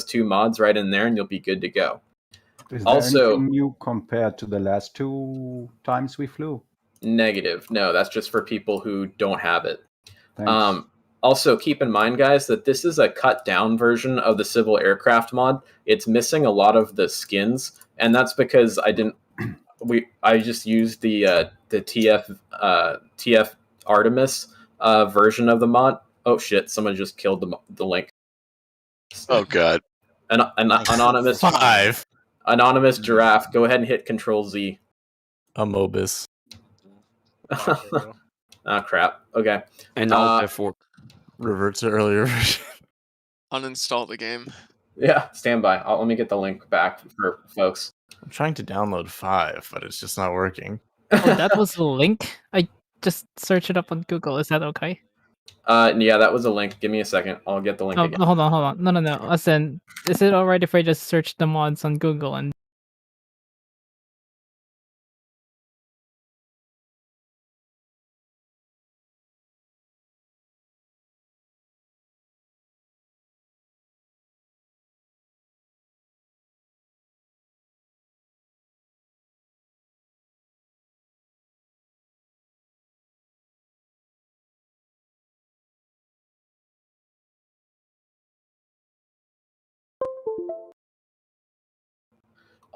two mods right in there, and you'll be good to go. Is there anything new compared to the last 2 times we flew? Negative. No, that's just for people who don't have it. Thanks. Also, keep in mind, guys, that this is a cut down version of the civil aircraft mod. It's missing a lot of the skins, and that's because I just used the TF Artemis version of the mod. Oh shit! Someone just killed the link. Oh god. An anonymous 5. Anonymous giraffe. Go ahead and hit Control Z. A Mobus. Oh crap. Okay. And Alt F4. Revert to earlier version. Uninstall the game. Yeah, stand by. Let me get the link back for folks. I'm trying to download 5, but it's just not working. Oh, that was the link? I just searched it up on Google. Is that okay? Yeah, that was a link. Give me a second. I'll get the link again. No, hold on. No. Listen, is it alright if I just search the mods on Google and...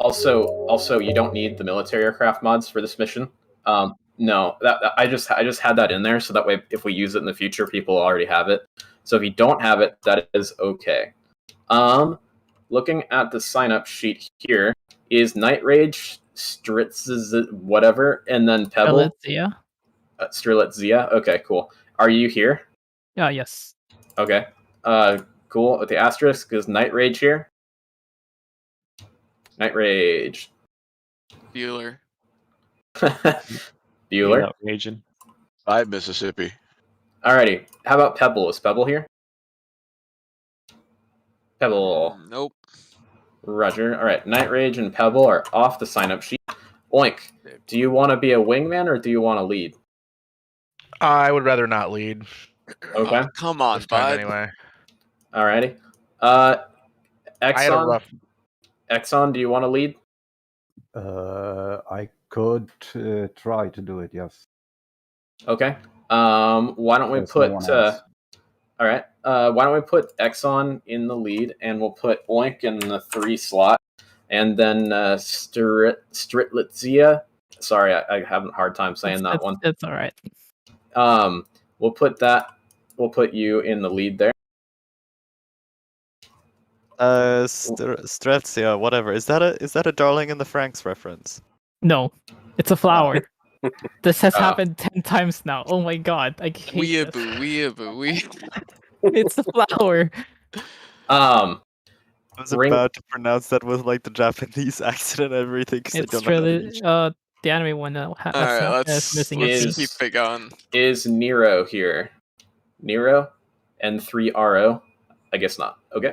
Also, you don't need the military aircraft mods for this mission. No, I just had that in there so that way if we use it in the future, people already have it. So if you don't have it, that is okay. Looking at the sign up sheet here is Night Rage, Stritz, whatever, and then Pebble. Strelitzia. Okay, cool. Are you here? Yes. Okay. Cool. With the asterisk is Night Rage here. Night Rage. Bueller. Bueller. Raging. 5 Mississippi. Alrighty. How about Pebble? Is Pebble here? Pebble. Nope. Roger. Alright. Night Rage and Pebble are off the sign up sheet. Oink. Do you want to be a wingman or do you want to lead? I would rather not lead. Okay. Oh, come on, bud. Anyway. Alrighty. Exxon, do you want to lead? I could try to do it, yes. Okay. Why don't we put all right. Why don't we put Exxon in the lead and we'll put Oink in the 3 slot and then Stritlitsia. Sorry, I have a hard time saying that one. It's all right. We'll put you in the lead there. Streltzia, whatever. Is that a Darling in the Franxx reference? No, it's a flower. This has happened 10 times now. Oh my god, I hate this. Weeaboo. It's a flower. I was about to pronounce that with like the Japanese accent and everything. It's really the anime one that let's missing. Let's keep it going. Is Nero here? Nero and 3 RO? I guess not. Okay.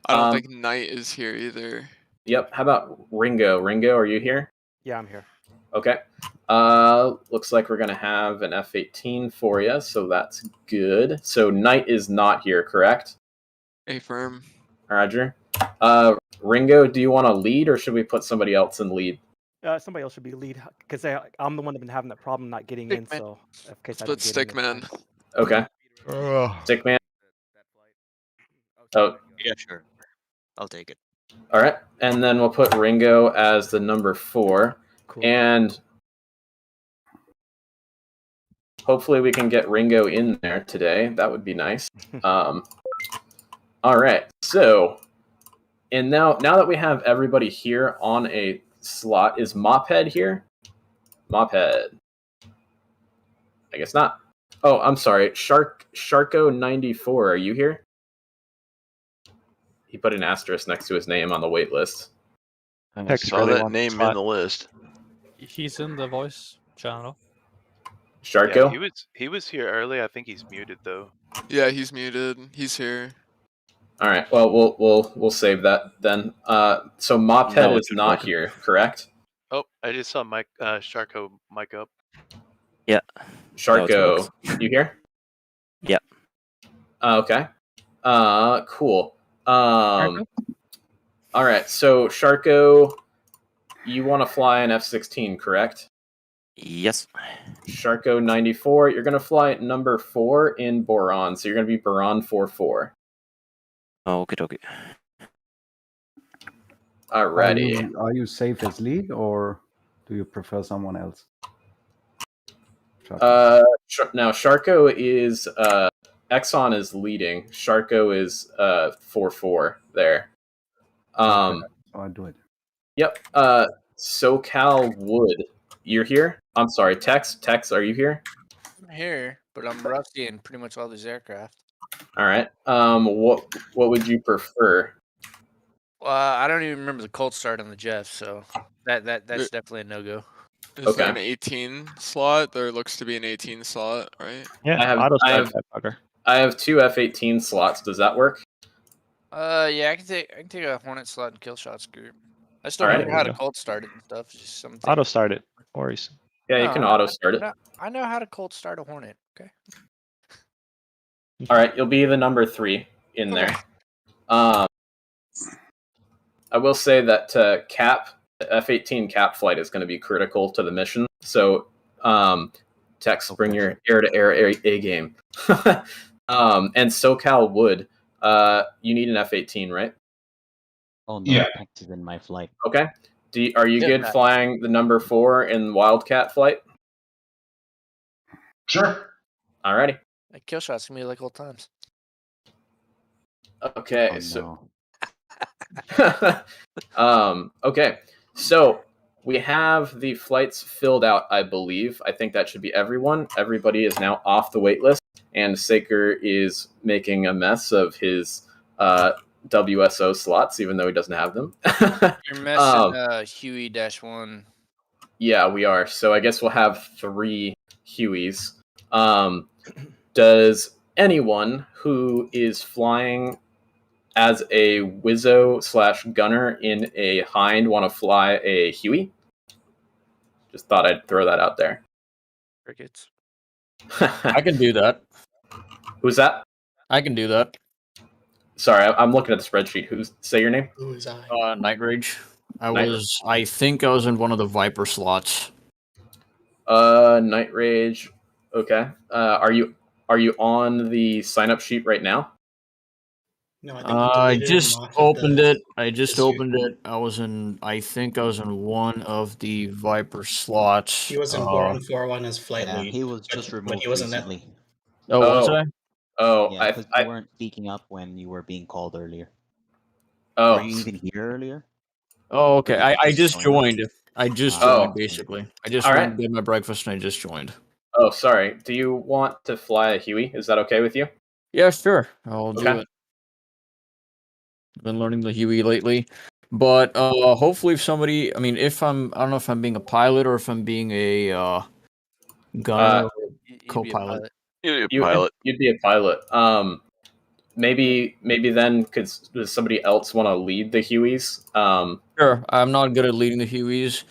I don't think Knight is here either. Yep. How about Ringo? Ringo, are you here? Yeah, I'm here. Okay. Looks like we're gonna have an F-18 for you, so that's good. So Knight is not here, correct? Affirm. Roger. Ringo, do you want to lead, or should we put somebody else in lead? Somebody else should be lead because I'm the one that's been having that problem not getting in. So, in case Split Stickman. Okay. Stickman. Oh, yeah, sure. I'll take it. All right, and then we'll put Ringo as the number 4, cool. And hopefully we can get Ringo in there today. That would be nice. All right, so and now that we have everybody here on a slot, is Mophead here? Mophead. I guess not. Oh, I'm sorry. Sharko94, are you here? He put an asterisk next to his name on the wait list. I saw that name in the list. He's in the voice channel. Sharko? Yeah, he was here early. I think he's muted though. Yeah, he's muted. He's here. All right. Well, we'll save that then. So Mophead is not here, correct? Oh, I just saw Sharko mic up. Yeah. Sharko, you here? Yeah. Okay. Cool. All right, so Sharko, you want to fly an F-16, correct? Yes. Sharko 94, you're going to fly number 4 in Boron, so you're going to be Boron 44. Okay. Alrighty. Are you safe as lead, or do you prefer someone else? Now Sharko is Exxon is leading. Sharko is 4-4 there. I'll do it. Yep. SoCal Wood, you're here? I'm sorry, Tex, are you here? I'm here, but I'm rusty in pretty much all these aircraft. All right. What would you prefer? Well, I don't even remember the cold start on the Jeff, so that's definitely a no-go. Is there an 18 slot? There looks to be an 18 slot, right? Yeah, I have 2 F-18 slots. Does that work? Yeah, I can take a Hornet slot and kill shots group. I still remember how to cold start it and stuff. Just something. Auto start it. Worries. Yeah, you can auto start it. I know how to cold start a Hornet. Okay. All right, you'll be the number 3 in there. I will say that F-18 cap flight is going to be critical to the mission. So, Tex, bring your air-to-air A game. And SoCal Wood, you need an F-18, right? Oh no, yeah. Tex is in my flight. Okay. Are you good flying the number 4 in Wildcat flight? Sure. Alrighty. Kill shots can be like old times. Okay, okay, so we have the flights filled out, I believe. I think that should be everyone. Everybody is now off the wait list, and Saker is making a mess of his WSO slots, even though he doesn't have them. You're messing Huey-1. Yeah, we are. So I guess we'll have 3 Hueys. Does anyone who is flying as a Wizzo/gunner in a Hind want to fly a Huey? Just thought I'd throw that out there. Crickets. I can do that. Who's that? I can do that. Sorry, I'm looking at the spreadsheet. Say your name? Who is I? Night Rage. I think I was in one of the Viper slots. Night Rage. Okay. Are you on the sign up sheet right now? No, I just opened it. I think I was in one of the Viper slots. He was in Boron 4-1 as flight lead. He was just removed he wasn't recently. Oh, was I? Oh, yeah, because you weren't speaking up when you were being called earlier. Oh, were you even here earlier? Oh, okay. I just joined. I just joined, basically. I just went and did my breakfast and I just joined. Oh, sorry. Do you want to fly a Huey? Is that okay with you? Yeah, sure. I'll do it. I've been learning the Huey lately. But hopefully if somebody, I don't know if I'm being a pilot or if I'm being a gunner or co-pilot. You'd be a pilot. You'd be a pilot. Maybe then does somebody else want to lead the Hueys? Sure. I'm not good at leading the Hueys.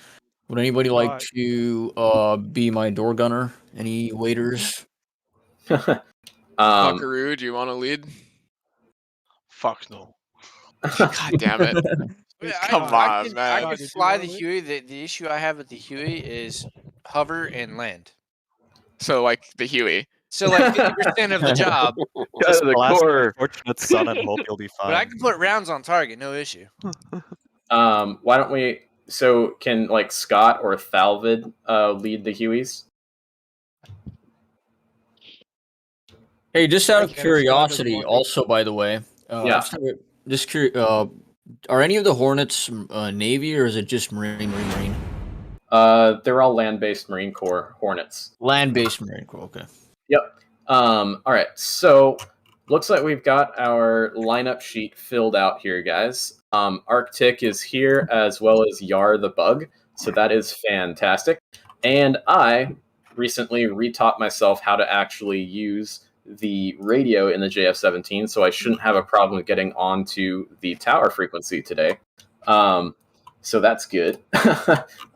Would anybody like to be my door gunner? Any waiters? Buckaroo, do you want to lead? Fuck no. God damn it. Come on, man. I can fly the Huey. The issue I have with the Huey is hover and land. So, like, the Huey. So, like, 50% of the job. Just the core. Fortunate son and hope you'll be fine. But I can put rounds on target, no issue. Why don't we... So, can, like, Scott or Thalvid lead the Hueys? Hey, just out of curiosity, also, by the way, just curious, are any of the Hornets Navy or is it just Marine? They're all land-based Marine Corps Hornets. Land-based Marine Corps, okay. Yep. All right, so looks like we've got our lineup sheet filled out here, guys. Arctic is here as well as Yar the Bug, so that is fantastic. And I recently retaught myself how to actually use the radio in the JF-17, so I shouldn't have a problem with getting onto the tower frequency today. So that's good.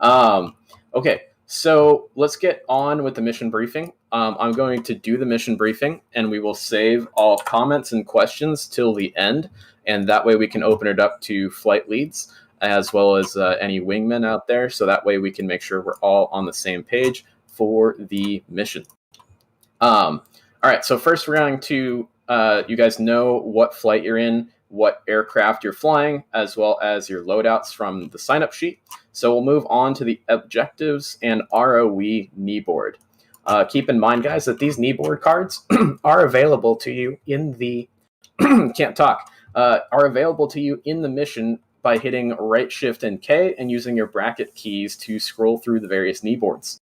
Okay, so let's get on with the mission briefing. I'm going to do the mission briefing, and we will save all comments and questions till the end. and that way we can open it up to flight leads as well as any wingmen out there. So that way we can make sure we're all on the same page for the mission. All right, so first we're going to, you guys know what flight you're in, what aircraft you're flying, as well as your loadouts from the sign-up sheet. So we'll move on to the objectives and ROE knee board. Keep in mind, guys, that these knee board cards are available to you in the are available to you in the mission by hitting right shift and K and using your bracket keys to scroll through the various knee boards.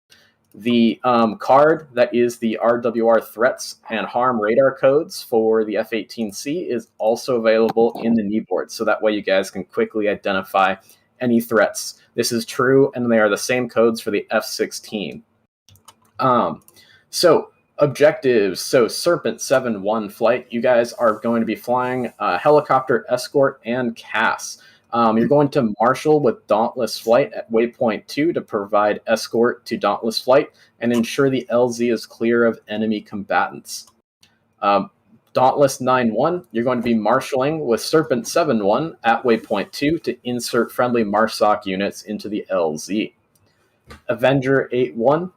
The card that is the RWR threats and harm radar codes for the F-18C is also available in the knee board, so that way you guys can quickly identify any threats. This is true, and they are the same codes for the F-16. So objectives. So Serpent 7-1 flight, you guys are going to be flying helicopter escort and CAS. You're going to marshal with Dauntless Flight at waypoint 2 to provide escort to Dauntless Flight and ensure the LZ is clear of enemy combatants. Dauntless 9-1, you're going to be marshaling with Serpent 7-1 at waypoint 2 to insert friendly MARSOC units into the LZ. Avenger 8-1,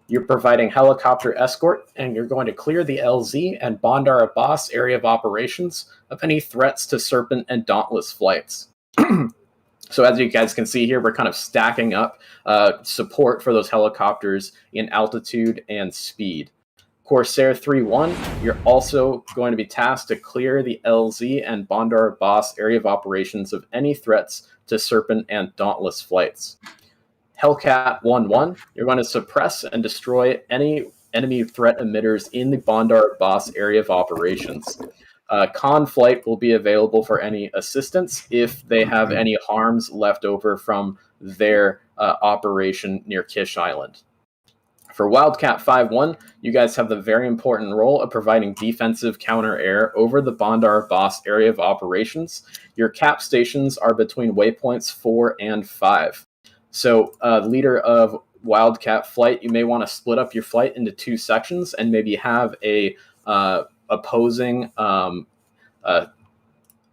you're providing helicopter escort, and you're going to clear the LZ and Bandar Abbas area of operations of any threats to Serpent and Dauntless flights. So as you guys can see here, we're kind of stacking up support for those helicopters in altitude and speed. Corsair 3-1, you're also going to be tasked to clear the LZ and Bandar Abbas area of operations of any threats to Serpent and Dauntless flights. Hellcat 1-1, you're going to suppress and destroy any enemy threat emitters in the Bandar Abbas area of operations. Con Flight will be available for any assistance if they have any harms left over from their operation near Kish Island. For Wildcat 5-1, you guys have the very important role of providing defensive counter-air over the Bandar Abbas area of operations. Your cap stations are between waypoints 4 and 5. So, leader of Wildcat Flight, you may want to split up your flight into 2 sections and maybe have a opposing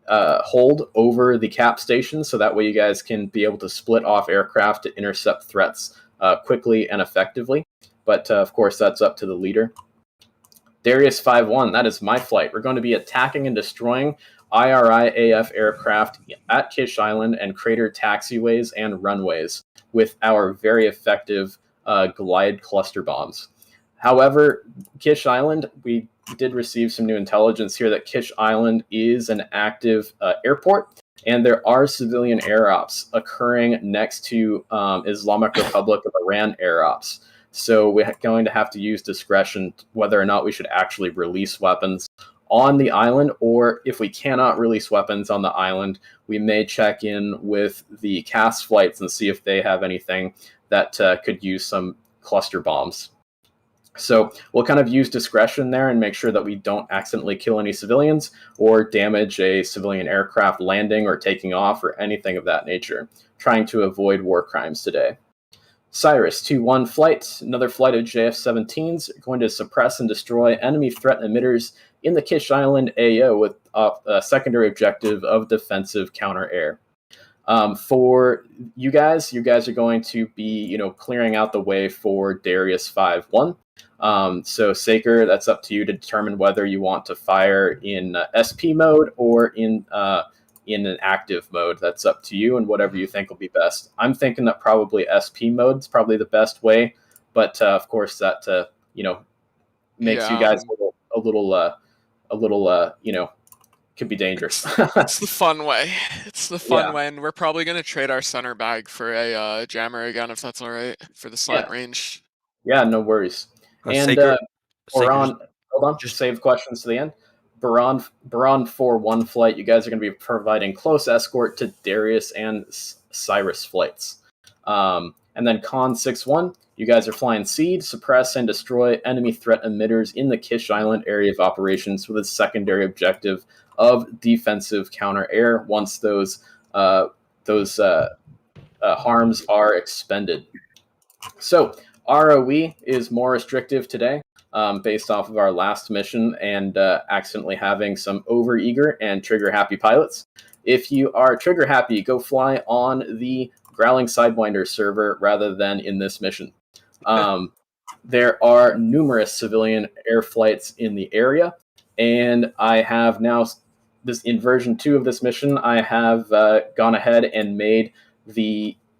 hold over the cap station, so that way you guys can be able to split off aircraft to intercept threats quickly and effectively. But of course, that's up to the leader. Darius 5-1, that is my flight. We're going to be attacking and destroying IRI-AF aircraft at Kish Island and crater taxiways and runways with our very effective glide cluster bombs. However, Kish Island, we did receive some new intelligence here that Kish Island is an active airport, and there are civilian air ops occurring next to Islamic Republic of Iran air ops. So we're going to have to use discretion whether or not we should actually release weapons on the island, or if we cannot release weapons on the island, we may check in with the CAS flights and see if they have anything that could use some cluster bombs. So we'll kind of use discretion there and make sure that we don't accidentally kill any civilians or damage a civilian aircraft landing or taking off or anything of that nature, trying to avoid war crimes today. Cyrus 2-1 flight, another flight of JF-17s, going to suppress and destroy enemy threat emitters in the Kish Island AO with a secondary objective of defensive counter-air. For you guys are going to be, clearing out the way for Darius 5-1. So Saker, that's up to you to determine whether you want to fire in SP mode or in an active mode. That's up to you and whatever you think will be best. I'm thinking that probably SP mode is probably the best way, but of course that makes you guys a little could be dangerous. It's the fun way. It's the fun way, and we're probably gonna trade our center bag for a jammer again, if that's all right, for the slant range. Yeah, no worries. And Baran, hold on, just save questions to the end. Baran 4-1 flight, you guys are going to be providing close escort to Darius and Cyrus flights. And then Con 6-1, you guys are flying seed, suppress, and destroy enemy threat emitters in the Kish Island area of operations with a secondary objective of defensive counter-air once those harms are expended. So ROE is more restrictive today. based off of our last mission and accidentally having some overeager and trigger-happy pilots. If you are trigger-happy, go fly on the Growling Sidewinder server rather than in this mission. There are numerous civilian air flights in the area, and I have now, in version 2 of this mission, I have gone ahead and made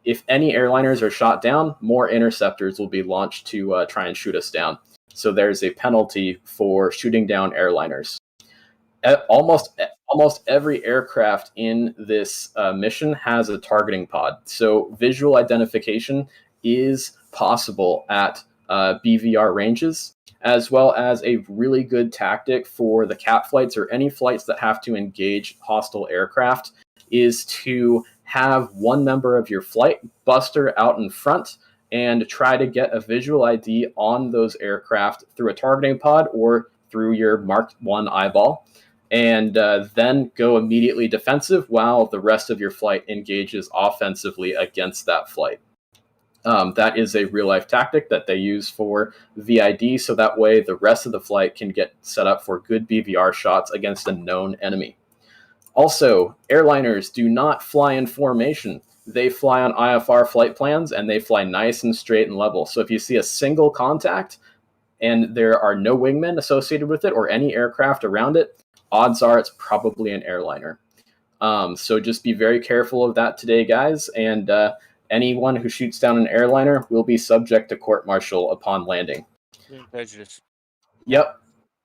if any airliners are shot down, more interceptors will be launched to try and shoot us down. So there's a penalty for shooting down airliners. Almost every aircraft in this mission has a targeting pod. So visual identification is possible at BVR ranges, as well as a really good tactic for the cap flights or any flights that have to engage hostile aircraft is to have one member of your flight buster out in front and try to get a visual ID on those aircraft through a targeting pod or through your Mark 1 eyeball, and then go immediately defensive while the rest of your flight engages offensively against that flight. That is a real-life tactic that they use for VID, so that way the rest of the flight can get set up for good BVR shots against a known enemy. Also, airliners do not fly in formation. They fly on IFR flight plans, and they fly nice and straight and level. So if you see a single contact and there are no wingmen associated with it or any aircraft around it, odds are it's probably an airliner. So just be very careful of that today, guys, and anyone who shoots down an airliner will be subject to court-martial upon landing. Prejudice. Yep.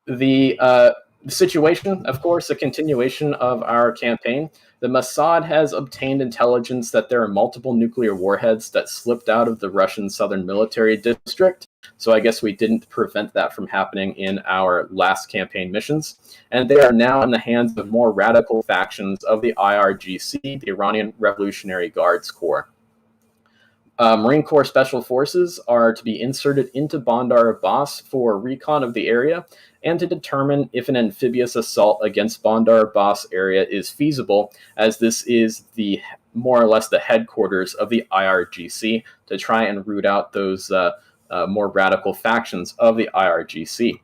The situation, of course, a continuation of our campaign. The Mossad has obtained intelligence that there are multiple nuclear warheads that slipped out of the Russian Southern Military District. So I guess we didn't prevent that from happening in our last campaign missions. And they are now in the hands of more radical factions of the IRGC, the Iranian Revolutionary Guards Corps. Marine Corps Special Forces are to be inserted into Bandar Abbas for recon of the area and to determine if an amphibious assault against Bandar Abbas area is feasible, as this is more or less the headquarters of the IRGC, to try and root out those more radical factions of the IRGC.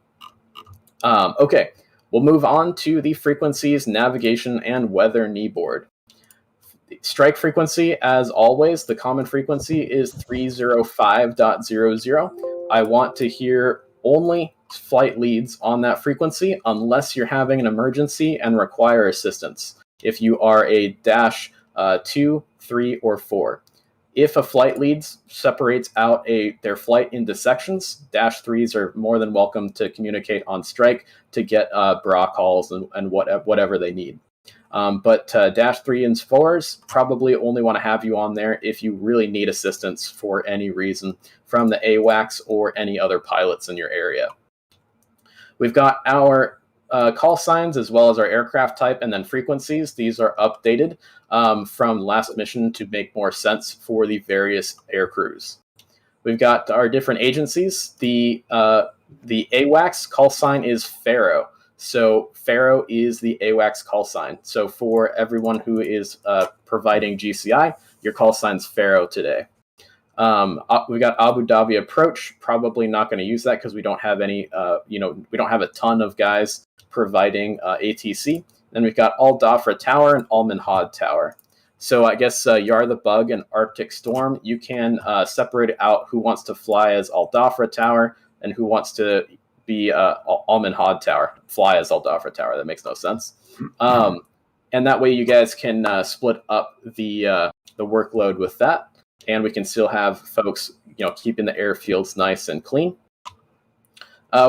Okay, we'll move on to the frequencies, navigation, and weather kneeboard. Strike frequency, as always, the common frequency is 305.00. I want to hear only flight leads on that frequency unless you're having an emergency and require assistance. If you are a dash 2, 3, or 4. If a flight lead separates out their flight into sections, dash 3s are more than welcome to communicate on strike to get bra calls and whatever they need. But dash 3 and 4s probably only want to have you on there if you really need assistance for any reason from the AWACS or any other pilots in your area. We've got our call signs as well as our aircraft type and then frequencies. These are updated from last mission to make more sense for the various air crews. We've got our different agencies. The AWACS call sign is Pharaoh. So Pharaoh is the AWACS call sign. So for everyone who is providing GCI, your call sign's Pharaoh today. We got Abu Dhabi approach. Probably not going to use that because we don't have any. We don't have a ton of guys providing ATC. Then we've got Al Dhafra Tower and Al Minhad Tower. So I guess Yar the Bug and Arctic Storm, you can separate out who wants to fly as Al Dhafra Tower and who wants to be Al Minhad Tower, fly as Al Dhafra Tower. That makes no sense. And that way you guys can split up the workload with that, and we can still have folks, keeping the airfields nice and clean.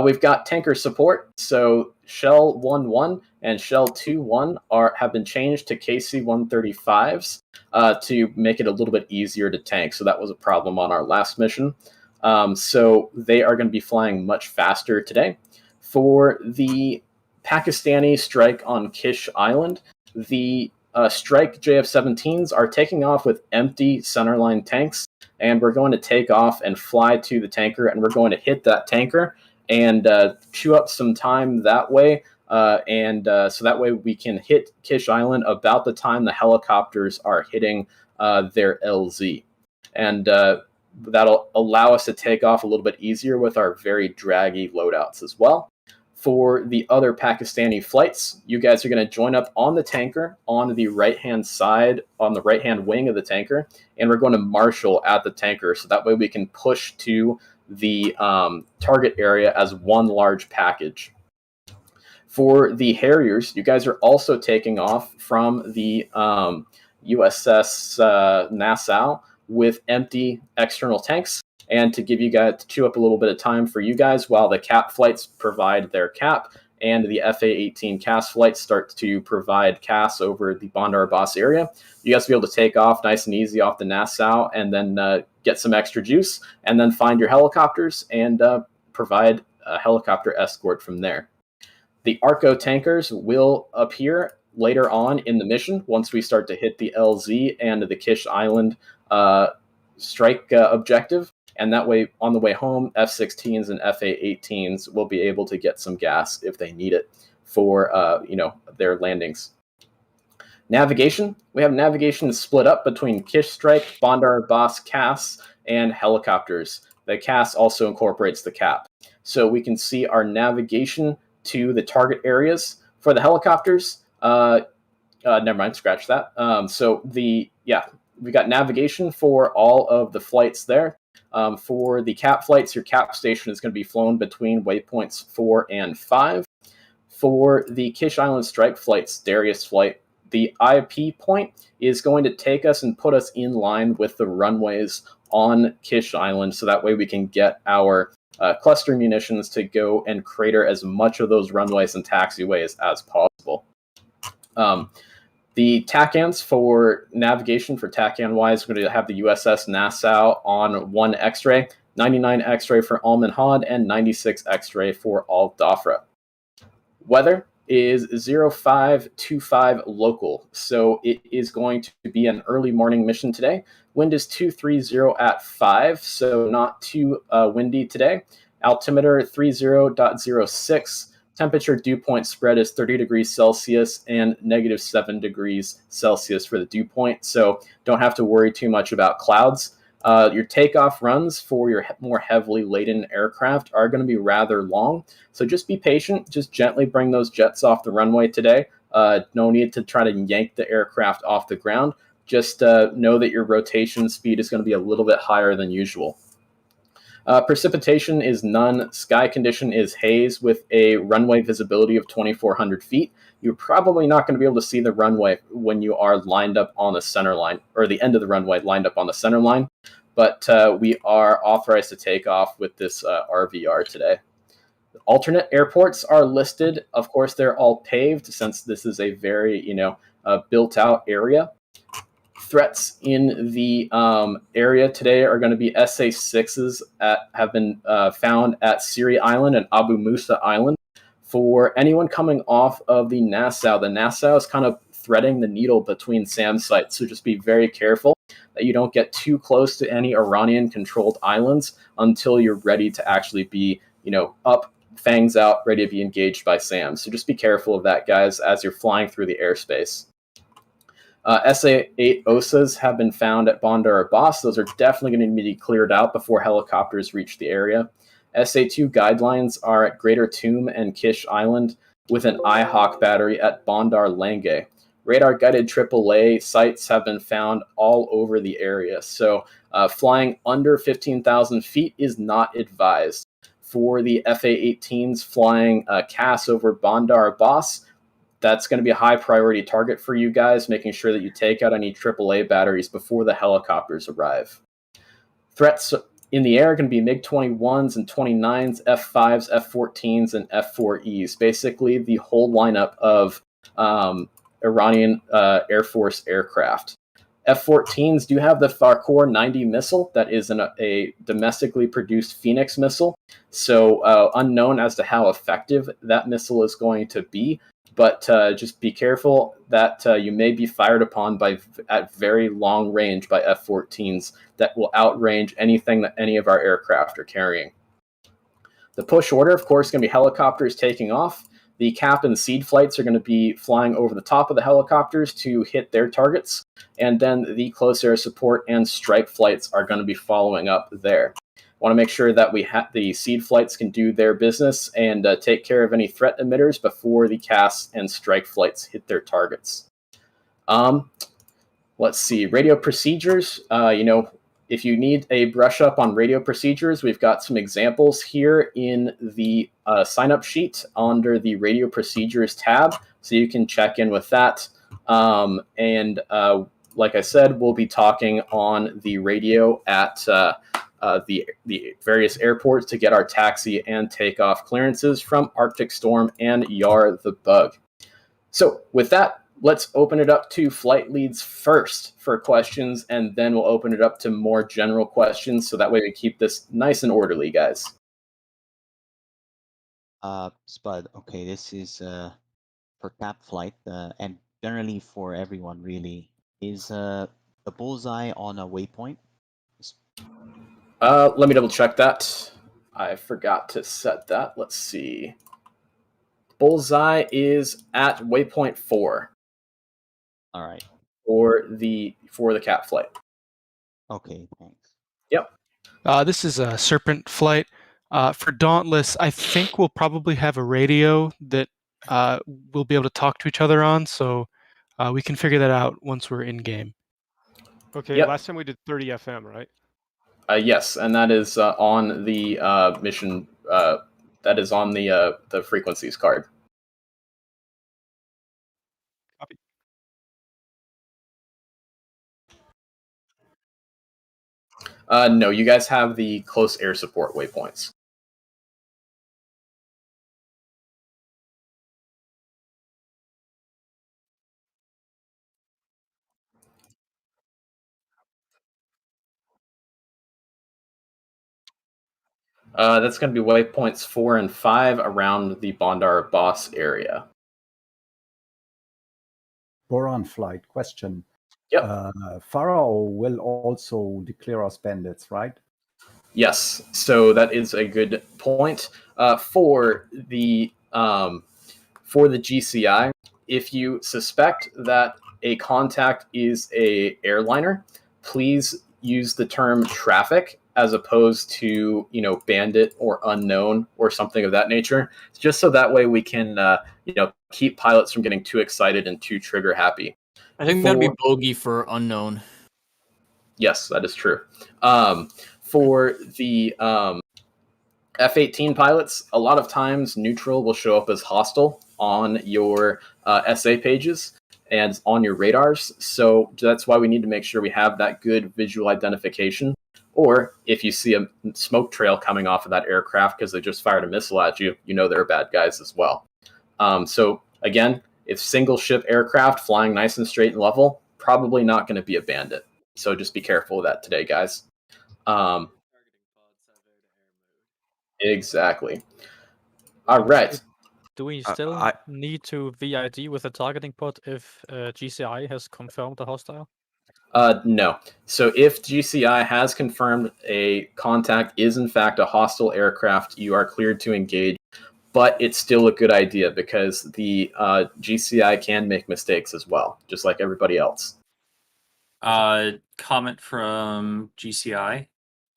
We've got tanker support. So Shell 1-1 and Shell 2-1 have been changed to KC-135s to make it a little bit easier to tank. So that was a problem on our last mission. So they are going to be flying much faster today. For the Pakistani strike on Kish Island, the strike JF-17s are taking off with empty centerline tanks, and we're going to take off and fly to the tanker, and we're going to hit that tanker and chew up some time that way. So that way we can hit Kish Island about the time the helicopters are hitting their LZ. And that'll allow us to take off a little bit easier with our very draggy loadouts as well. For the other Pakistani flights, you guys are going to join up on the tanker on the right-hand side, on the right-hand wing of the tanker, and we're going to marshal at the tanker, so that way we can push to the target area as one large package. For the Harriers, you guys are also taking off from the USS Nassau with empty external tanks. And to give you guys, to chew up a little bit of time for you guys while the cap flights provide their cap and the FA-18 CAS flights start to provide CAS over the Bandar Abbas area, you guys will be able to take off nice and easy off the Nassau and then get some extra juice and then find your helicopters and provide a helicopter escort from there. The Arco tankers will appear later on in the mission once we start to hit the LZ and the Kish Island strike objective. And that way, on the way home, F-16s and FA-18s will be able to get some gas if they need it for their landings. Navigation. We have navigation split up between Kish Strike, Bandar Abbas, CAS, and helicopters. The CAS also incorporates the CAP. So we can see our navigation to the target areas. For the helicopters, never mind, scratch that. We got navigation for all of the flights there. For the cap flights, your cap station is going to be flown between waypoints 4 and 5. For the Kish Island strike flights, Darius flight, the IP point is going to take us and put us in line with the runways on Kish Island, so that way we can get our cluster munitions to go and crater as much of those runways and taxiways as possible. The TACANs for navigation for TACAN-wise, we're going to have the USS Nassau on 1 X-ray, 99 X-ray for Al Minhad, and 96 X-ray for Al Dhafra. Weather is 0525 local, so it is going to be an early morning mission today. Wind is 230 at 5, so not too windy today. Altimeter 30.06. Temperature dew point spread is 30 degrees Celsius and -7 degrees Celsius for the dew point, so don't have to worry too much about clouds. Your takeoff runs for your more heavily laden aircraft are going to be rather long, so just be patient. Just gently bring those jets off the runway today. No need to try to yank the aircraft off the ground. Just know that your rotation speed is going to be a little bit higher than usual. Precipitation is none. Sky condition is haze with a runway visibility of 2,400 feet. You're probably not going to be able to see the runway when you are lined up on the center line, or the end of the runway lined up on the center line, but we are authorized to take off with this RVR today. Alternate airports are listed. Of course, they're all paved since this is a very, built out area. Threats in the area today are going to be SA-6s have been found at Siri Island and Abu Musa Island. For anyone coming off of the Nassau is kind of threading the needle between SAM sites, so just be very careful that you don't get too close to any Iranian-controlled islands until you're ready to actually be, up, fangs out, ready to be engaged by SAM. So just be careful of that, guys, as you're flying through the airspace. SA-8 OSAs have been found at Bandar Abbas. Those are definitely going to be cleared out before helicopters reach the area. SA-2 guidelines are at Greater Tomb and Kish Island with an IHawk battery at Bandar Lange. Radar-guided AAA sites have been found all over the area, so flying under 15,000 feet is not advised. For the FA-18s flying CAS over Bandar Abbas, that's going to be a high priority target for you guys, making sure that you take out any AAA batteries before the helicopters arrive. Threats in the air are going to be MiG-21s and 29s, F-5s, F-14s, and F-4Es. Basically, the whole lineup of Iranian Air Force aircraft. F-14s do have the Farkhor 90 missile. That is a domestically produced Phoenix missile. So unknown as to how effective that missile is going to be. But just be careful that you may be fired upon at very long range by F-14s that will outrange anything that any of our aircraft are carrying. The push order, of course, is going to be helicopters taking off. The cap and seed flights are going to be flying over the top of the helicopters to hit their targets, and then the close air support and strike flights are going to be following up there. Want to make sure that the seed flights can do their business and take care of any threat emitters before the CAS and strike flights hit their targets. Let's see, radio procedures. If you need a brush up on radio procedures, we've got some examples here in the sign up sheet under the radio procedures tab, so you can check in with that. Like I said, we'll be talking on the radio at the various airports to get our taxi and takeoff clearances from Arctic Storm and Yar the Bug. So with that, let's open it up to flight leads first for questions, and then we'll open it up to more general questions, so that way we keep this nice and orderly, guys. Spud, okay, this is for cap flight, and generally for everyone, really. Is the bullseye on a waypoint? Let me double check that. I forgot to set that. Let's see. Bullseye is at waypoint 4. All right. For the cap flight. Okay, thanks. Yep. This is a Serpent flight. For Dauntless, I think we'll probably have a radio that we'll be able to talk to each other on, so we can figure that out once we're in game. Okay, last time we did 30 FM, right? Yes, and that is on the mission. That is on the frequencies card. Copy. No, you guys have the close air support waypoints. That's going to be waypoints 4 and 5 around the Bondar Boss area. Boron flight question. Yep. Pharaoh will also declare us bandits, right? Yes. So that is a good point. For the GCI, if you suspect that a contact is a airliner, please use the term traffic as opposed to, bandit or unknown or something of that nature, just so that way we can, keep pilots from getting too excited and too trigger happy. I think that'd be bogey for unknown. Yes, that is true. For the F-18 pilots, a lot of times neutral will show up as hostile on your SA pages and on your radars. So that's why we need to make sure we have that good visual identification. Or if you see a smoke trail coming off of that aircraft because they just fired a missile at you, you know they're bad guys as well. So again, if single ship aircraft flying nice and straight and level, probably not going to be a bandit. So just be careful of that today, guys. Exactly. All right. Do we still need to VID with a targeting pod if GCI has confirmed the hostile? No. So if GCI has confirmed a contact is in fact a hostile aircraft, you are cleared to engage. But it's still a good idea because the GCI can make mistakes as well, just like everybody else. Comment from GCI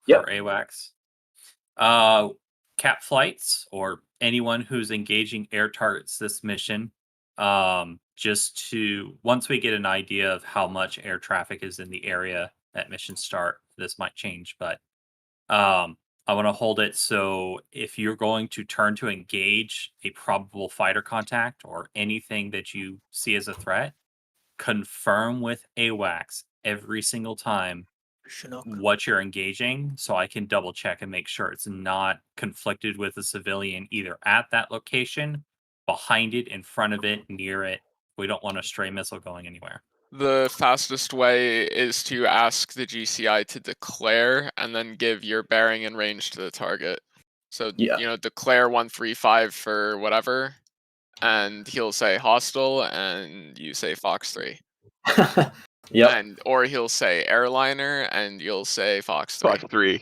for AWACS. Cap flights or anyone who's engaging air targets this mission, just to, once we get an idea of how much air traffic is in the area at mission start, this might change, but I want to hold it so if you're going to turn to engage a probable fighter contact or anything that you see as a threat, confirm with AWACS every single time what you're engaging, so I can double check and make sure it's not conflicted with a civilian either at that location, behind it, in front of it, near it. We don't want a stray missile going anywhere. The fastest way is to ask the GCI to declare and then give your bearing and range to the target. So, declare 135 for whatever, and he'll say hostile, and you say Fox 3. Yep. Or he'll say airliner, and you'll say Fox 3. Fox 3.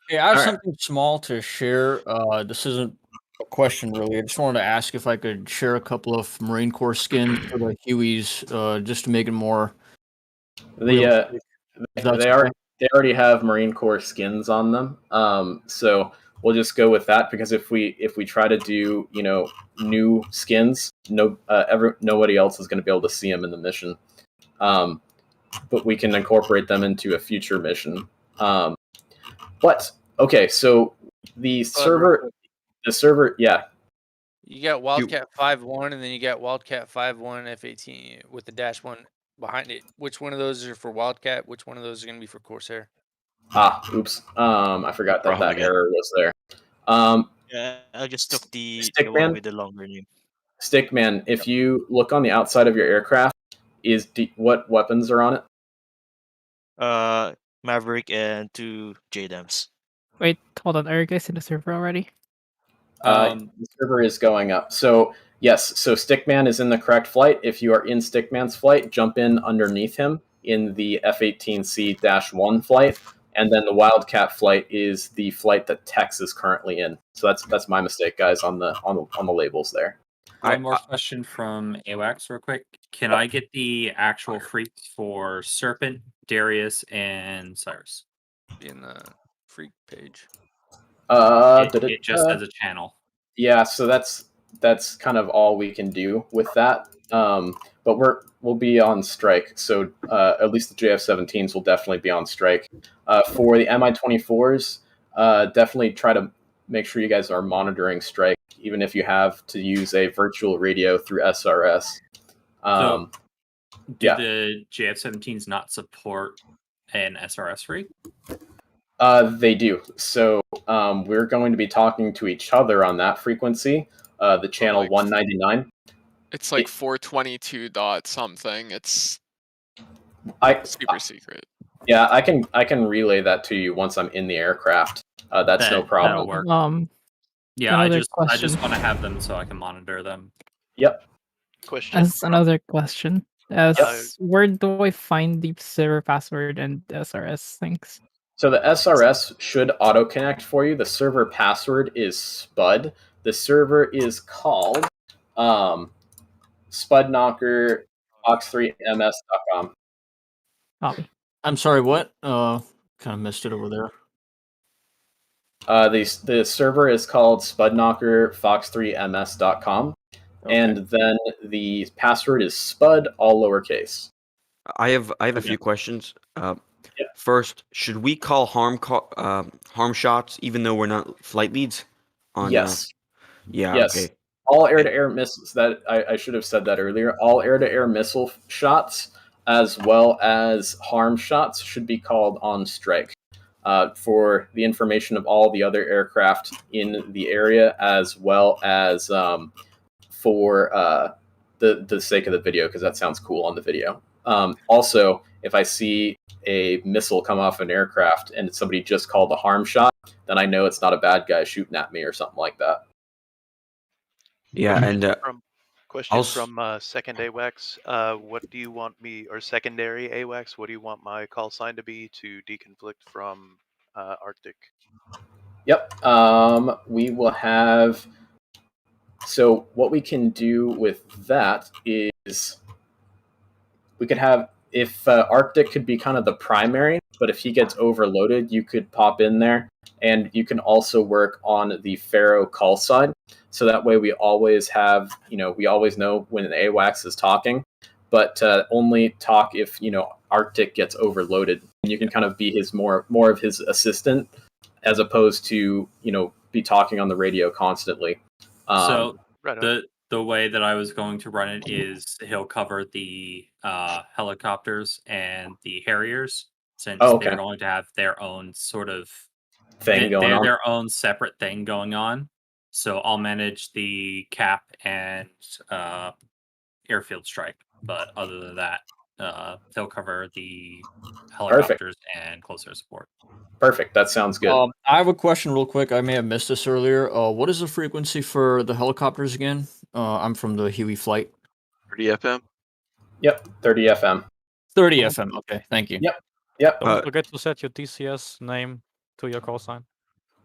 Hey, I have something small to share. This isn't a question, really. I just wanted to ask if I could share a couple of Marine Corps skins for the Hueys, just to make it more. They already have Marine Corps skins on them. So we'll just go with that, because if we try to do new skins, nobody else is going to be able to see them in the mission. But we can incorporate them into a future mission. But okay, so the server, yeah. You got Wildcat 5.1, and then you got Wildcat 5.1 F-18 with the -1 behind it. Which one of those are for Wildcat? Which one of those are going to be for Corsair? Oops. I forgot that error was there. Yeah, I just took the Stickman one with the longer name. Stickman, if you look on the outside of your aircraft, what weapons are on it? Maverick and 2 JDAMs. Wait, hold on. Are you guys in the server already? The server is going up. So yes, so Stickman is in the correct flight. If you are in Stickman's flight, jump in underneath him in the F-18C-1 flight, and then the Wildcat flight is the flight that Tex is currently in. So that's my mistake, guys, on the labels there. One more question from AWACS real quick. Can I get the actual freaks for Serpent, Darius, and Cyrus? In the freak page. It just has a channel. Yeah, so that's kind of all we can do with that. But we'll be on strike, so at least the JF-17s will definitely be on strike. For the Mi-24s, definitely try to make sure you guys are monitoring strike, even if you have to use a virtual radio through SRS. So, do the JF-17s not support an SRS freak? They do. So we're going to be talking to each other on that frequency, the channel 199. It's like 422 dot something. It's super secret. Yeah, I can relay that to you once I'm in the aircraft. That's no problem. That'll work. Yeah, I just want to have them so I can monitor them. Yep. Question. As another question. Where do I find the server password and SRS things? So the SRS should auto connect for you. The server password is Spud. The server is called Spudknocker fox3ms.com. Copy. I'm sorry, what? Kind of missed it over there. The server is called Spudknocker fox3ms.com. Okay. And then the password is Spud, all lowercase. I have a few questions. First, should we call harm shots even though we're not flight leads? Yes. Yes. Okay. All air-to-air missiles, that I should have said that earlier. All air-to-air missile shots as well as harm shots should be called on strike. For the information of all the other aircraft in the area, as well as for the sake of the video, because that sounds cool on the video. Also, if I see a missile come off an aircraft and somebody just called a harm shot, then I know it's not a bad guy shooting at me or something like that. Yeah, and question from second AWACS. What do you want me, or secondary AWACS? What do you want my call sign to be to deconflict from Arctic? Yep. We will have. So what we can do with that is we could have, if Arctic could be kind of the primary, but if he gets overloaded, you could pop in there, and you can also work on the Pharaoh call side. So that way we always have, we always know when an AWACS is talking, but only talk if, Arctic gets overloaded. And you can kind of be his more of his assistant, as opposed to, be talking on the radio constantly. So the way that I was going to run it is he'll cover the helicopters and the Harriers, since they're going to have their own sort of thing going on. Their own separate thing going on. So I'll manage the cap and airfield strike. But other than that, they'll cover the helicopters and close air support. Perfect. That sounds good. I have a question real quick. I may have missed this earlier. What is the frequency for the helicopters again? I'm from the Huey flight. 30 FM? Yep, 30 FM. 30 FM. Okay, thank you. Yep. Don't forget to set your DCS name to your call sign.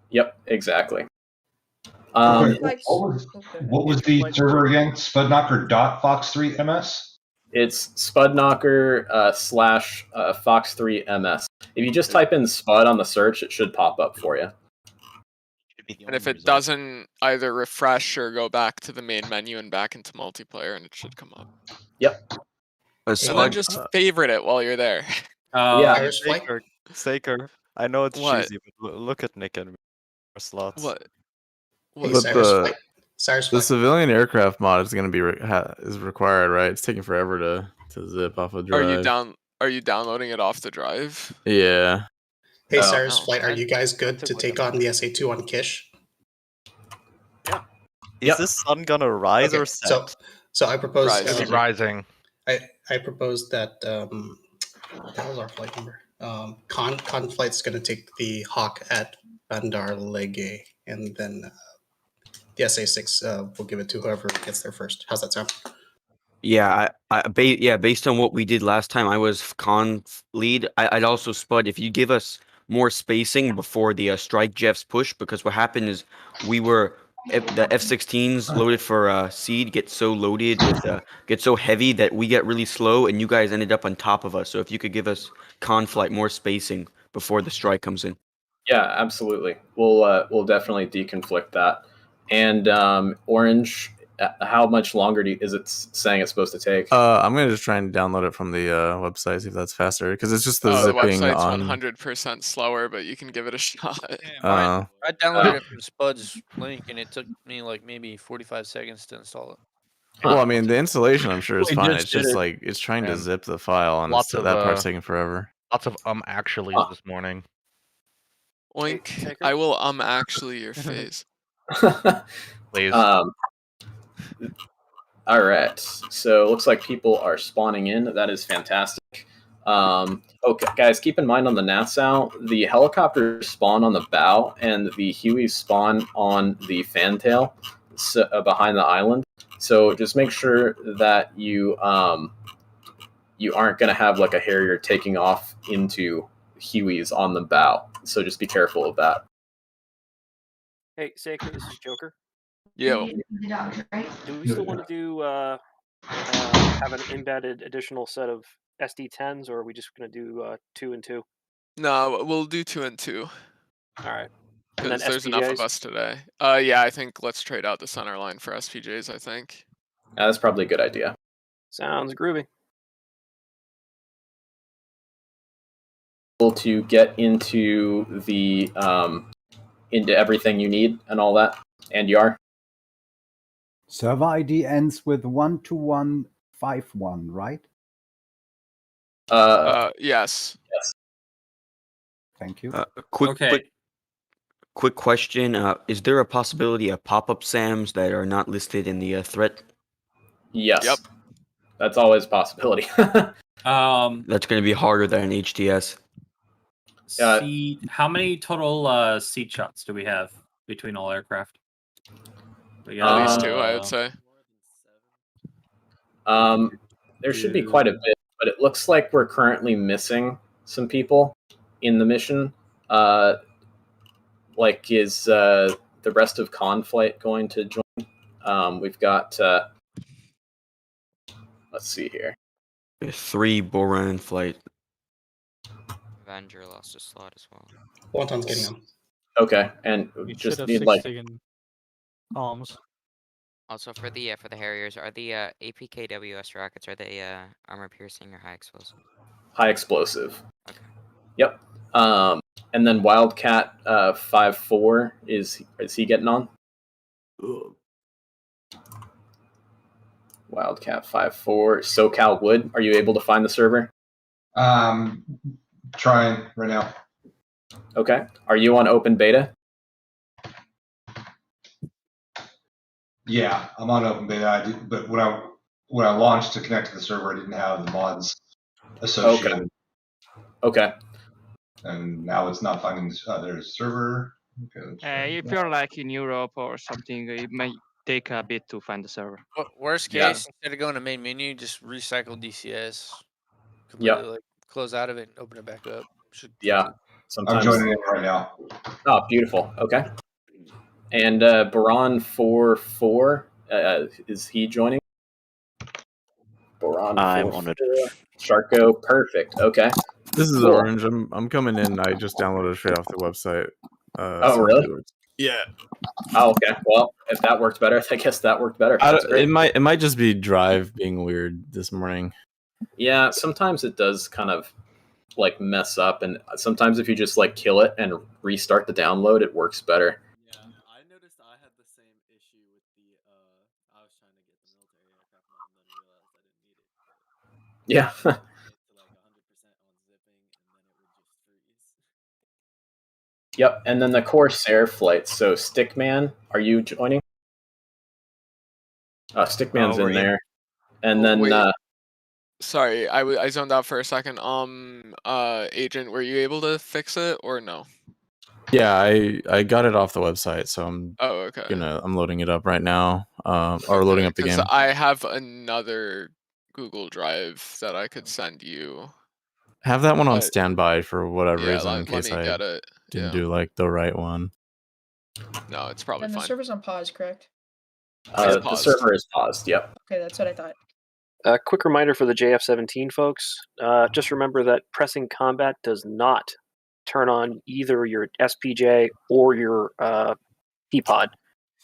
Yep, exactly. Okay, what was the server again? Spudknocker.fox3ms? It's Spudknocker / Fox3ms. If you just type in Spud on the search, it should pop up for you. And if it doesn't, either refresh or go back to the main menu and back into multiplayer, and it should come up. Yep. And then just favorite it while you're there. Yeah. Saker, I know it's What? cheesy, but look at Nick and our slots. What? Hey, But Cyrus the Flight. civilian aircraft mod is going to be is required, right? It's taking forever to zip off a drive. Are you downloading it off the drive? Yeah. Hey, Oh. Cyrus Flight, are you guys good to take on the SA2 on Kish? Is this sun gonna rise or set? So I propose It's rising. I propose that what the hell's our flight number? Con Flight's gonna take the Hawk at Bandar Lege, and then the SA6 will give it to whoever gets there first. How's that sound? Yeah, based on what we did last time, I was con lead. I'd also Spud if you give us more spacing before the strike Jeff's push, because what happened is the F-16s loaded for seed get so loaded with get so heavy that we get really slow, and you guys ended up on top of us. So if you could give us con flight more spacing before the strike comes in. Yeah, absolutely. We'll definitely deconflict that. And Orange, how much longer is it saying it's supposed to take? I'm gonna just try and download it from the website, see if that's faster, because it's just the The zipping website's on. 100% slower, but you can give it a shot. I downloaded it from Spud's link, and it took me like maybe 45 seconds to install it. Well, I mean, the installation I'm sure is We fine. just It's just did it. like it's trying to And zip the file, and lots of that part's taking forever. Lots of actuallys this morning. Oink, I will actually your face. Please. All right. So it looks like people are spawning in. That is fantastic. Okay, guys, keep in mind on the Nassau, the helicopters spawn on the bow, and the Hueys spawn on the fantail behind the island. So just make sure that you you aren't going to have like a Harrier taking off into Hueys on the bow. So just be careful of that. Hey, Saker, this is Joker. Yo. Do we still want to do have an embedded additional set of SD10s, or are we just going to do 2 and 2? No, we'll do 2 and 2. All right. Because there's enough of us today. Yeah, I think let's trade out the center line for SPJs, I think. Yeah, that's probably a good idea. Sounds groovy. To get into the into everything you need and all that, and you are. Server ID ends with 12151, right? Yes. Yes. Thank you. Quick question: is there a possibility of pop-up SAMs that are not listed in the threat? Yes. Yep. That's always a possibility. That's going to be harder than an HTS. How many total seat shots do we have between all aircraft? We got at least 2, I would say. There should be quite a bit, but it looks like we're currently missing some people in the mission. Is the rest of Conflight going to join? We've got. Let's see here. 3 Boran flight. Avenger lost a slot as well. Wonton's getting on. Okay, and We just should have need like 16 arms. Also for the Harriers, are the APKWS rockets, are they armor piercing or high explosive? high explosive. Okay. Yep. And then Wildcat 5-4 is he getting on? Wildcat 5-4. SoCal Wood, are you able to find the server? Trying right now. Okay. Are you on open beta? Yeah, I'm on open beta. But when I launched to connect to the server, I didn't have the mods associated. Okay. And now it's not finding their server. Okay, if you're like in Europe or something, it may take a bit to find the server. Worst case, instead of going to main menu, just recycle DCS. Completely, like close out of it and open it back up. Yeah. Sometimes. I'm joining in right now. Oh, beautiful. Okay. And Baron44, is he joining? Baron I'm on it. Sharko, perfect. Okay. This is Cool. Orange. I'm coming in. I just downloaded straight off the website. Oh, really? Yeah. Oh, okay. Well, if that worked better, I guess that worked better. That's great. It might just be Drive being weird this morning. Yeah, sometimes it does kind of like mess up, and sometimes if you just like kill it and restart the download, it works better. Yeah, I noticed I had the same issue with the I was trying to get the military aircraft mod and then realized I didn't need it. Yeah. To like 100% on zipping and then it would just freeze. Yep, and then the Corsair flight. So Stickman, are you joining? Stickman's in there, and then Wait. Sorry, I zoned out for a second. Agent, were you able to fix it or no? Yeah, I got it off the website, so I'm okay. I'm loading it up right now. Or loading up the game. I have another Google Drive that I could send you. Have that one on but- standby for whatever Yeah, reason in let case me I get it. didn't Yeah. do like the right one. No, it's probably And the fine. server's on pause, correct? The server is paused. Yep. Okay, that's what I thought. A quick reminder for the JF-17 folks. Just remember that pressing combat does not turn on either your SPJ or your P-pod.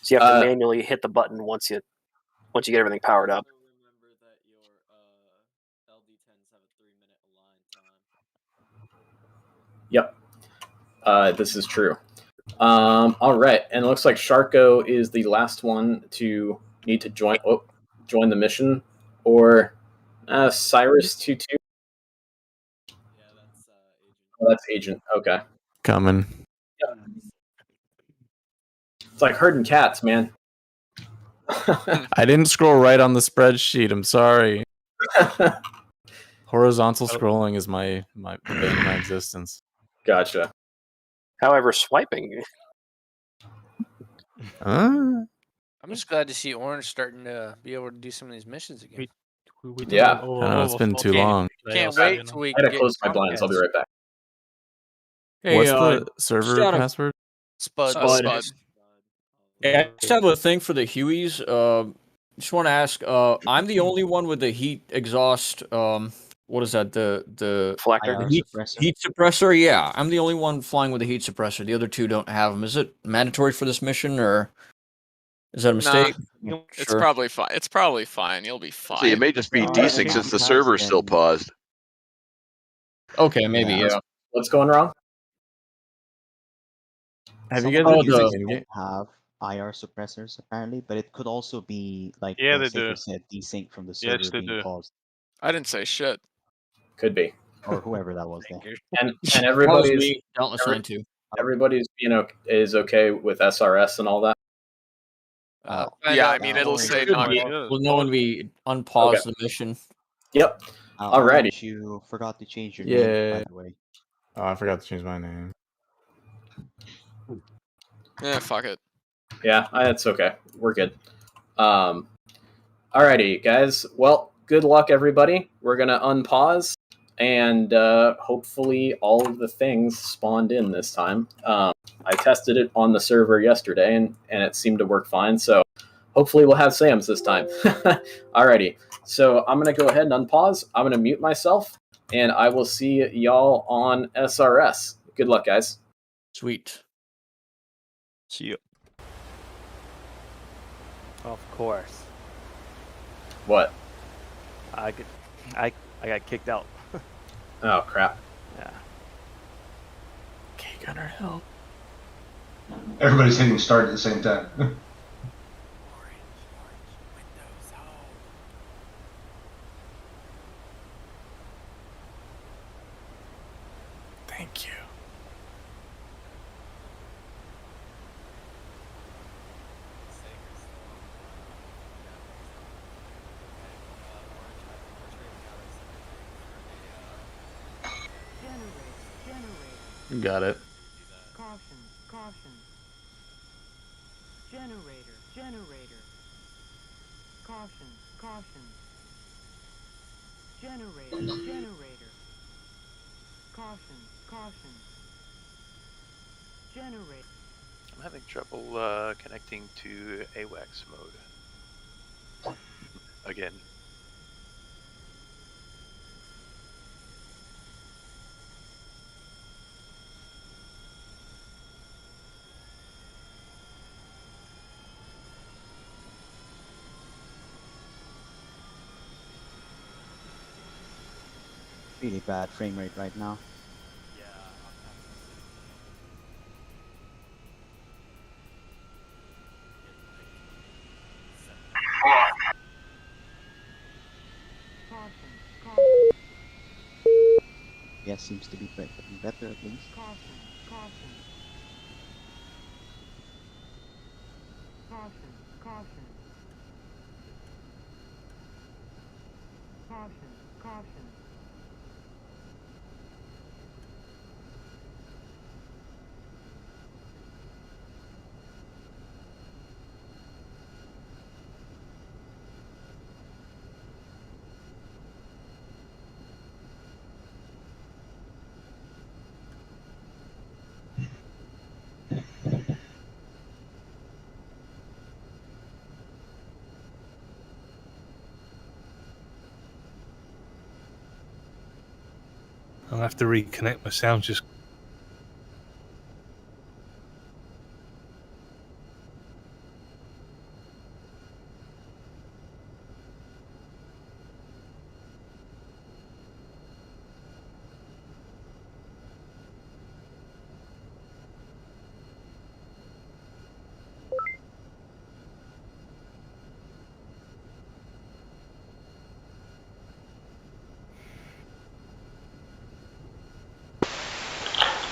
So you have to manually hit the button once you get everything powered up. Yep. This is true. All right, and it looks like Sharko is the last one to need to join the mission, or Cyrus22. Oh, that's Agent. Okay. Coming. Yep. It's like herding cats, man. I didn't scroll right on the spreadsheet. I'm sorry. Horizontal scrolling is the bane of my existence. Gotcha. However, swiping. I'm just glad to see Orange starting to be able to do some of these missions again. Yeah. I know it's been too long. Can't wait till we I gotta get close my blinds. I'll be right back. What's the server password? Spud. Spud. Yeah, I just have a thing for the Hueys. Just want to ask. I'm the only one with the heat exhaust. What is that? The Deflector? Heat suppressor. Yeah, I'm the only one flying with the heat suppressor. The other two don't have them. Is it mandatory for this mission, or is that a mistake? Nah, it's probably fine. It's probably fine. You'll be fine. So it may just be desync since the server's still paused. Okay, maybe. Yeah. What's going wrong? Have Some you of guys them been using don't in-game? have IR suppressors apparently, but it could also be like Yeah, they Saker do. said, desync from the Yes, server they being do. paused, I didn't say shit. Could be. or whoever that was there. And everybody's me. Don't assign to. everybody's is okay with SRS and all that. Yeah, I mean it'll say not. We'll know when we unpause the mission. Yep. Alrighty. Orange, you forgot to change your name, by Yeah. the way. Oh, I forgot to change my name. Yeah, fuck it. Yeah, it's okay. We're good. Alrighty, guys. Well, good luck, everybody. We're gonna unpause, and hopefully all of the things spawned in this time. I tested it on the server yesterday, and it seemed to work fine. So hopefully we'll have Sam's this time. Alrighty. So I'm gonna go ahead and unpause. I'm gonna mute myself, and I will see y'all on SRS. Good luck, guys. Sweet. See you. Of course. What? I got kicked out. Oh crap. Yeah. Okay, Gunner, help. Everybody's hitting start at the same time. Thank you. You got it. Caution, caution. Generator. Caution, caution. Generator. Caution. Generator. I'm having trouble connecting to AWACS mode. Again. Really bad frame rate right now. Yes, seems to be getting better at least. Caution, caution. Caution, caution. Caution, caution. I'll have to reconnect. My sound's just.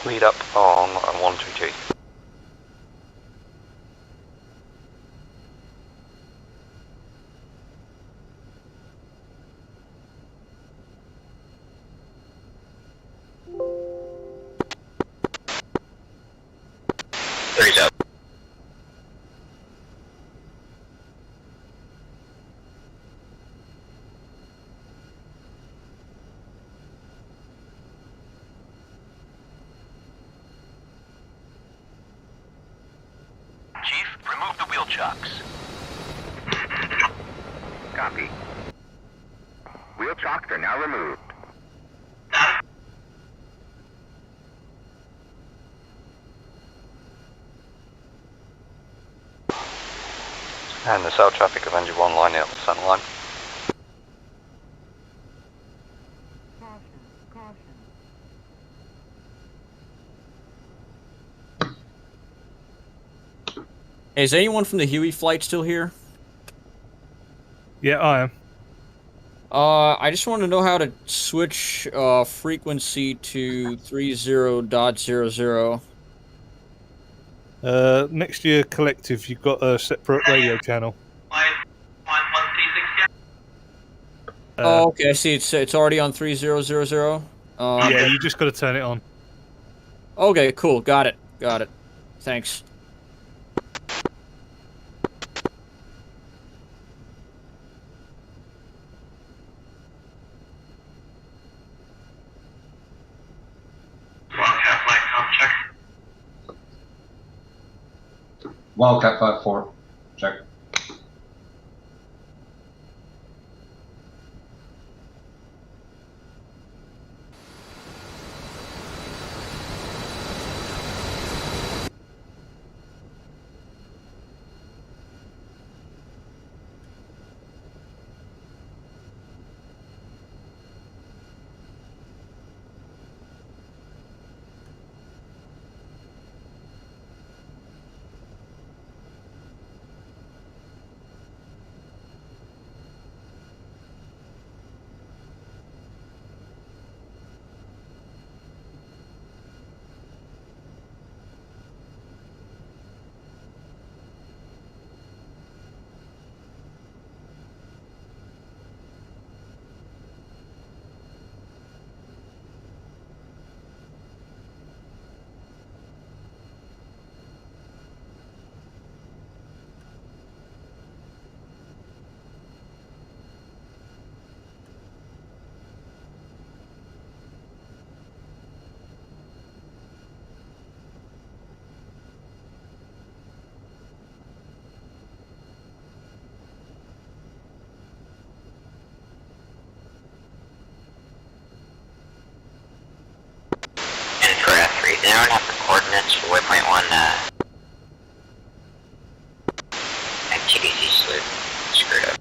Lead up on 122. Chief, remove the wheel chocks. Copy. Wheel chocks are now removed. And the cell traffic of engine 1 lining up the center line. Caution, caution. Hey, is anyone from the Huey flight still here? Yeah, I am. I just want to know how to switch frequency to 30.00. Next to your collective, you've got a separate radio channel. Oh, okay. I see. It's already on 30.00. Yeah, you just got to turn it on. Okay, cool. Got it. Got it. Thanks. Wildcat 5-4. Check. Did anyone have the coordinates for waypoint 1, and TDC slip screwed up?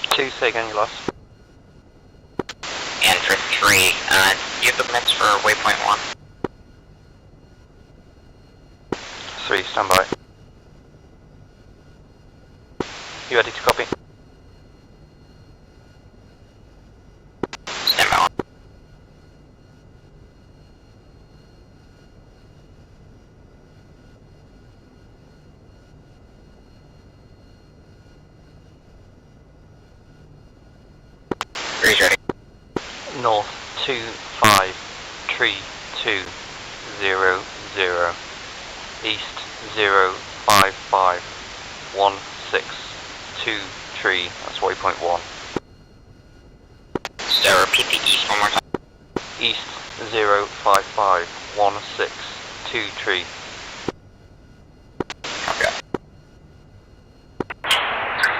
Two, say again, you lost. And for 3, do you have the coordinates for waypoint 1? 3, stand by. You ready to copy? Stand by. Three's ready. North 2532000. East 0551623. That's waypoint 1. So repeat the east one more time. East 0551623. Okay.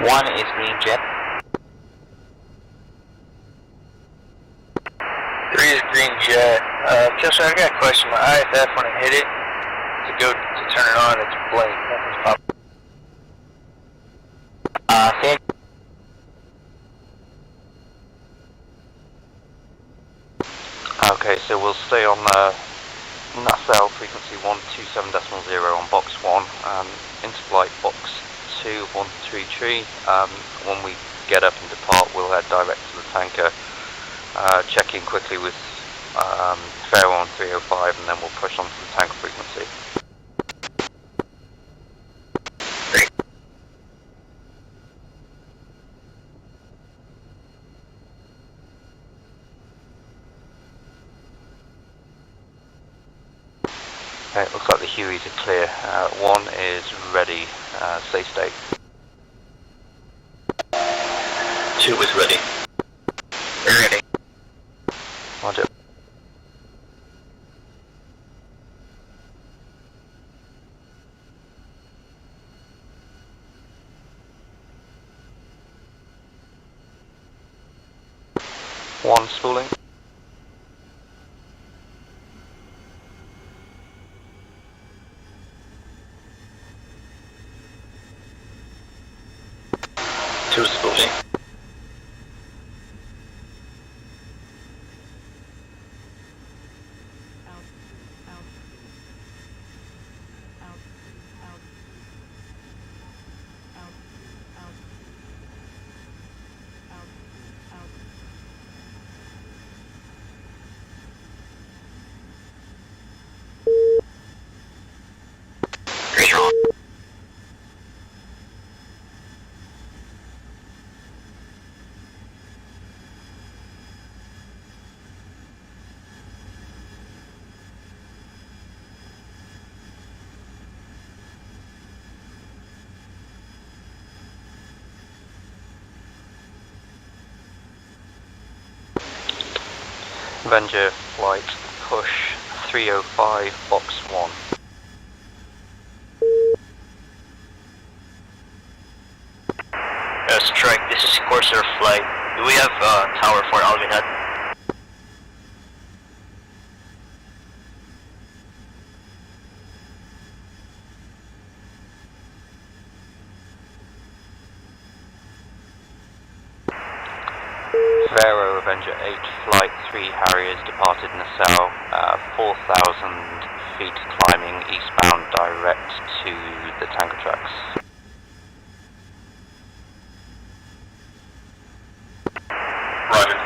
1 is green jet. 3 is green jet. Kelsey, I got a question. My IFF, when I hit it, to go to turn it on, it's blank. Nothing's popping. Say Okay, so we'll stay on nacelle frequency 127.0 on box 1, into flight box 2 133. When we get up and depart, we'll head direct to the tanker, check in quickly with Fair on 305, and then we'll push onto the tanker frequency. Okay, it looks like the Hueys are clear. 1 is ready, safe state. 2 is ready. Ready. Roger. One spooling. Two spooling. Avenger flight push 305 box 1. Strike, this is Corsair flight. Do we have tower for Alvin Hut? Vero Avenger 8 flight 3 Harriers departed nacelle, 4,000 feet climbing eastbound direct to the tanker tracks. Roger.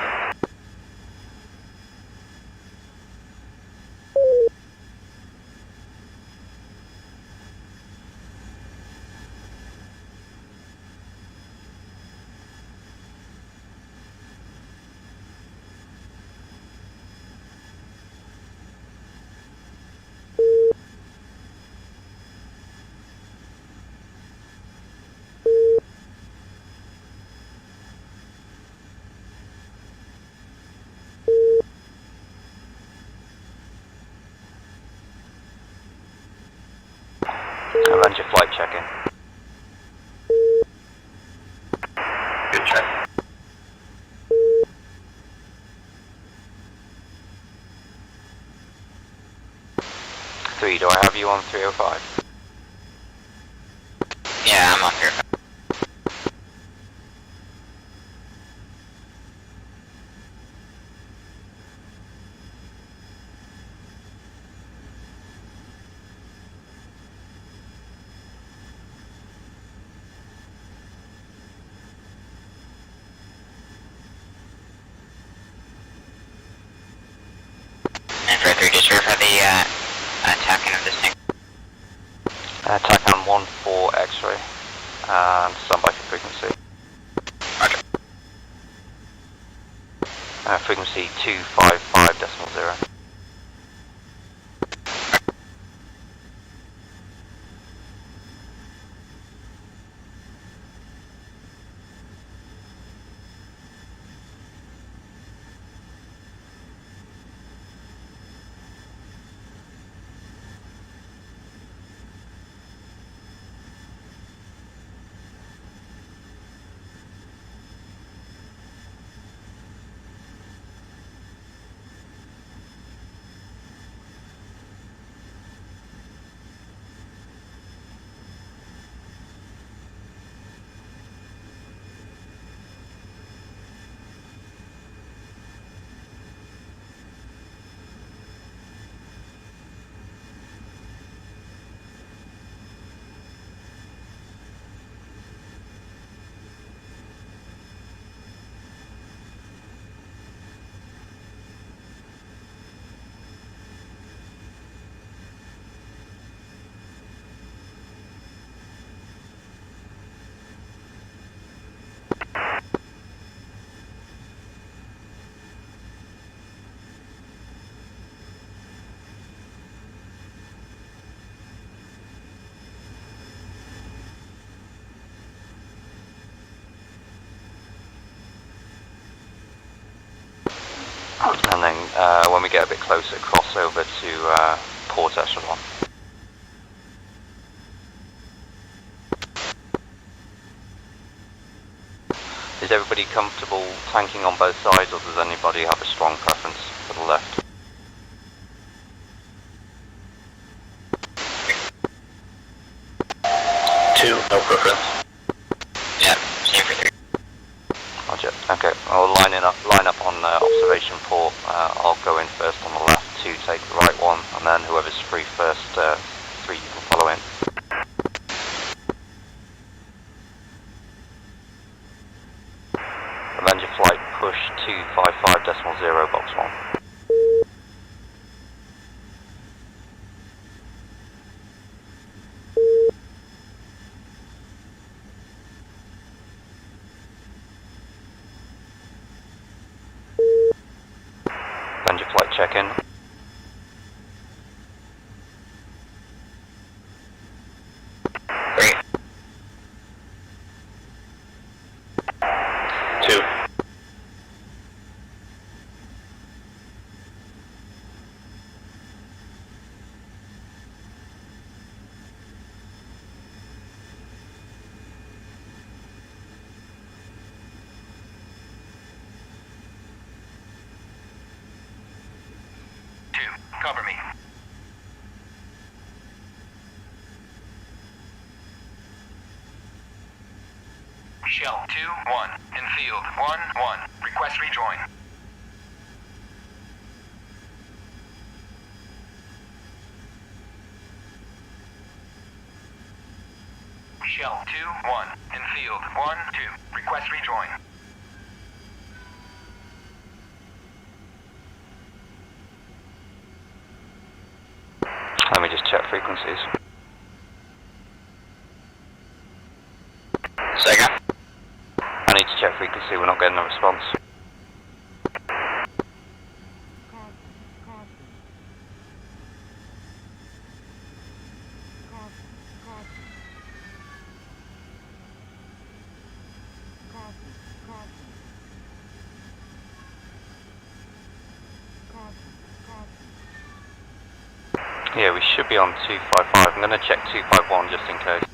Avenger flight check-in. have you on 305? Yeah, I'm up here. And for 3, just for the attacking of this thing. Attack on 1-4 X-ray, and standby for frequency. Roger. Frequency 255.0. And then when we get a bit closer, cross over to port echelon. Is everybody comfortable tanking on both sides, or does anybody have a strong preference for the left? Two, no preference. Yeah, same for 3. Roger. Okay, I'll line up on observation port. I'll go in first on the left, 2 take the right one, and then whoever's free first, 3 you can follow in. Avenger flight push 255.0 box 1. Avenger flight check-in. Cover me. Shell 2-1 in field 1-1. Request rejoin. Shell 2-1 in field 1-2. Request rejoin. Let me just check frequencies. Second. I need to check frequency, we're not getting a response. Yeah, we should be on 255. I'm going to check 251 just in case.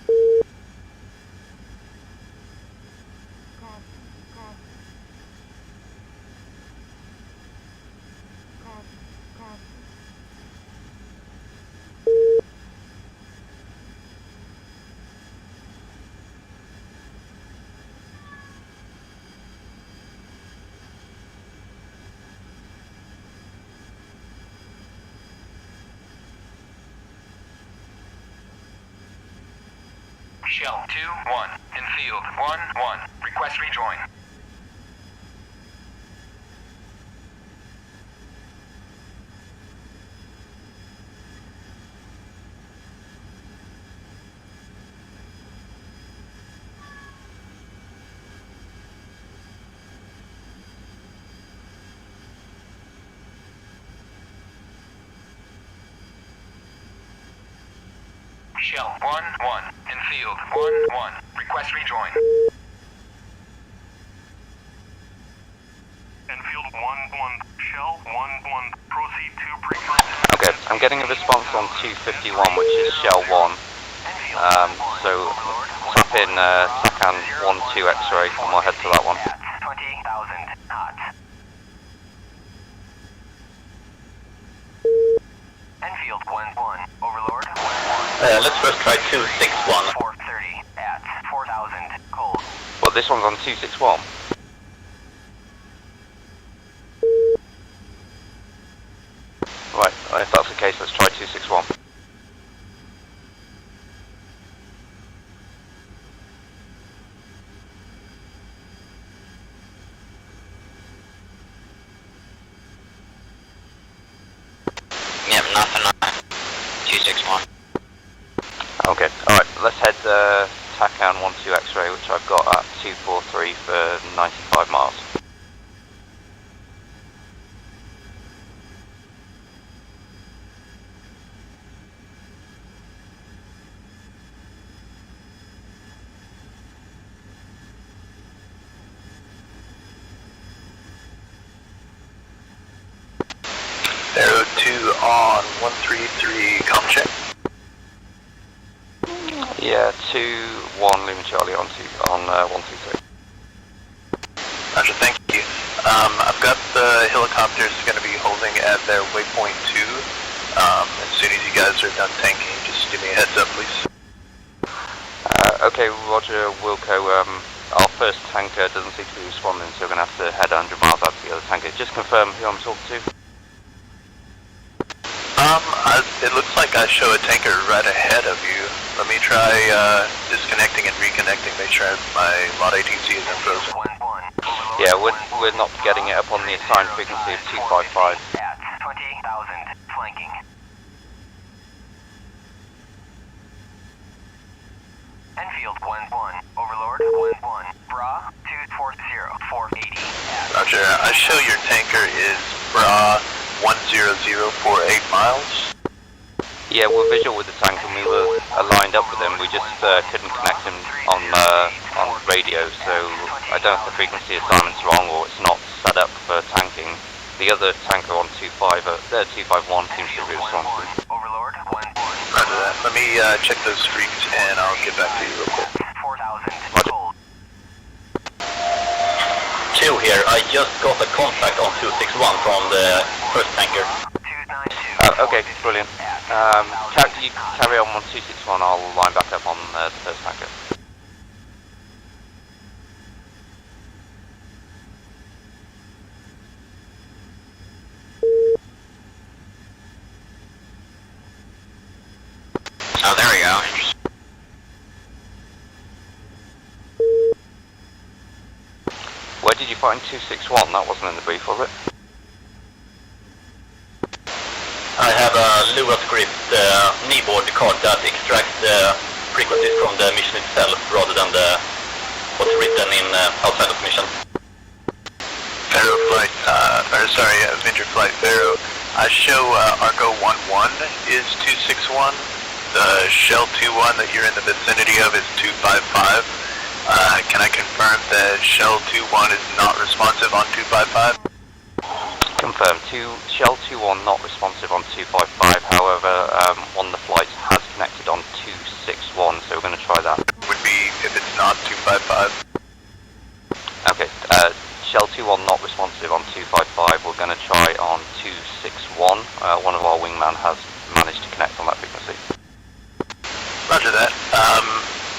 Shell 2-1 in field 1-1. Request rejoin. Shell 1-1 in field 1-1. Request rejoin. In field 1-1. Shell 1-1. Proceed to pre-contact. Okay, I'm getting a response on 251, which is Shell 1. So tap in TACAN 1-2 X-ray and we'll head to that one. 20,000 knots. Enfield 1-1. Overlord 1-1. Let's first try 261. 430 at 4,000 cold. Well, this one's on 261. Right, if that's the case, let's try 261. Yeah, nothing on 261. Okay, alright, let's head TACAN 1-2 X-ray, which I've got at 243 for 95 miles. Arrow 2 on 133, com check. Yeah, 2-1 Lima Charlie on 123. Roger, thank you. I've got the helicopters going to be holding at their waypoint 2. As soon as you guys are done tanking, just give me a heads up, please. Okay, Roger, Wilco. Our first tanker doesn't seem to be responding, so we're going to have to head 100 miles out to the other tanker. Just confirm who I'm talking to. It looks like I show a tanker right ahead of you. Let me try disconnecting and reconnecting, make sure my mod ATC isn't frozen. Yeah, we're not getting it up on the assigned frequency of 255. At 20,000 flanking. Enfield 1-1. Overlord 1-1. Bra 240 480. Roger, I show your tanker is Bra 10048 miles. Yeah, we're visual with the tank and we were aligned up with him. We just couldn't connect him on radio, so I don't know if the frequency assignment's wrong or it's not set up for tanking. The other tanker on 251 seems to be responsive. Overlord 1-1. Roger that. Let me check those freaks and I'll get back to you real quick. 4,000 cold. 2 here, I just got a contact on 261 from the first tanker. Okay, brilliant. You carry on 261, I'll line back up on the first tanker. Oh, there we go. Where did you find 261? That wasn't in the brief, was it? I have a Lua script kneeboard card that extracts the frequencies from the mission itself rather than what's written in outside of the mission. Pharaoh flight, Avenger flight Pharaoh. I show Argo 1-1 is 261. The Shell 2-1 that you're in the vicinity of is 255. Can I confirm that Shell 2-1 is not responsive on 255? Confirmed. Shell 2-1 not responsive on 255, however, on the flight has connected on 261, so we're going to try that. Would be if it's not 255. Okay, Shell 2-1 not responsive on 255, we're going to try on 261. One of our wingman has managed to connect on that frequency. Roger that.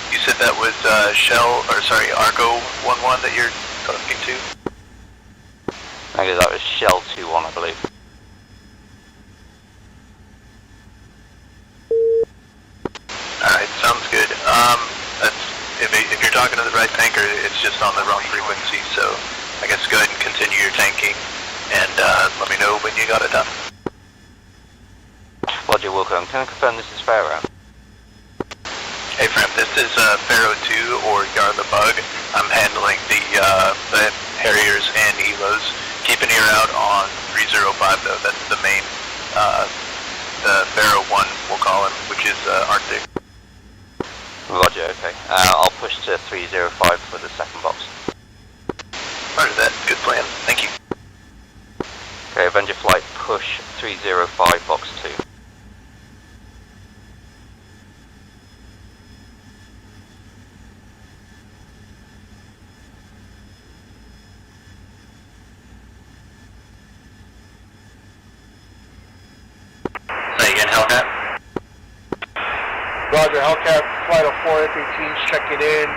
You said that was Argo 1-1 that you're talking to? Okay, that was Shell 2-1, I believe. Alright, sounds good. That's talking to the right tanker, it's just on the wrong frequency, so I guess go ahead and continue your tanking, and let me know when you got it done. Roger, welcome. Can I confirm this is Pharaoh? Hey Fram, this is Pharaoh 2 or Yar the Bug. I'm handling the Harriers and Elos. Keep an ear out on 305 though, that's the main, the Pharaoh 1 we'll call him, which is Arctic. Roger, okay. I'll push to 305 for the second box. Roger that, good plan, thank you. Okay, Avenger Flight, push 305, box 2. Say again, Hellcat. Roger, Hellcat, flight of 4 F-18s checking in,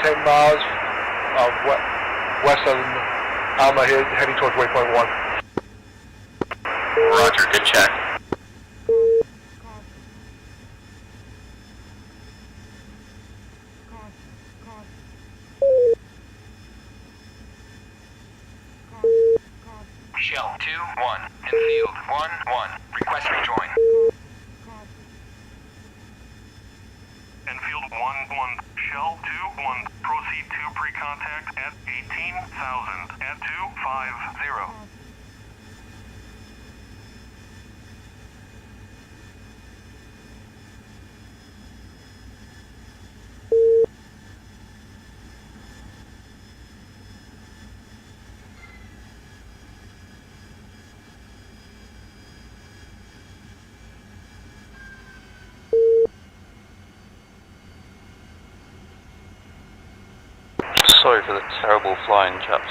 10 miles west of Alma, heading towards waypoint 1. Roger, good check. Shell 2-1, in field 1-1, request rejoin. Enfield 1-1, Shell 2-1, proceed to pre-contact at 18,000 at 250. Sorry for the terrible flying, chaps.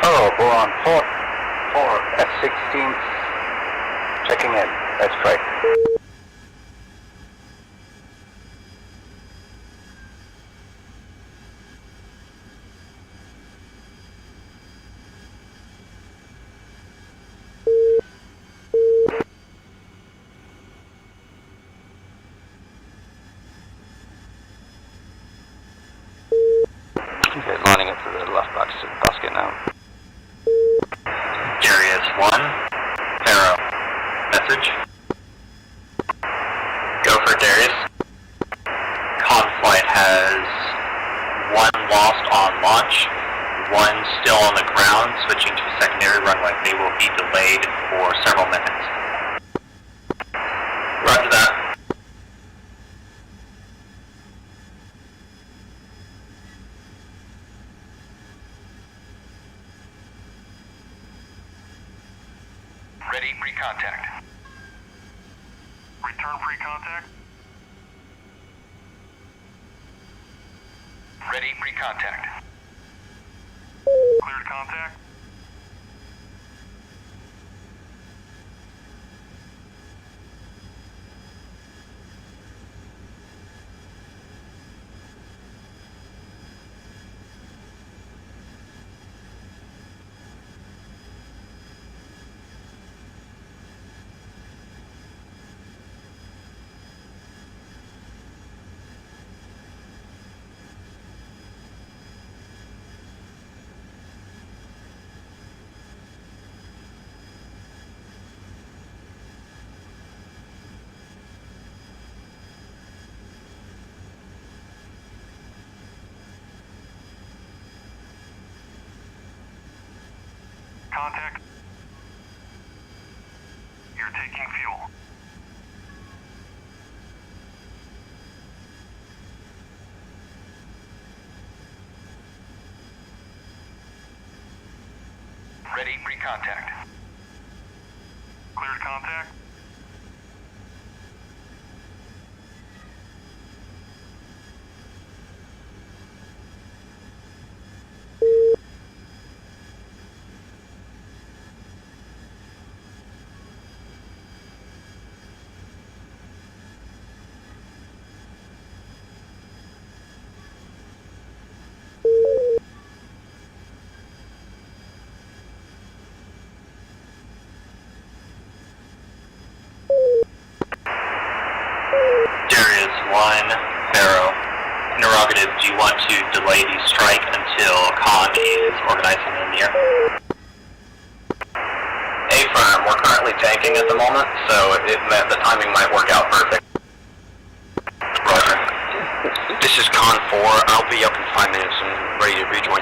Hello, Boron 4 F-16, checking in, that's correct. Okay, lining up to the left basket now. Darius 1, Pharaoh. Message. Go for Darius. Conflight has 1 lost on launch, 1 still on the ground, switching to secondary runway. They will be delayed for several minutes. Roger that. Ready, pre-contact. Return pre-contact. Ready, pre-contact. Cleared contact. Contact. You're taking fuel. Ready, pre-contact. Cleared contact. Pharaoh. Interrogative, do you want to delay the strike until Khan is organizing in the air? Affirm, we're currently tanking at the moment, so the timing might work out perfect. Roger. This is Khan 4, I'll be up in 5 minutes and ready to rejoin.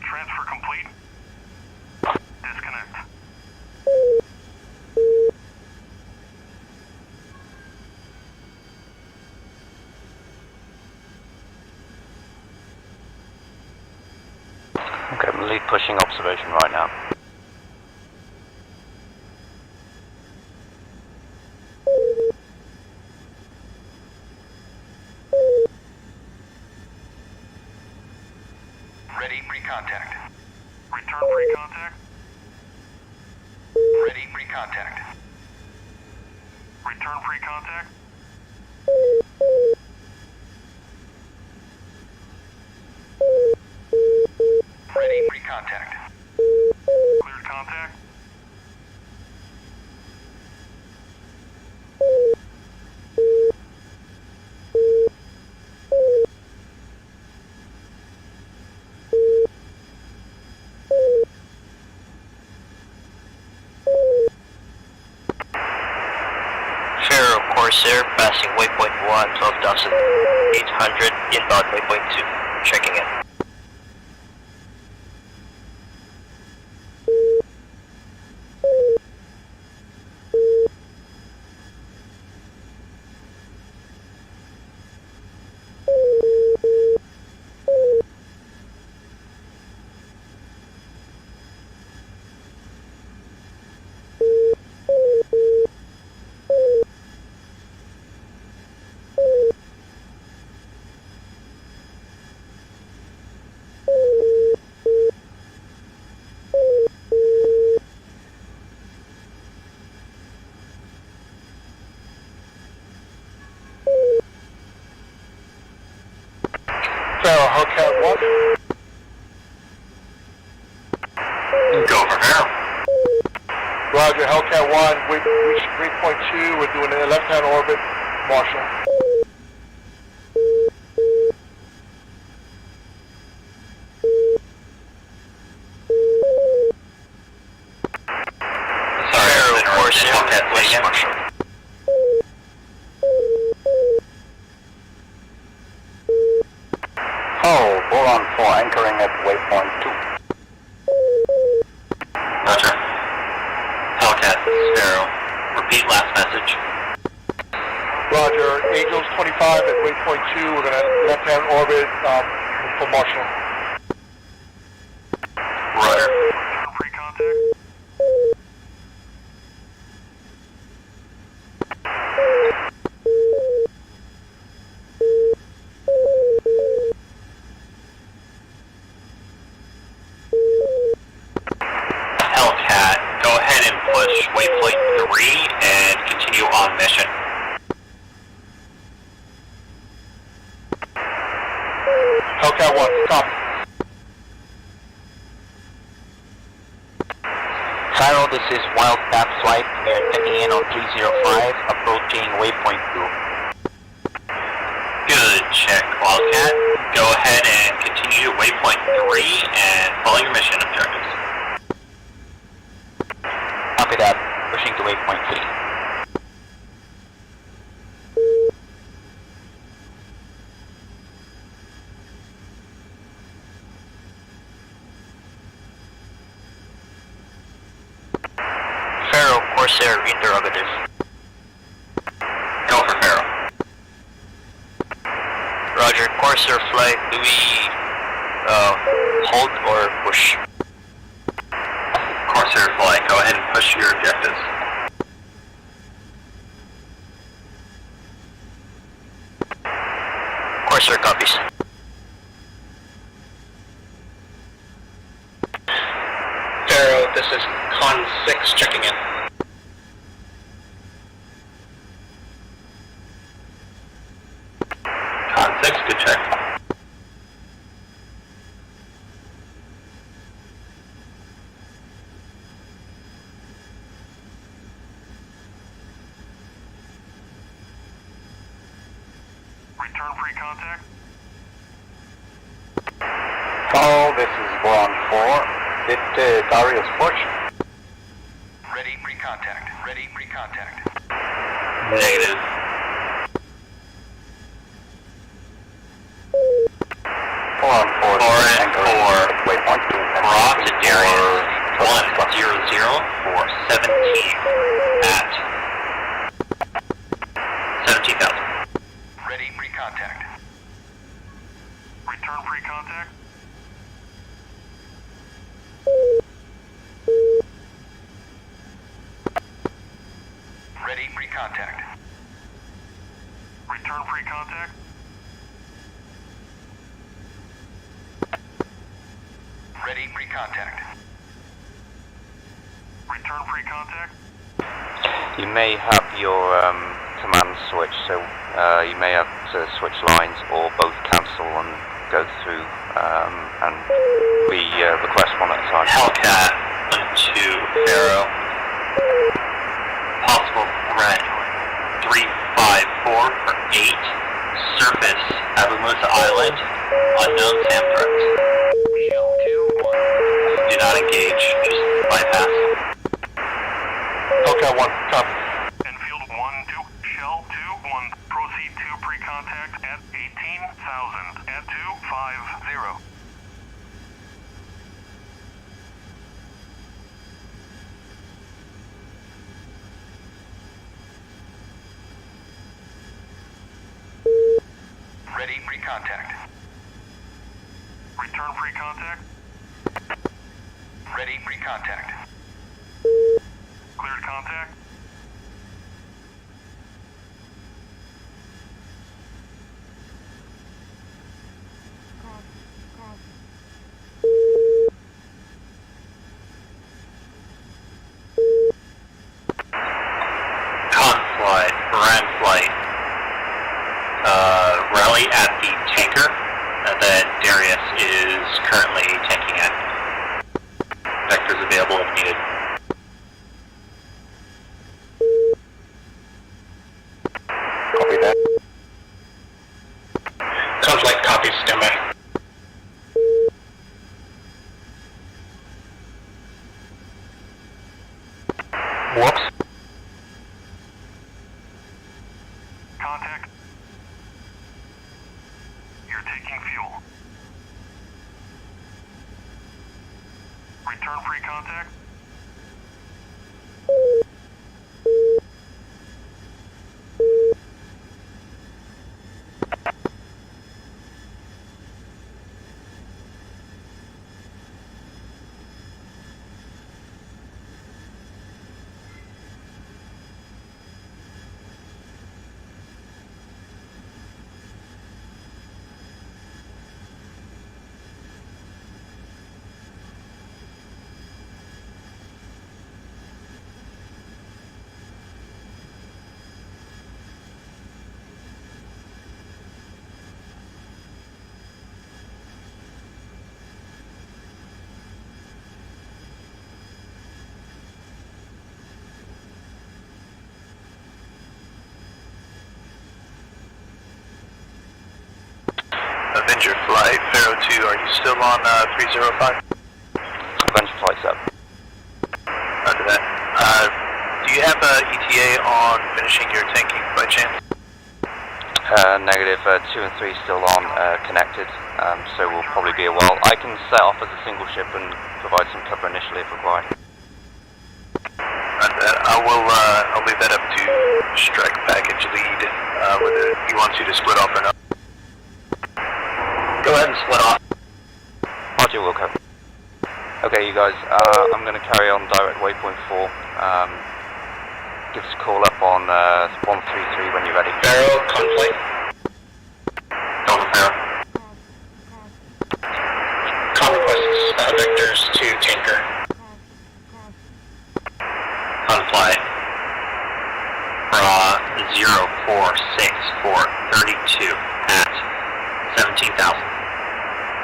Transfer complete. Disconnect. Okay, I'm lead pushing observation right now. Ready, pre-contact. Return pre-contact. Ready, pre-contact. Return pre-contact. Ready, pre-contact. Cleared contact. Pharaoh Corsair, passing waypoint 1, 12,800, inbound waypoint 2, checking in. Pharaoh, Hellcat 1. Go for Pharaoh. Roger, Hellcat 1, we reached 3.2, we're doing a left-hand orbit, Marshall. Sorry, Pharaoh Corsair, Hellcat 3, Marshall. Oh, Boron 4 anchoring at waypoint 2. Roger. Hellcat, this is Pharaoh. Repeat last message. Roger, Angels 25 at waypoint 2, we're gonna left-hand orbit for Marshall. Roger. Return pre-contact. Hellcat, go ahead and push waypoint 3 and continue on mission. Hellcat 1, copy. Pharaoh, this is Wildcat Flight, we're checking in on 305, approaching waypoint 2. Good check, Wildcat. Go ahead and continue to waypoint 3 and follow your mission objectives. Copy that, pushing to waypoint 3. Corsair interrogative. Go for Pharaoh. Roger, Corsair flight, do we hold or push? Corsair flight, go ahead and push your objectives. Corsair copies. Pharaoh, this is Con 6 checking in. Con 6, good check. Return free contact. Follow, this is Bond 4. Did Darius push? Ready pre-contact. Ready pre-contact. Negative. On 4. 4 and 4. Waypoint. Raw to Darius. 100 for 17 at 17,000. Ready pre-contact. Return free contact. Ready pre-contact. Return free contact. Ready pre-contact. Return free contact. You may have your command switch, so you may have to switch lines or both cancel and go through and we request one at a time. Hellcat 1-2 Pharaoh. Possible threat 354 for 8. Surface Abu Musa Island. Unknown SAM threat. Shell 2-1. Do not engage. Just bypass. Hellcat 1, copy. Enfield 1-2. Shell 2-1. Proceed to pre-contact at 18,000 at 250. Ready pre-contact. Return pre-contact. Ready pre-contact. Cleared contact. Flight, Brand flight. Rally at the tanker that Darius is currently tanking at. Vectors available if needed. Copy that. Conflict copies, stand by. Whoops. Contact. You're taking fuel. Return free contact. Avenger flight, Pharaoh 2, are you still on 305? Avenger flight's up. Roger that. Do you have ETA on finishing your tanking by chance? Negative, 2 and 3 still on, connected, so we'll probably be a while. I can set off as a single ship and provide some cover initially if required. Roger I'll leave that up to strike package lead, whether he wants you to split off or not. Go ahead and split off. Roger, Wilco. Okay, you guys, I'm going to carry on direct waypoint 4. Give us a call up on 133 when you're ready. Pharaoh, conflict. Go for Pharaoh. Call requests vectors to Tinker. Conflight. 046432 at 17,000.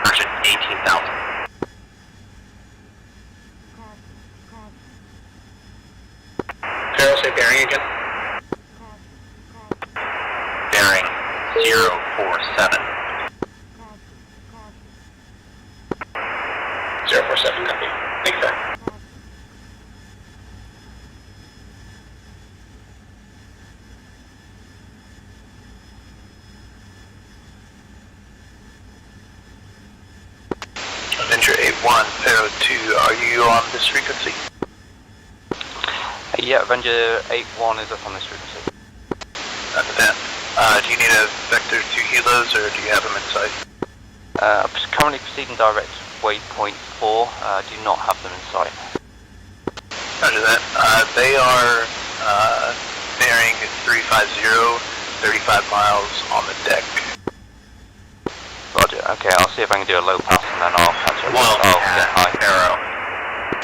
Correction, 18,000. Pharaoh, say bearing again. Bearing 047. 047, copy. Thank you, sir. Avenger 8-1, Pharaoh 2, are you on this frequency? Yeah, Avenger 8-1 is up on this frequency. After that, do you need a vector to helos, or do you have them in sight? I'm currently proceeding direct waypoint 4, do not have them in sight. Roger that. They are bearing 350, 35 miles on the deck. Roger, okay, I'll see if I can do a low pass and then I'll catch up. Wildcat, Pharaoh.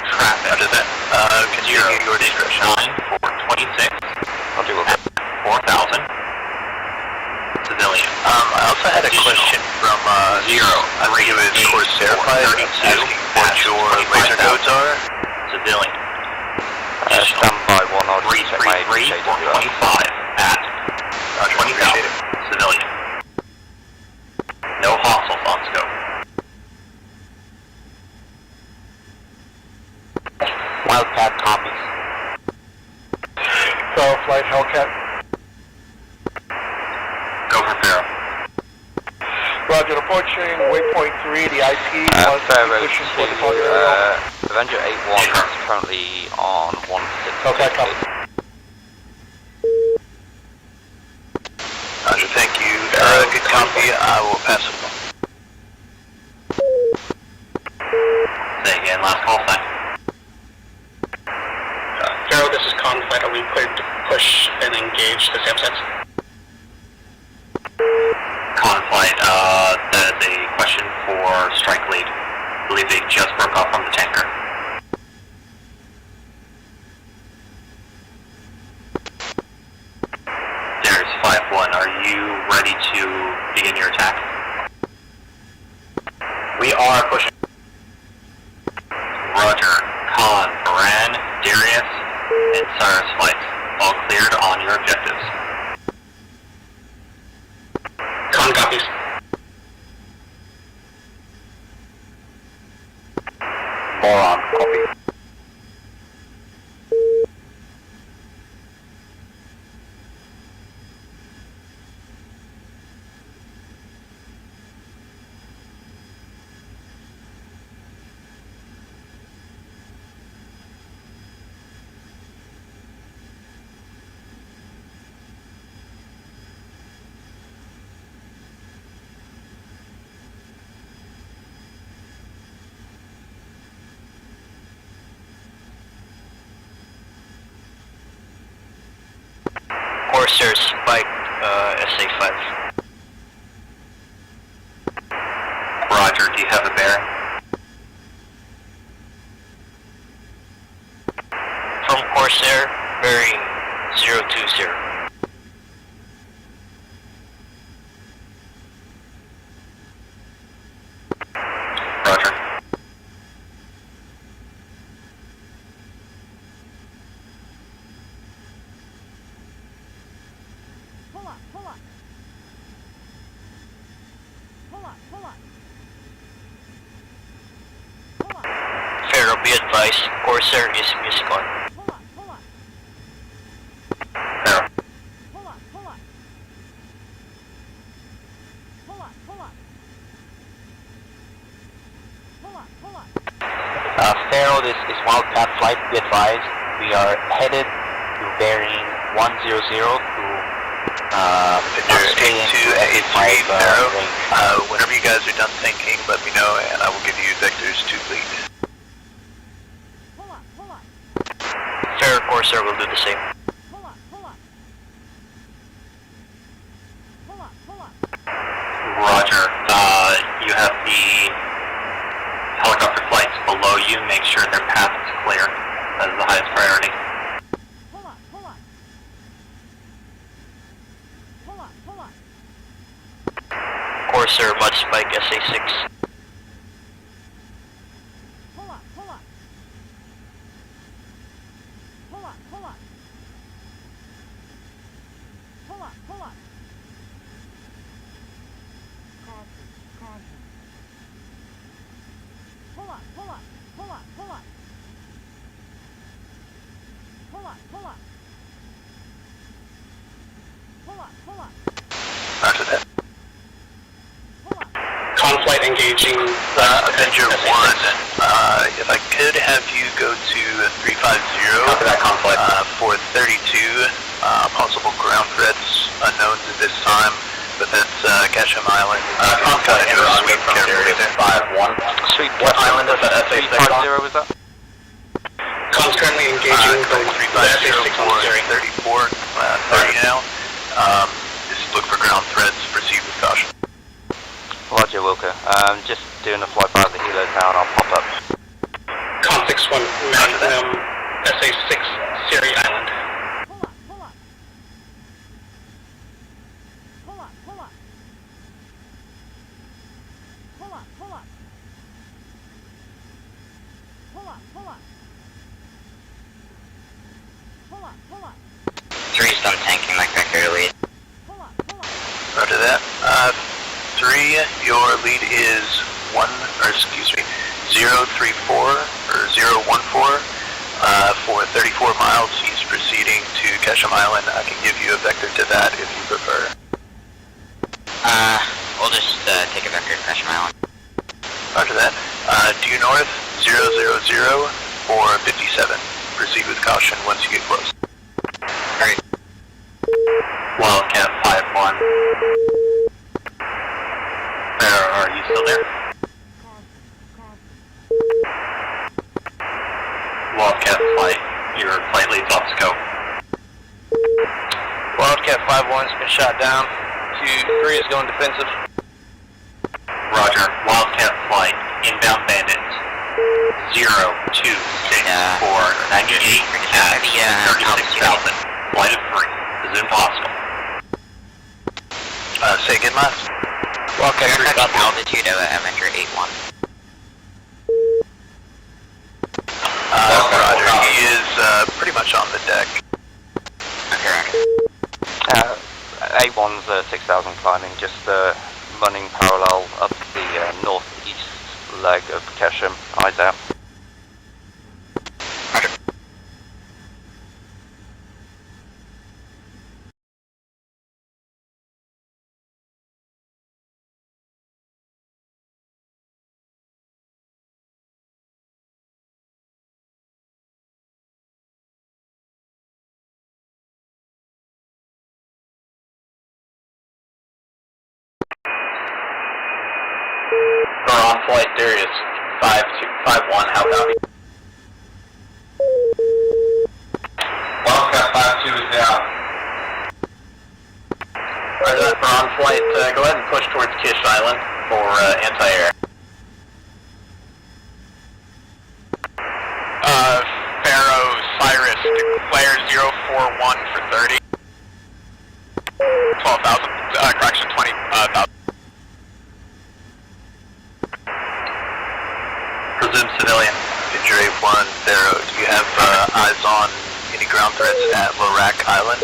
Traffic. Roger that. Continue your discretion. 9426. I'll do it. 4,000. Civilian. I also had a question from I think it was Corsair Pilot, asking what your laser codes are. Civilian. Stand by 1, I'll just check my 425 at 20,000. Civilian. No hostile on scope. Wildcat copies. Pharaoh flight, Hellcat. Go for Pharaoh. Roger, approaching waypoint 3, the IP wants to Pharaoh be pushing 2, for the target area. Avenger 8-1 is currently on 160. Okay, copy. Roger, thank you. Good copy. I will pass it along. Say again, last call sign. Pharaoh, this is Conflict. Are we cleared to push and engage the SAM sets? Conflict, that is a question for strike lead. I believe they just broke off from the tanker. There's 5-1. Are you ready to begin your attack? We are pushing. Roger. Khan, Moran, Darius, and Cyrus flights. All cleared on your objectives. Khan copies. Moron, copy. Corsair Spike, SA5. Roger, do you have a bearing? From Corsair, bearing 020. Roger. Pull up, pull up. Pull up, pull up. Pull up. Pharaoh, be advised, Corsair is music on. Pull up, pull up. Pharaoh. Pull up, pull up. Pull up, pull up. Pull up, pull up. Pharaoh, this is Wildcat flight, be advised. We are headed to bearing 100 to Victor 82 at 830. Whenever you guys are done thinking, let me know and I will give you vectors to lead. Fair Corsair will do the same. Roger. You have the helicopter flights below you. Make sure their path is clear. That is the highest priority. Corsair, Mud Spike, SA6. After that. Conflight engaging Avenger 1, if I could have you go to 350 for 32 possible ground threats unknowns at this time, but that's Ketchum Island. Conflight sweep from Sirius 5-1. Sweep What island is that SA6 on? 350 was that? Comms currently engaging the SA6 on Sirius. 34, 30 now. Just look for ground threats, proceed with caution. Roger, Wilco. Just doing a flyby of the helos now and I'll pop up. Com 6-1, Magnum, SA6, Siri Island. Three's done tanking like vector lead. After that, 3, your lead is 034 or 014 for 34 miles. He's proceeding to Ketchum Island. I can give you a vector to that if you prefer. We'll just take a vector to Ketchum Island. After that, due north 000 for 57. Proceed with caution once you get close. Great. Wildcat 5-1. Are you still there? Wildcat flight, your flight leads off scope. Wildcat 5-1's been shot down. 2-3 is going defensive. Roger. Wildcat flight, inbound bandit. 026 for 98 at 36,000. Flight of 3. This is impossible. Say again, Miles. Wildcat altitude of Avenger 8-1. Roger, he is pretty much on the deck. Okay. A1's 6,000 climbing, just running parallel up the northeast leg of Ketchum. Eyes out. Or on flight, Darius 5-1, how copy? Wildcat 5-2 is down. Roger that, for on flight, go ahead and push towards Kish Island for anti-air. Pharaoh Cyrus declare 041 for 30. 12,000, correction, 20,000. Presumed civilian. Avenger 8-1, Pharaoh. Do you have eyes on any ground threats at Lorac Island?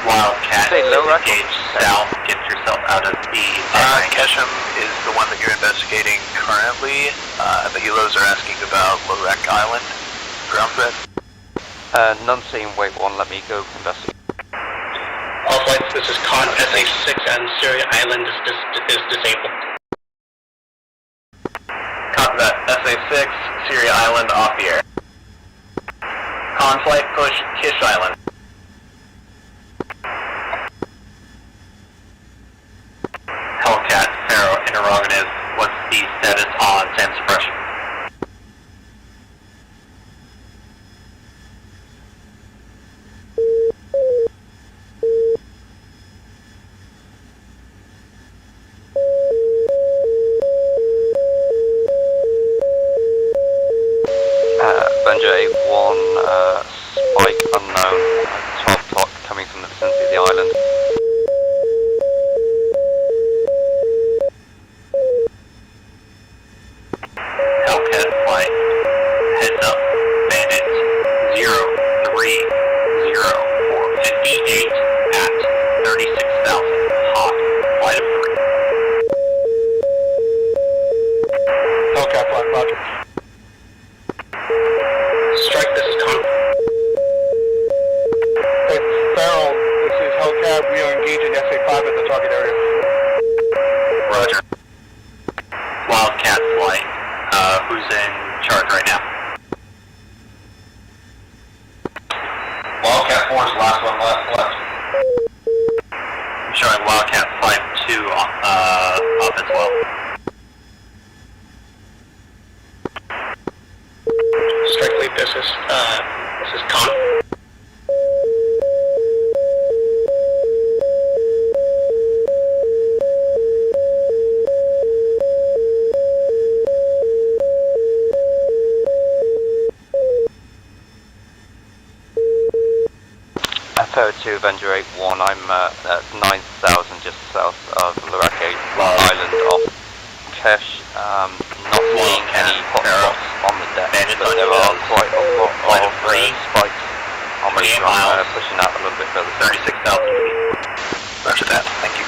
Wildcat, engage south, get yourself out of the Ketchum is the one that you're investigating currently. The helos are asking about Lorac Island. Ground threat? None seen, wait 1, let me go investigate. All flights, this is Con SA6 and Syria Island is disabled. Copy that. SA6, Syria Island off the air. Conflight push Kish Island. Hellcat, Pharaoh, interrogative. What's the status on SAM suppression? Avenger 8-1, spike unknown, 12 o'clock coming from the vicinity of the island. Hellcat flight, heads up, bandits, 030 for 58 at 36,000, hot, flight of 3. Hellcat flight, roger. Strike, this is Con. Hey, Farrell, this is Hellcat. We are engaging SA-5 at the target area. Roger. Wildcat flight. Who's in charge right now? Wildcat 4 is the last one left. I'm showing Wildcat flight 2 up as well. Strictly, this is Con. Echo 2, Avenger 8-1, I'm at 9,000 just south of Lurake Island off Kesh. Not seeing any hotspots on the deck, but there are quite a lot of spikes on the ground, pushing out a little bit further. 36,000 feet. Roger that, thank you.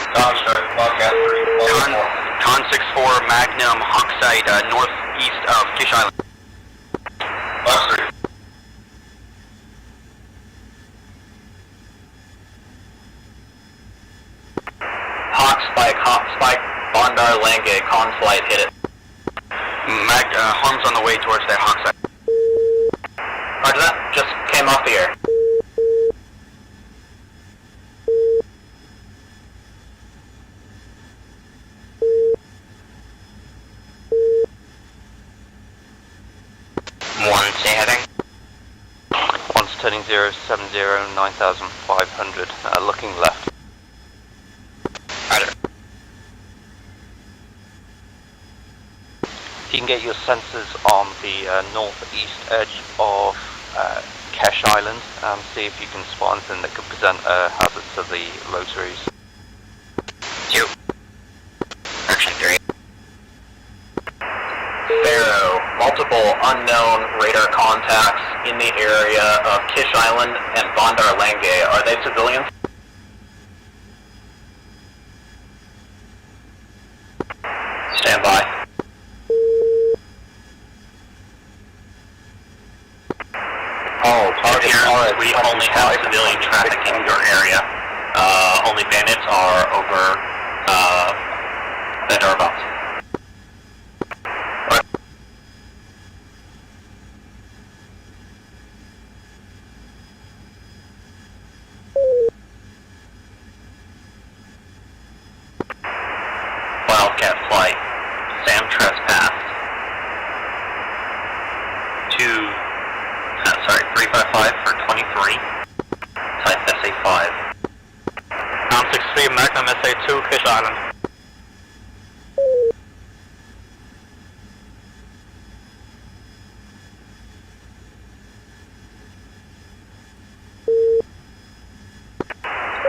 Con 6-4, Magnum, Hawkside, northeast of Kish Island. Hawk Spike, Bondar, Lange, Con flight, hit it. Harm's on the way towards that Hawkside. Roger that, just came off the air. One, say heading. One's turning 070, 9,500, looking left. Roger. If you can get your sensors on the northeast edge of Kesh Island, see if you can spot anything that could present a hazard to the rotaries. 2. Action 3. Pharaoh, multiple unknown radar contacts in the area of Kish Island and Bondar Lange. Are they civilians? Stand by. Oh, we only have civilian traffic in your area. Only bandits are over that are about. Wildcat flight. Sam trespassed. 355 for 23. Type SA-5. Down 63, Magnum SA-2, Kish Island.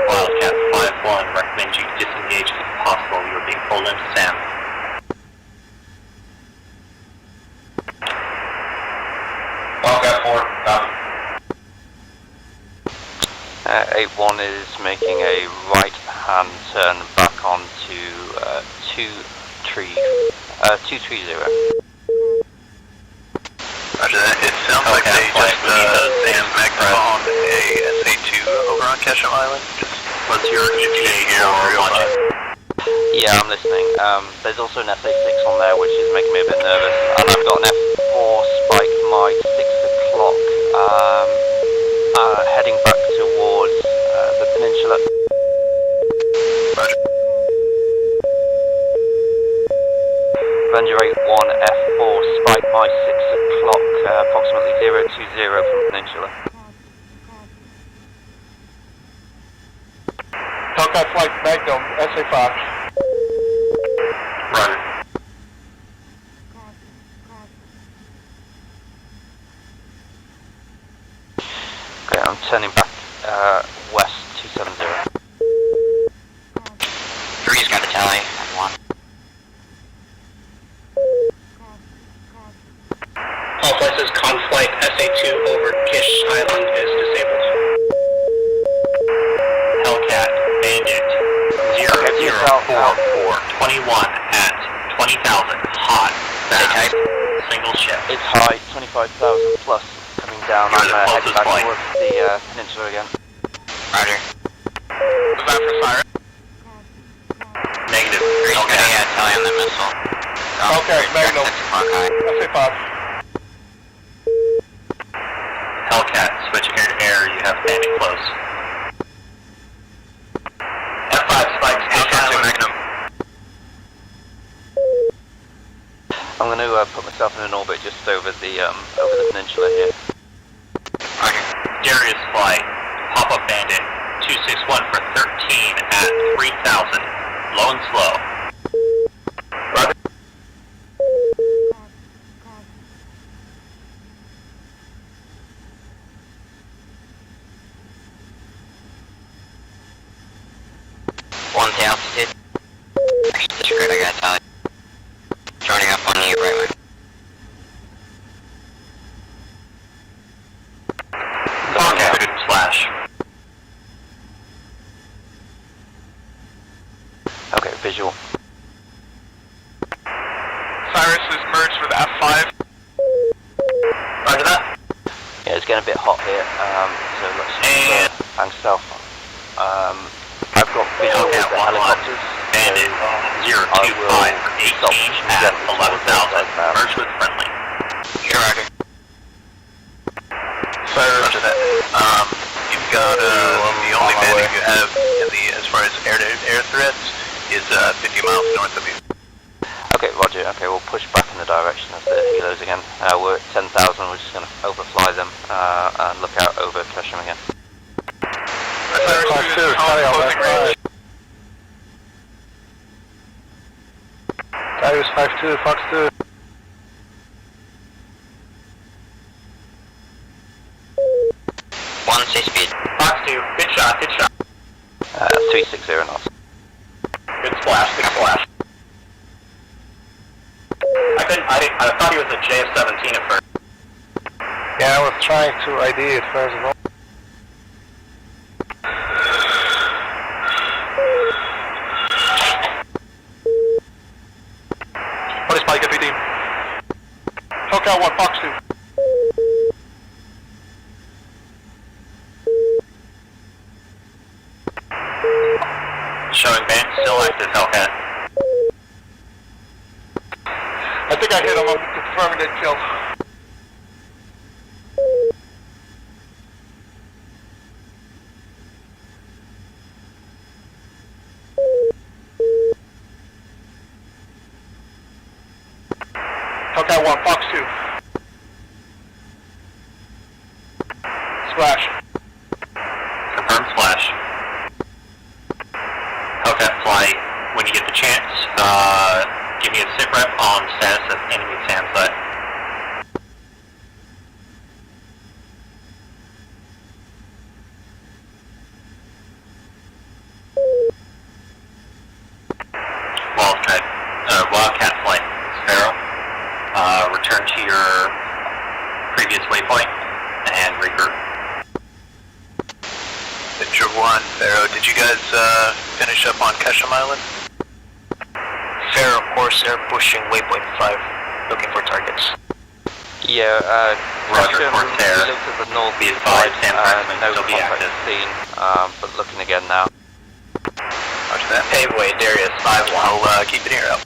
Wildcat 5-1, recommend you disengage if possible. You are being pulled into SAM. Wildcat 4, copy. 8-1 is making a right-hand turn back onto 230. Roger that. It sounds like they just found a SA-2 over on Ketchum Island. Just what's your ETA here or launching? Yeah, I'm listening. There's also an SA-6 on there, which is making me a bit nervous. And I've got an F4 spike my 6 o'clock. Hellcat Flight Magnum, SA5. Roger. Okay, I'm turning back west 270. 3's got a tally at 1. All flights is Conflight SA2 over Kish Island is disabled. Hellcat, Bandit, 0044, 21 at 20,000, hot, fast, single shift. It's high, 25,000 plus, coming down. I'm heading back towards the peninsula again. Roger. Was that for Siren? Negative. 3's got a tally on the missile. Okay, Magnum, SA5. Hellcat, switching air to air, you have Bandit close. F5 spikes, Hellcat to Magnum. I'm going to put myself in an orbit just over the peninsula here. Okay. Darius flight, pop-up Bandit, 261 for 13 at 3,000, low and slow. Roger. One's the altitude. That's great, I got a tally. Joining up on you right wing. Okay. Slash. Okay, visual. Cyrus is merged with F5. Roger that. Yeah, it's getting a bit hot here, so let's hang south. I've got visual with the helicopters. Bandit, 025, 18 at 11,000, merge with friendly. Here, Roger. Cyrus, you've got, the only bandit you have in the, as far as air-to-air threats is 50 miles north of you. Okay, roger. Okay, we'll push back in the direction of the helos again. We're at 10,000, we're just going to overfly them and look out over Kesham again. Fox 2, tally on left 5. Darius 5-2, Fox 2. One, say speed. Fox 2, good shot, good shot. 360 knots. Good splash, good splash. I thought he was a JF-17 at first. Yeah, I was trying to ID it first of all. What is Mike FPD? Hellcat 1, Fox 2. Showing band, still active Hellcat. I think I hit him, I'm confirming that kill. Hellcat 1, Fox 2. Splash. Confirmed splash. Hellcat flight, when you get the chance, give me a sit rep on status of enemy SAM site. Wildcat flight, Sparrow. Return to your previous waypoint and regroup. Venture 1, Pharaoh, did you guys finish up on Kesham Island? Pharaoh, course, they're pushing waypoint 5, looking for targets. Yeah, Roger, Kesham, Corsair. we looked at the north Be advised, Sam Franklin no still be contact active. seen, but looking again now. Roger that. Paveway, Darius, 5-1. I'll keep an ear out.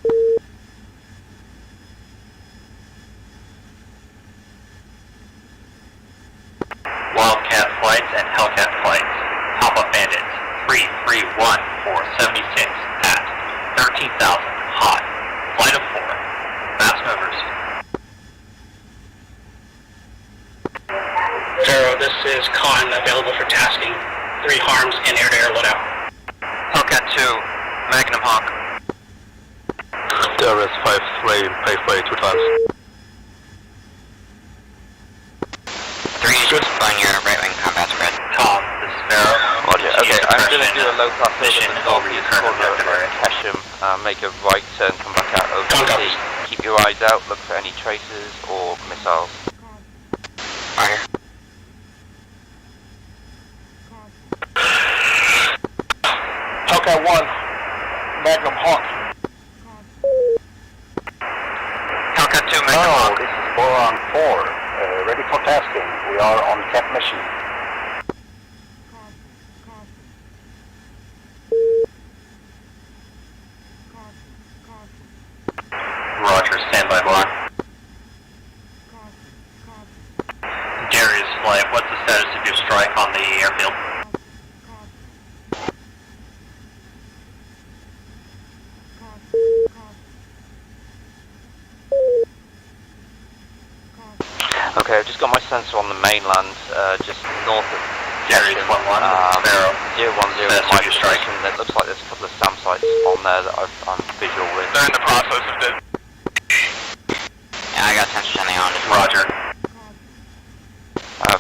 Wildcat flights and Hellcat flights. Pop-up bandits. 331 for 76 at 13,000. Hot. Flight of 4. Fast movers. Pharaoh, this is Khan, available for tasking. 3 harms and air-to-air loadout. Hellcat Hellcat 2, Magnum Hawk. There is 5-3, pay play 2 times. 3 is on your right wing combat spread. Tom, this is Barrow. Roger, okay, I'm going to do a low pass mission over your corner of Kesham, make a right turn, come back out OTC. Keep your eyes out, look for any traces or missiles. Roger. Hellcat 1, Magnum Hawk. Hellcat 2, Magnum Hawk. This is Boron 4, ready for tasking. We are on cap mission. Roger, standby block. Darius Flight, what's the status of your strike on the airfield? Okay, I've just got my sensor on the mainland, just north of Darius 1-1, Sparrow. 010 my position. It looks like there's a couple of SAM sites on there that I'm visual with. They're in the process of it. Yeah, I got sensors on the island. Roger.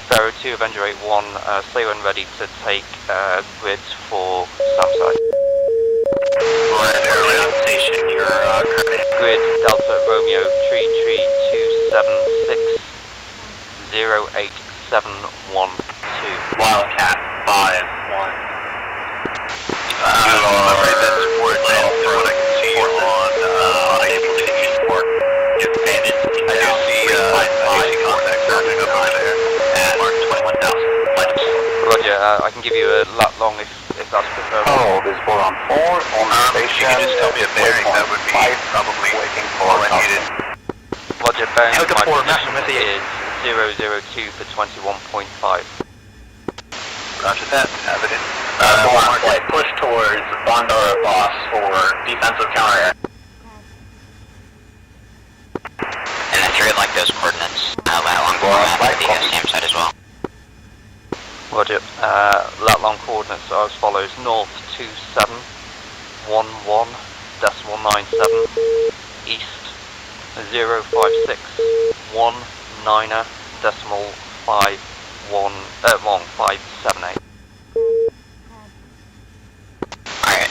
Pharaoh 2, Avenger 8-1, stay when ready to take grids for SAM site. Roger, station, your Grid Delta Romeo 33276 08712. Wildcat 5-1. I'm afraid that's support now from what I can see on unable to use support. Get bandits. I do see contact starting up over there. At Mark 21,000. Roger, I can give you a lat long if that's preferable. Oh, this is Boron 4 on If you station. could just tell me a bearing, that would be probably waiting for all I needed. Roger, bearing Hellcat my 4, position Magnum is 002 for 21.5. Roger that, evident. Boron Flight, push towards Bondar Boss for defensive counter air. And then through it like those coordinates, lat long format for the SAM side as well. Roger, lat long coordinates are as follows: north 2711.97, east 05619.51 Alright,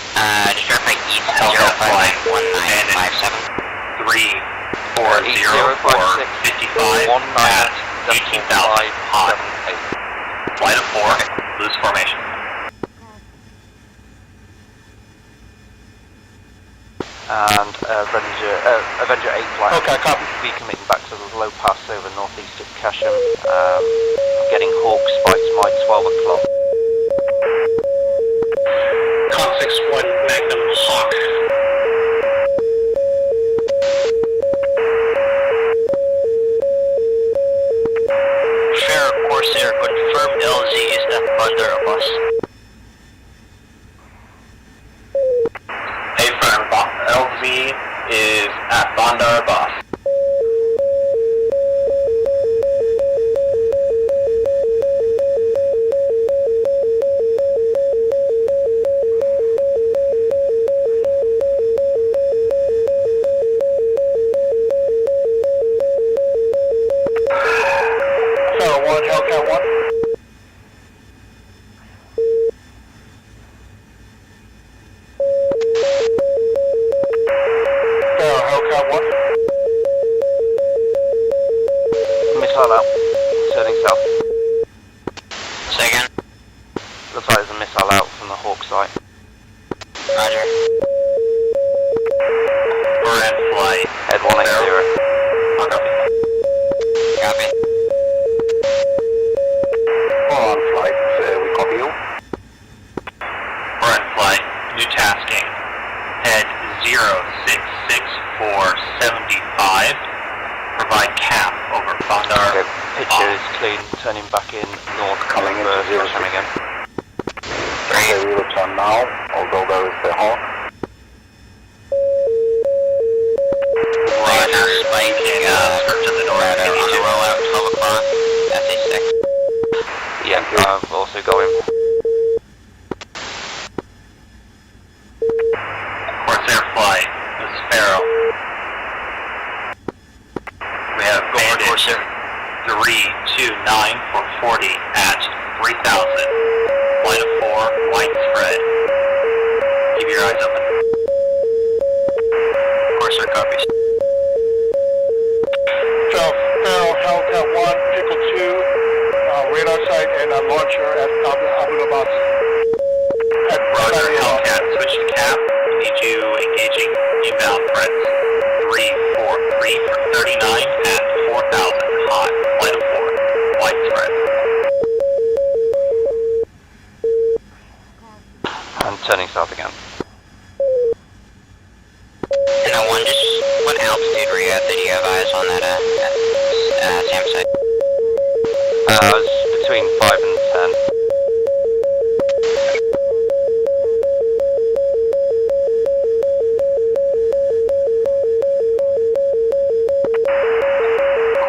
just verify east 0591957. 340 for 55 at 18,000 hot. Flight of 4, loose formation. and Avenger 8 flight. Okay, copy. Recommitting back to the low pass over northeast of Kesham. I'm getting Hawk spikes my 12 o'clock. Con 6-1 Magnum Hawk. Fair Corsair, confirm LZ is at Bandar Abbas. A firm, LZ is at Bandar Abbas. Pharaoh 1, Hellcat 1. Pharaoh, Hellcat 1. Missile out. Turning south. Say again? Looks like there's a missile out from the Hawk site. Roger. We're in flight. Head 180. Copy. On flight, we copy you. We're in flight. New tasking. Head 066475. Provide cap over Bandar. Okay, picture is clean, turning back in north Coming into Kesham again. Okay, we return now, although there is the Hawk. Roger, spiking, to the north, on the rollout, 12 o'clock, SA6. Yeah, I've also got him. Line of 4, widespread. Keep your eyes open. Corsair copies. Pharaoh, Hellcat 1, Pickle 2, radar site and launcher at Abu Dhabi. Roger, Hellcat, switch to cap. We need you engaging inbound threats. 3 for 39 at 4,000 hot. Line of 4, widespread. And turning south again. And I wonder just what altitude were you at that you have eyes on that SAM site? It's between 5 and 10.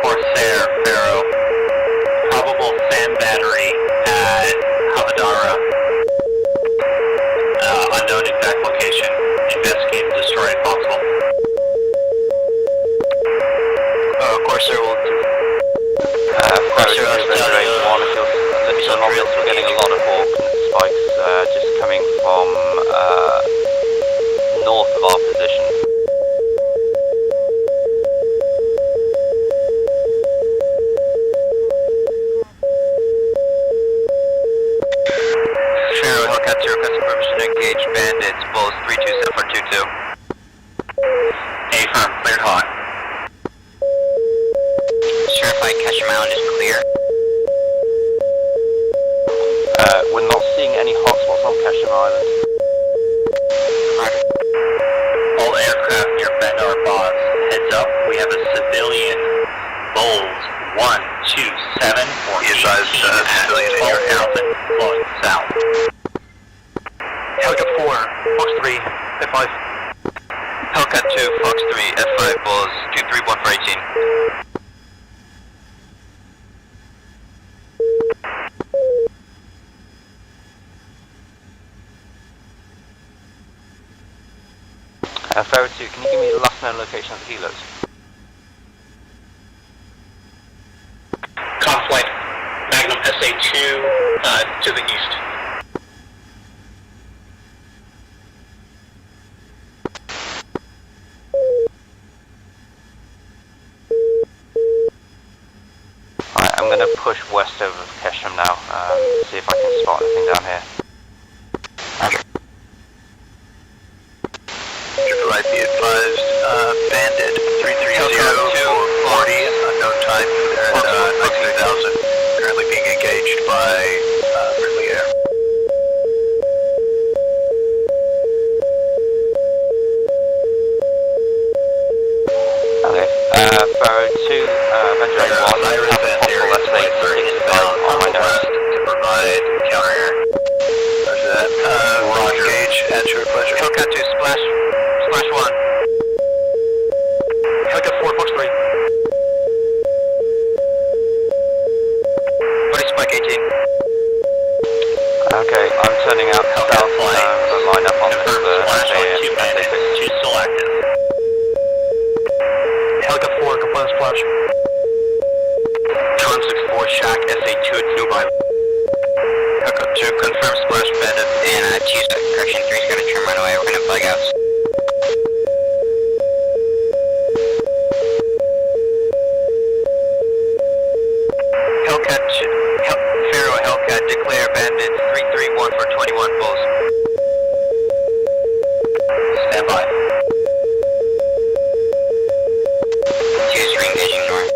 Corsair, Pharaoh. Probable sand battery at Havadara. Unknown exact location. Investigate and destroy if possible. Corsair will do. Corsair will tell you. We're getting a lot of hawk spikes just coming from north of our position. Pharaoh, Hellcat 0, requesting permission to engage bandits, Bulls 327 A firm, cleared hot. Certified Ketchum Island is clear. We're not seeing any hotspots on Ketchum Island. All aircraft near Bandar Boss, heads up, we have a civilian Bulls 127 or 18 at 12,000 flowing south. Hellcat 4, Fox 3, F5. Hellcat 2, Fox 3, F5, Bulls 231 for 18. Pharaoh 2, can you give me the last known location of the helos? Conflict, Magnum SA2 to the east. Alright, I'm going to push west over Ketchum now, see if I can spot anything down here. Right, be advised, Bandit 330 440, unknown time, at 19,000, currently being engaged by friendly air. Okay, Pharaoh 2, Venture 1, have a possible let's say 65 on my nose. To provide counter air. Roger that. Roger. Engage at your pleasure. Hellcat 2, splash 1. Hellcat 4, Fox 3. Body spike 18. Okay, I'm turning out Hellcat south flight. to line up on this Splash on 2 bandits, 2 still active. Hellcat 4, compliance splash. Charm 64, Shack SA2 at Dubai. Hellcat 2, confirm splash bandit. And Tuesday, correction 3's got to turn right away. We're going to flag out. Hellcat, Pharaoh Hellcat, declare bandits 331 for 21 Bulls. Stand by. Tuesday, re-engaging north.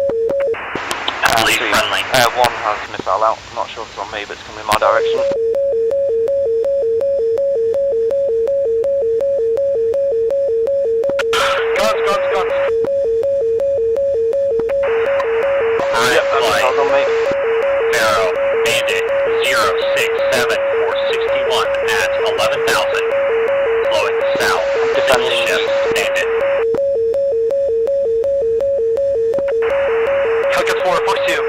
Lead friendly. 1 has missile out, I'm not sure if it's on me, but it's coming in my direction. Guns. Yep, missile's on me. Pharaoh, bandit 067 461 at 11,000. Flowing south. Defending Ship, bandit. Hellcat 4, Fox 2.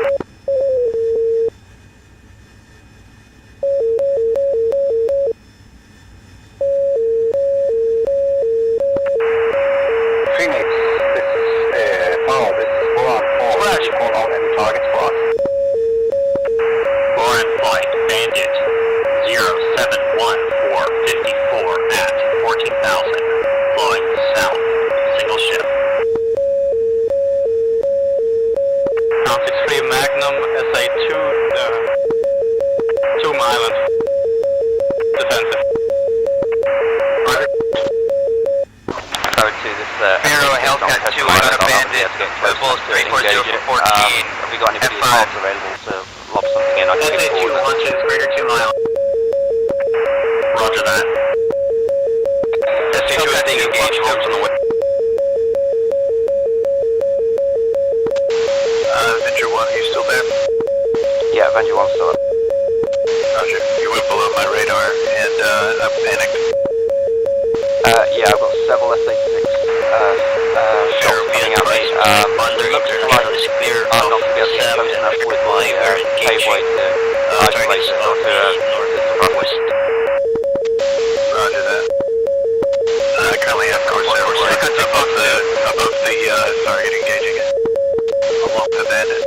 Phoenix, this is Paul, this is Boran 4. Call out any targets for us. Boran flight, Bandit 071454 at 14,000, flying south, single ship. Ground 63 Magnum, SA2, 2 Island, defensive. Sorry to this, Pharaoh Hellcat 2, I got a Bandit, Bulls 340 for 14. Have we got anybody F5. else available to lob something in? I can get SA2 forward. launches greater 2 miles. Roger that. SA2 is being engaged on the way. Avenger 1, are you still there? Yeah, Avenger 1's still up. Roger. You went below my radar and I'm panicked. Yeah, I've got several SA6 shots coming at me. It looks like I'm not going to be able to get close enough with my cableway to isolate it or to suppress it. Roger that. Currently have course above the target engaging it. Along the bandit.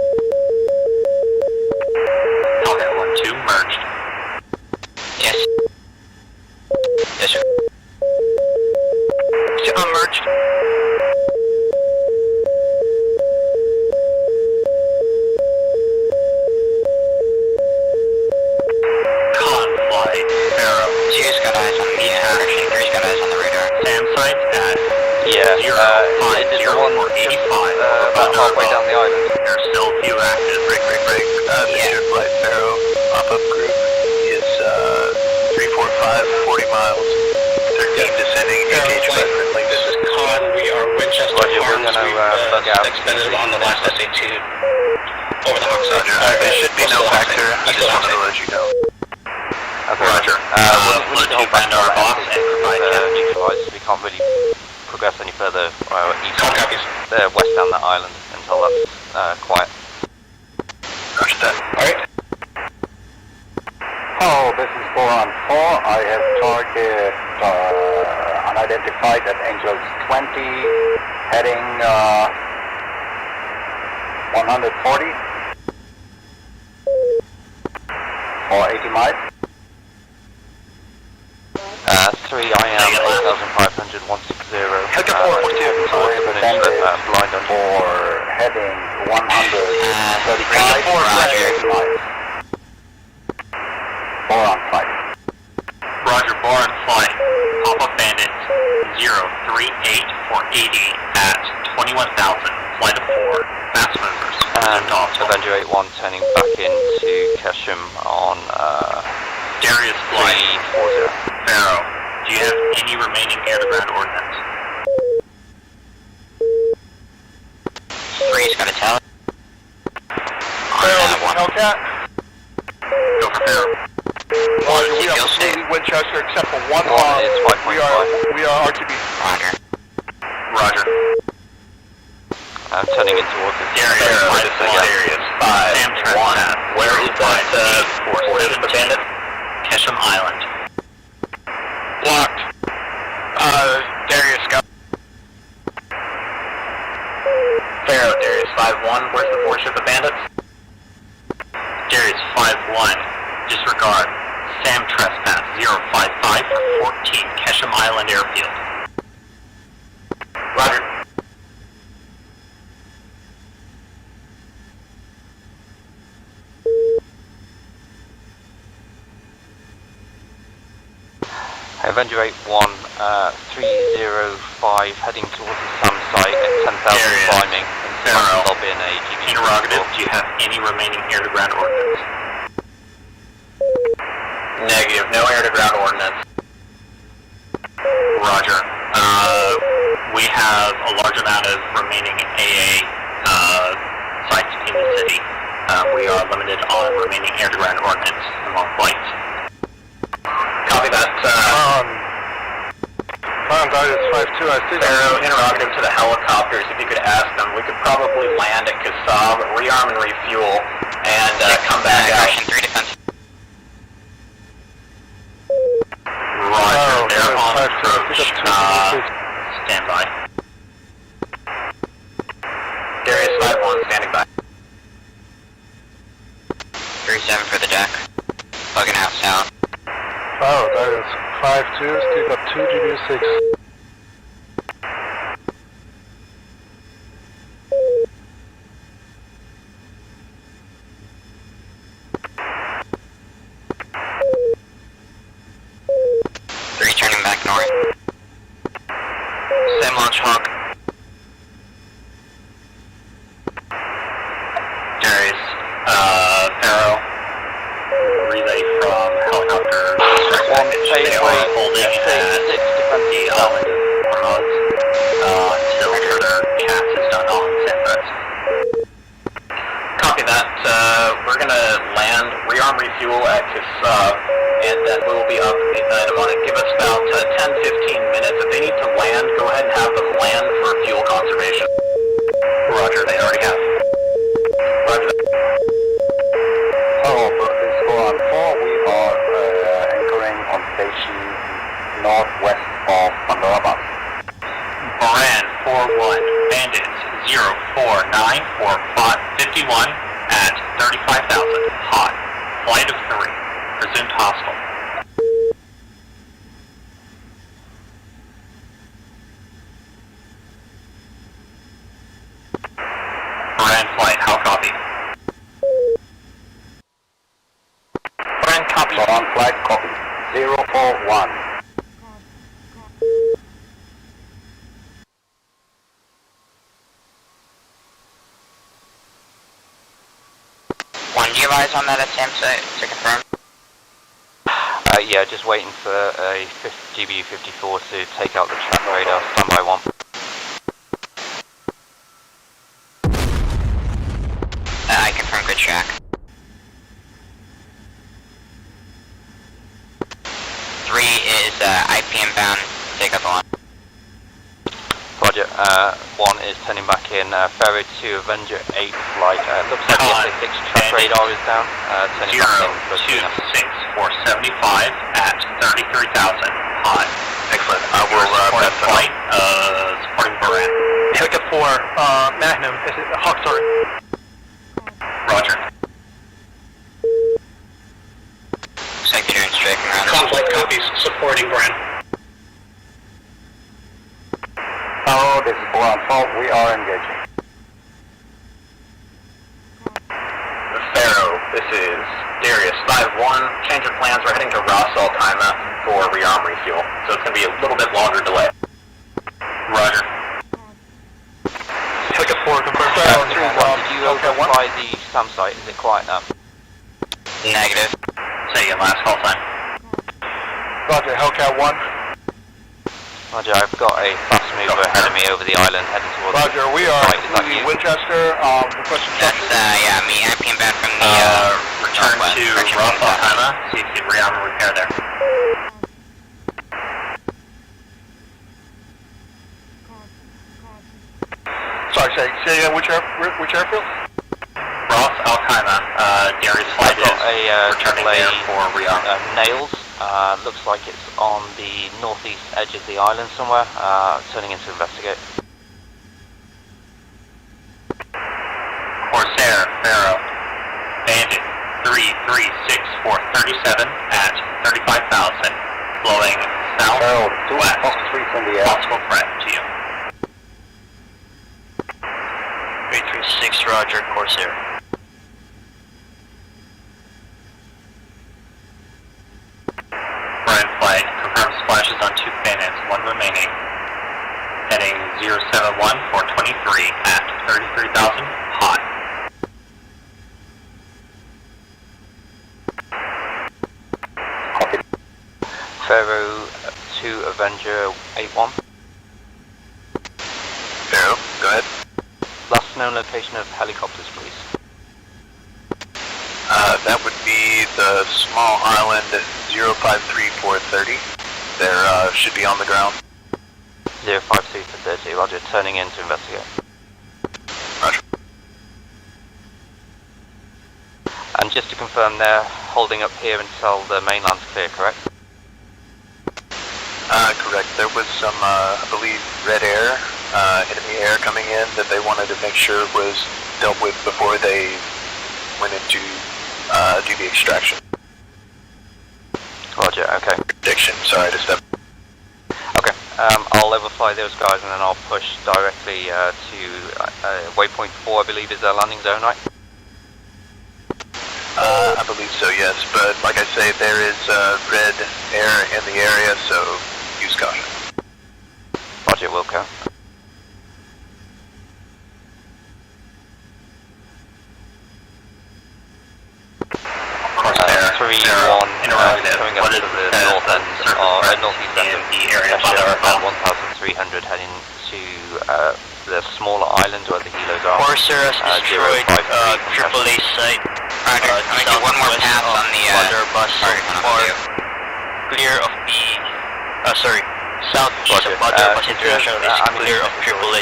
Hellcat 1-2 merged. Yes. Yes, sir. Merged. Conflight, Pharaoh. Two's got eyes on the actually, three's got eyes on the radar. Sam sights at Yeah, is it the one just about halfway down the island? There are still a few active. Break. Mr. Flight Pharaoh pop-up group is 345, 40 miles. 13 descending, engaged by friendly. This is Con. We are Winchester Roger, we're Farms. gonna We've bug out. expended on the last SA2 over the Hawks. Roger. There should be no factor. I just wanted to let you know. Okay. Roger. We need to hold back our boss and provide neutralized. We can't really progress any further west down that island until that's quiet. Roger that. Alright. Oh, this is 4 on 4. I have target unidentified at Angels 20, heading 140 or 80 miles. 3 IM 8500 160. Helicopter 442. Blind on for heading 135 miles. 4 on flight. Roger, 4 on flight. Pop-up Bandit 038 for 80 at 21,000. Flight of 4. Fast movers. Avenger 81 turning back into Kesham on Darius flight. 340. Pharaoh, do you have any remaining air-to-ground ordnance? 3's got a talent. Hellcat. Go for Pharaoh. Roger, we are completely Winchester except for one arm. We are RTB. Roger. Roger. I'm turning in towards the Darius 5-1. Where is that force bandit? Kesham Island. Blocked. Darius got. Pharaoh, Darius 5-1. Where's the 4-ship of bandits? Darius 5-1. Disregard. Sam Trespass 055 for 14. Kesham Island Airfield. Roger. Avenger 81 305 heading towards the SAM site at 10,000 climbing and lob in a GP. Interrogative, do you have any remaining air-to-ground ordnance? Negative, no air-to-ground ordnance. Roger. We have a large amount of remaining AA sites in the city. We are limited on remaining air-to-ground ordnance among flights. Copy that. Pharaoh, interrogative to the helicopters. If you could ask them, we could probably land at Kasab, rearm and refuel, and come back out. 3 defense. Roger, they're on approach. Stand by. Darius 5-1, standing by. 37 for the deck. looking out south. Oh, that is 5-2, still got 2 GBU6. Three turning back north. Same launch hawk. Darius, Pharaoh, relay from helicopter. They are holding at the island of Hormuz until further CAS is done on Sanford. Copy that. We're gonna land, rearm, refuel at Kasab, and then we will be up in on it. Give us about 10-15 minutes. If they need to land, go ahead and have them land for fuel conservation. Roger, they already have. Roger that. Oh, but this Squad 4, we are anchoring on station northwest of Pandora. Moran 41, Bandits 0494551 at 35,000. Hot. Flight of 3. Presumed hostile. Moran flight, how copy? Moran copy. On flight, copy. 041. One, do you have eyes on that attempt to confirm? Yeah, just waiting for a GBU-54 to take out the track radar. Standby 1. I confirm good track. 3 is IP inbound, take up the line. Roger, 1 is turning back in, Pharaoh 2, Avenger 8 flight, looks like the SA-6 track radar is down, turning back in for 026-475 at 33,000, hot. Excellent, I will pass that flight, supporting Baran. Helicopter 4, Magnum, is it Hawk, sorry. Roger. Sector and striking around. Conflict copies, supporting Baran. Oh, this is Squad 4, we are engaging. Pharaoh, this is Darius 5-1. Change of plans, we're heading to Ras Al Khaimah for rearm refuel, so it's going to be a little bit longer delay. Roger. Helicopter 4, confirmed. Did you overfly the SAM site? Is it quiet now? Negative. Say again, last call sign. Roger, Hellcat 1. Roger, I've got a fast mover ahead of me over the island heading towards Roger, we are you? Winchester, requesting That's, yeah, me, IP inbound from the, return to Ras Al Khaimah, see if you can rearm and repair there. Sorry, say again, which airfield? Ras Al Khaimah, Darius flight is returning there for rearm. Nails, looks like it's on the northeast edge of the island somewhere, turning in to investigate. Corsair, Pharaoh, Bandit, 336-437 at 35,000, blowing southwest, possible threat to you. 336, Roger, Corsair. Brian flight, confirmed splashes on 2 bandits, 1 remaining. Heading 071-423 at 33,000, hot. Pharaoh 2 Avenger 8-1. Pharaoh, go ahead. Last known location of helicopters, please. That would be the small island at 053430. There should be on the ground. 053 for 30, Roger, turning in to investigate. Roger. And just to confirm, they're holding up here until the mainland's clear, correct? Correct. There was some, I believe, red air, enemy air coming in that they wanted to make sure was dealt with before they went into do the extraction. Roger, okay. Prediction, sorry to step. Okay, I'll overfly those guys and then I'll push directly to waypoint 4, I believe is our landing zone, right? I believe so, yes, but like I say, there is red air in the area, so use caution. Roger, Wilco. Crosshair, 3-1, coming up to the north end, northeast end of the area, about 1,300 heading to the smaller island where the helos are. Corsair has destroyed Triple A site. Roger, I'm gonna do one more pass on the bus or clear of the, southeast of Mother Bus International is clear of Triple A.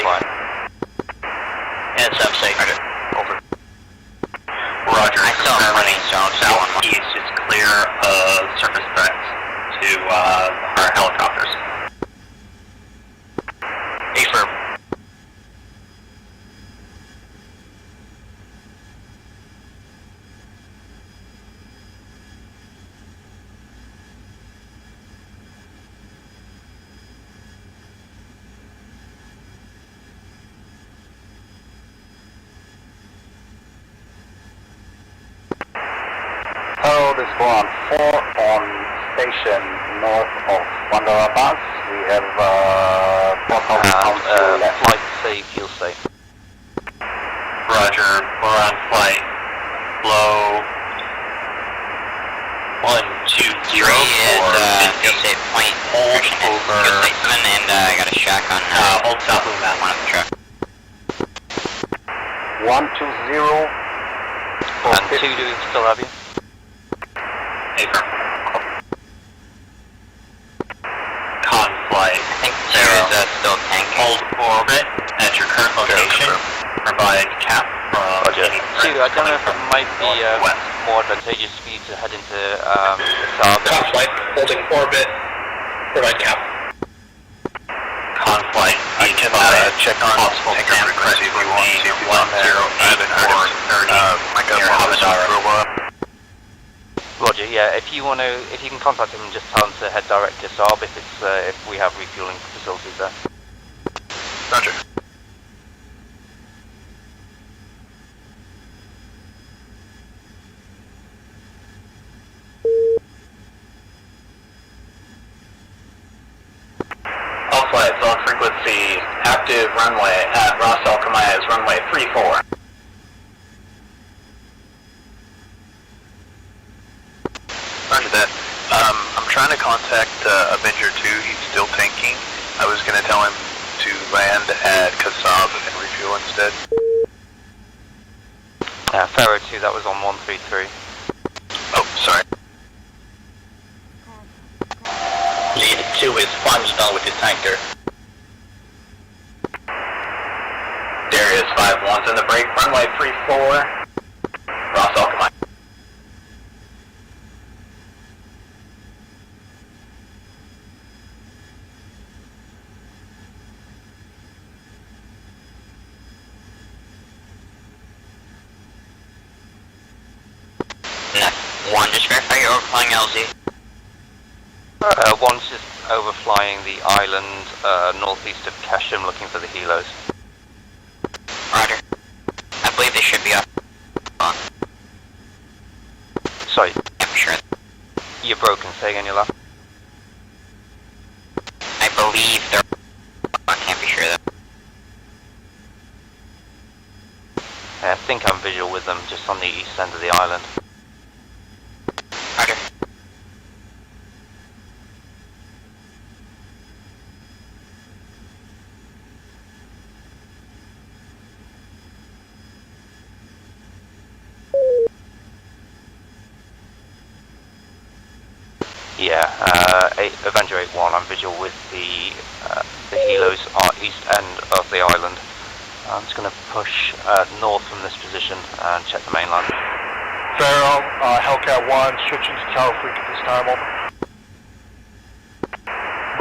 And it's safe. Over. Roger, I saw him running southeast is clear of surface threats to our helicopters. Affirm. Hello, this is Boran 4 on station north of Wanderer Bus. We have 4,000 pounds fuel left. Flight safe, fuel safe. Roger, we're on flight. Low 120 is say point hold over and I got a shack on hold south of that one of the truck. 120. And 2, do we still have you? Con flight. I think there is still tank. Hold orbit at your current location. Provide cap from Roger. 2, I don't know if it might be more advantageous for you to head into Saab. Con flight, holding orbit. Provide cap. Con flight. I can check on tanker frequency if you want, see if he's on there. I haven't heard him. I got one for a while. Roger, yeah, if you can contact him and just tell him to head direct to Saab if we have refueling facilities there. Roger. All flights, on frequency, active runway at Ras Al Khaimah is runway 34. Roger that. I'm trying to contact Avenger 2. He's still tanking. I was going to tell him to land at Kasab and refuel instead. Pharaoh 2, that was on 133. Oh, sorry. Lead 2 is sponged on with the tanker. There is 5-1's in the break, runway 34, Ras Al Khaimah. One, just verify you're overflying LZ. One's just overflying the island northeast of Keshim looking for the helos. Roger. I believe they should be up. Sorry. I'm sure. You're broken, say again your last. I believe they're... I can't be sure though. I think I'm visual with them just on the east end of the island. Roger. Yeah, Avenger 8-1, I'm visual with the helos east end of the island. I'm just going to push north from this position and check the mainland. Pharaoh, Hellcat 1, switching to Tower Freak at this time, over.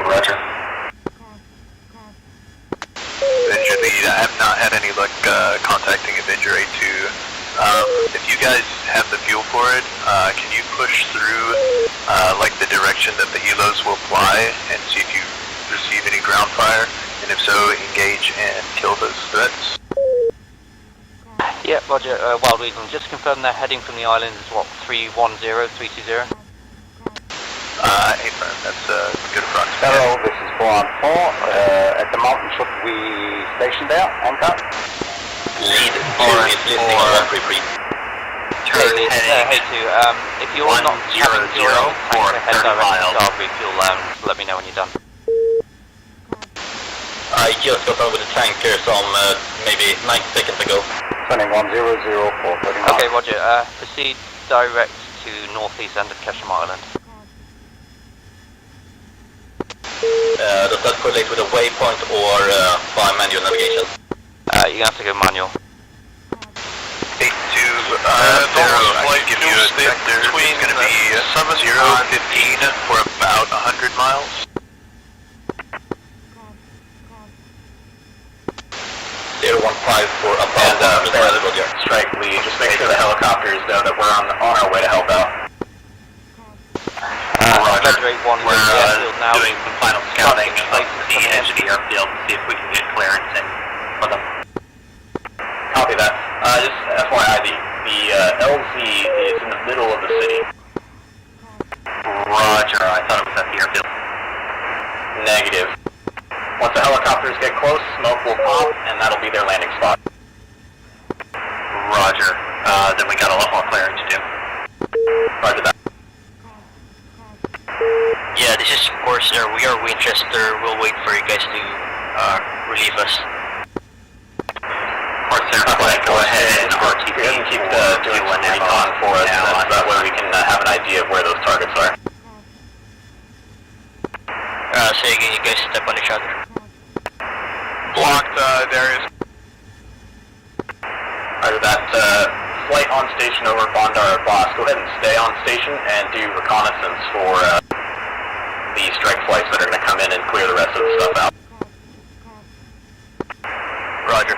Roger. Avenger lead, I have not had any luck contacting Avenger 8-2. If you guys have the fuel for it, can you push through like the direction that the helos will fly and see if you receive any ground fire, and if so, engage and kill those threats. Yeah, roger. Wild Weasel, just to confirm they're heading from the island is what, 310, 320? Affirm, that's a good approximation. Hello, this is 414. At the mountain, should we station there, anchor? Lead 2 is listening on 133. Turn heading if you're not 100 for 30 miles. Refuel, let me know when you're done. I just got over the tanker some maybe 90 seconds ago. Turning 100 for 30 miles. Okay, roger. Proceed direct to northeast end of Kesham Island. Does that correlate with a waypoint or by manual navigation? You're gonna have to go manual. 82, I can give you a sector. It's going to be 015 for about 100 miles. 015 for about 100 miles, roger. Strike lead, just make sure the helicopters know that we're on our way to help out. Roger. We're now doing some final scouting of the edge of the airfield to see if we can get clearance in for them. Copy that. Just FYI, the LZ is in the middle of the city. Roger, I thought it was at the airfield. Negative. Once the helicopters get close, smoke will pop, and that'll be their landing spot. Roger. Then we got a lot more clearing to do. Roger that. Yeah, this is Corsair. We are Winchester. We'll wait for you guys to relieve us. Corsair, go ahead and RTB. Keep doing one recon for us, so that way we can have an idea of where those targets are. Say again, you guys step on each other. Blocked, Darius. Roger that. Flight on station over Bondar Boss. Go ahead and stay on station and do reconnaissance for the strike flights that are going to come in and clear the rest of the stuff out. Roger.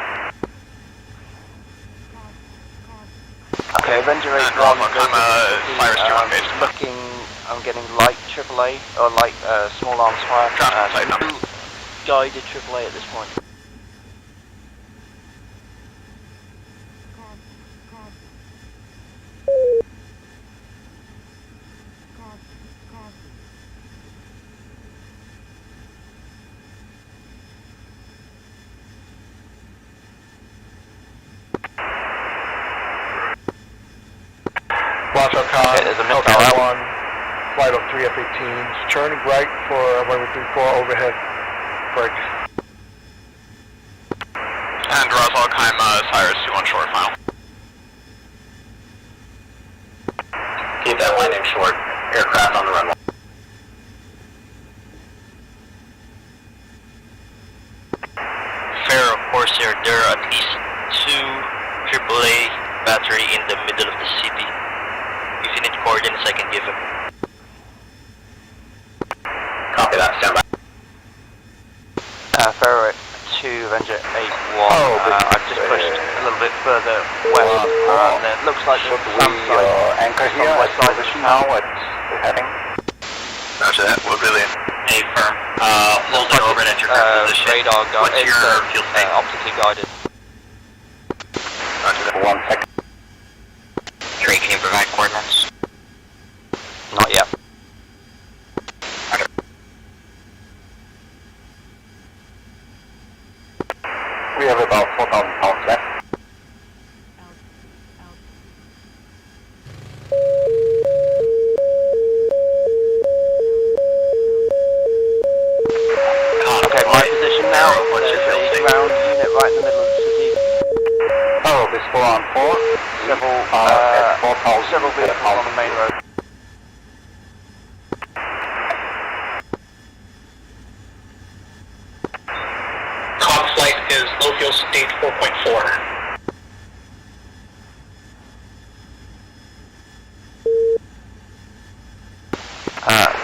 Okay, Avenger 8 looking, I'm getting light AAA, or light small arms fire. Guided AAA at this point. Watch out, Con. Okay, there's a missile Hotel out. 1, flight of 3 F-18s, turning right for 1134 overhead. Break. And Rosalkheim, Cyrus 2 on shore, final. Keep that landing short. Aircraft on the runway. Fair, of course, there are at least 2 AAA battery in the middle of the city. If you need coordinates, I can give them. Copy that. Stand by. Ferret 2, Avenger 8-1. I've just pushed a little bit further west, and it looks like Should there's we some side anchor on here the at west side of the position now at the heading? Roger that, we're really in. Hey, firm. Hold it over at your current position. Radar What's guided, your fuel tank? optically guided. Roger that. 1 second. Trey, can you provide coordinates? Not yet. We have about 4,000 pounds left. Okay, my position now. There's a ground unit right in the middle of the city. Oh, this 4-on-4. Several vehicles on the main road. Top flight is low fuel state 4.4.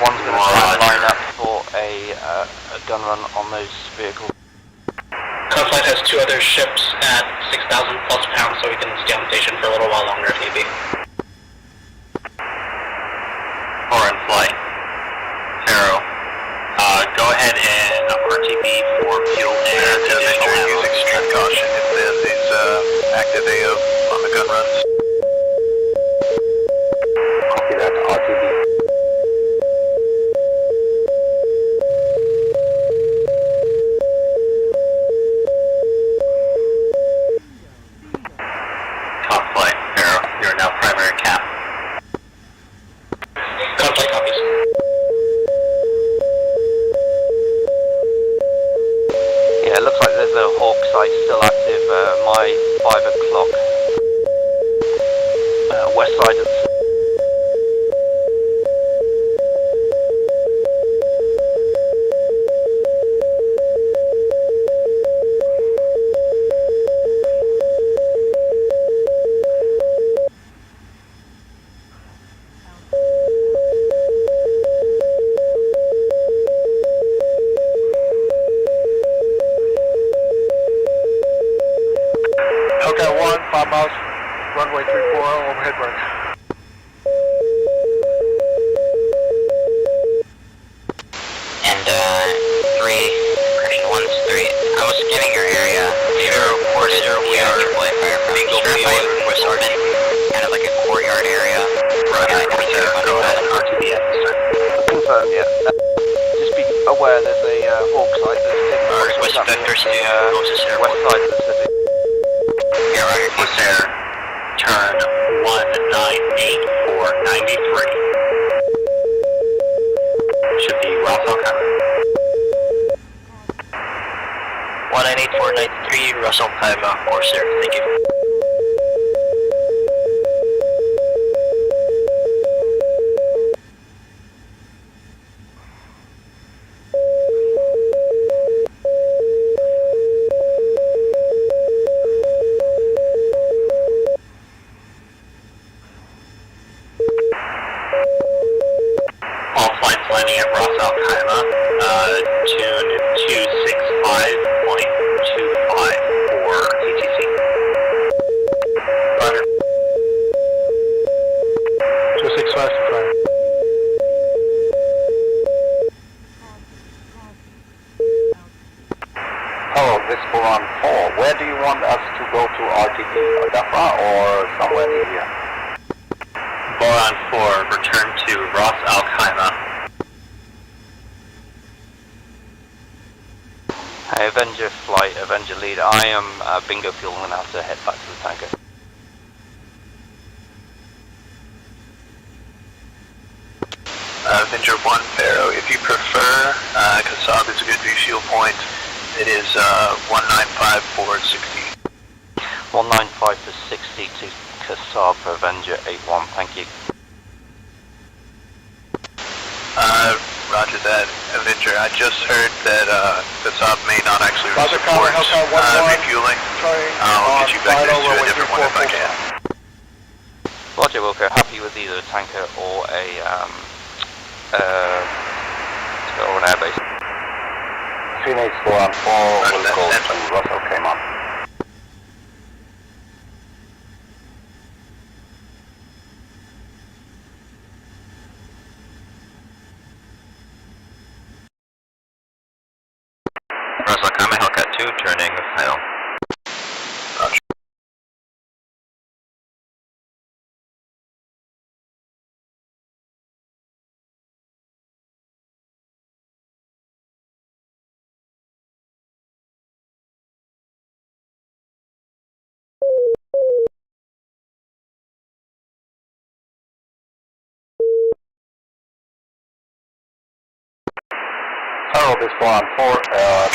One's going to try and line up for a gun run on those vehicles. Top flight has 2 other ships at 6,000 plus pounds, so we can stay on station for a little while longer if need be. Or in flight. Active AO on the gun runs. Copy that, RTB. Top flight, Arrow. You are now primary cap. Top flight copies. Yeah, it looks like there's a Hawk site still active. My 5 o'clock. West side of the Hellcat 1, 5 miles, runway 34, overhead burn. And 3, correction, 1's 3. I was scanning your area. Zero, we are Bingo Field with Sergeant. Kind of like a courtyard area. Roger, go ahead and RTB at this time. confirm, yeah. Just be aware there's a Hawk site that's West Vector to Moses west Airport. side of the city. Yeah, Roger, close air. Turn 198 for 93. Should be Ross Alcala. 198 for 93, Russell Alcala, Corsair. Thank you. All flights landing at Ross Al Khaimah, tune 265.25 for ATC. Roger. 265 to front. Hello, this is Buran 4. Where do you want us to go to RTP? Adafra or somewhere near here? Boron 4, return to Ross Al Khaimah. Hey, Avenger flight, Avenger lead. I am Bingo Fuel. I'm going to have to head back to the tanker. Avenger 1 Pharaoh, if you prefer, Kasab is a good refuel point. It is 195 for 60. 195 to 60 to Kasab for Avenger 81. Thank you. Roger that, Avenger. I just heard that Kasab may not actually Roger, support Hellcat 1-1, refueling. turning I'll get you back final there to a runway different one if I 34 can. Roger, Wilco. Happy with either a tanker or an airbase. Phoenix Buran 4 will go to Russell Khaimah. Russell Khaimah, Hellcat 2, turning final. Roger. Hello, this is Buran 4.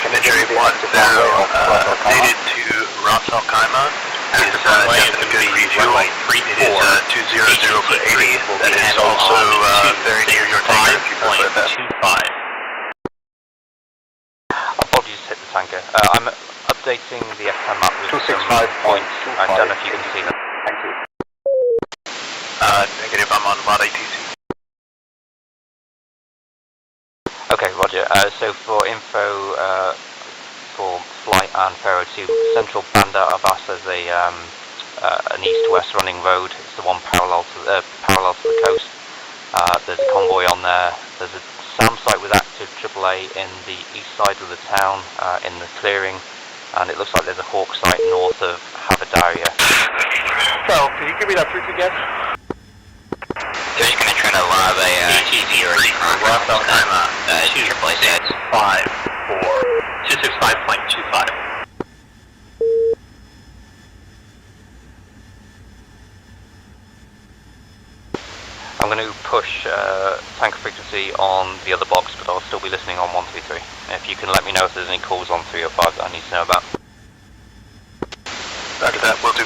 Avenger 1 Pharaoh, updated to Ross Al Khaimah. Is definitely good refuel. It is 200 for 80. That is also very near your tanker if you prefer that. Apologies, hit the tanker. I'm updating the F10 map with some points. I don't know if you can see them. Thank you. Negative, I'm on mod ATC. Okay, roger. So for info for flight and Pharaoh to Central Bandar Abbas, there's an east-west running road. It's the one parallel to the coast. There's a convoy on there. There's a SAM site with active AAA in the east side of the town, in the clearing, and it looks like there's a Hawk site north of Habitat. area. So, can you give me that freak again? They're just gonna try to lob a ATV or Rough Alzheimer, triple 265.25. I'm going to push tanker frequency on the other box, but I'll still be listening on 133. If you can let me know if there's any calls on 3 or 5 that I need to know about. Roger that, will do.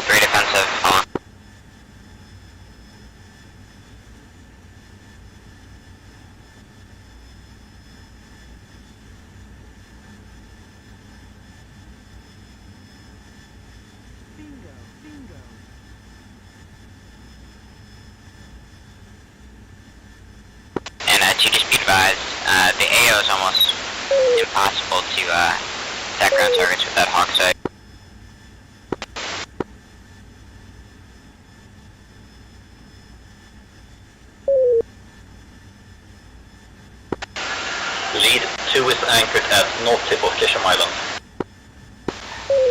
Very defensive. Bingo, bingo. And to just be advised, the AO is almost impossible to attack ground targets with that hawk sight. Lead 2 is anchored at north tip of Kisham Island.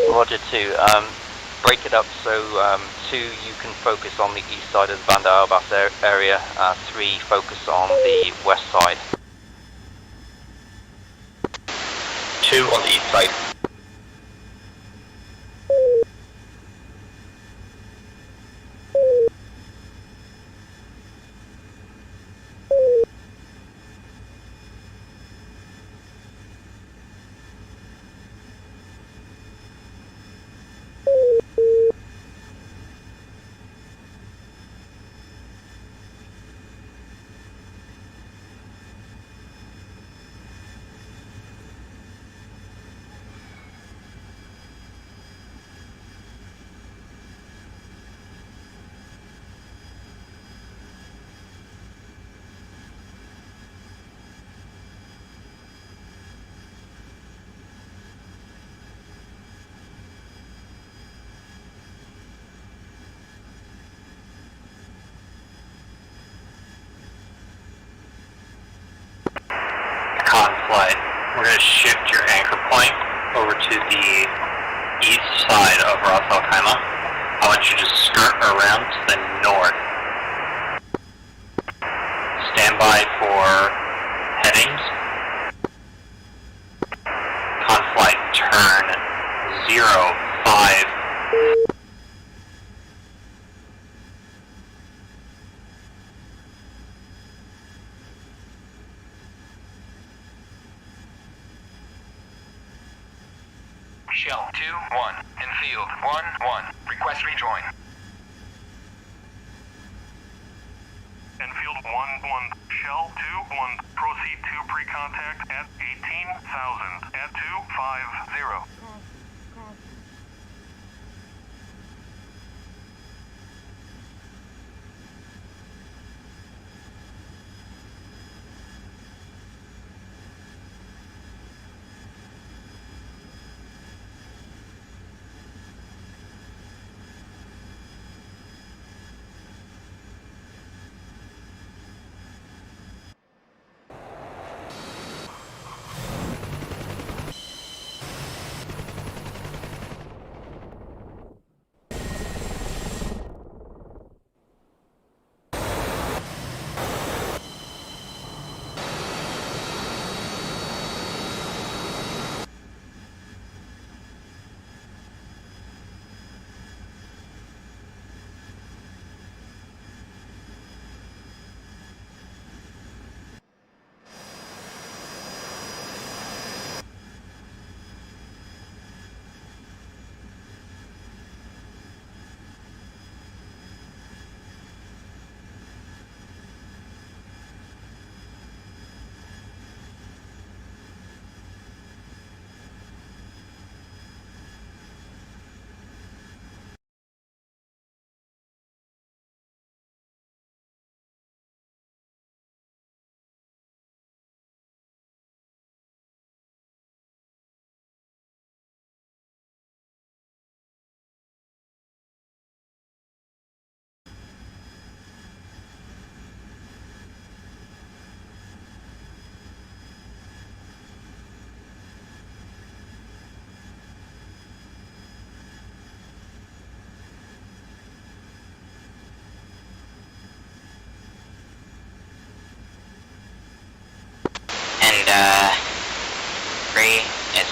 Roger 2. Break it up so 2 you can focus on the east side of the Bandar Abbas area, 3 focus on the west side. 2 on the east side. Flight, we're going to shift your anchor point over to the east side of Ras Al Khaimah. I want you to skirt around to the north. Stand by for headings. Conflight, turn 05. Shell 2-1, in field 1-1, request rejoin. Enfield 1-1, Shell 2-1, proceed to pre-contact at 18,000 at 250.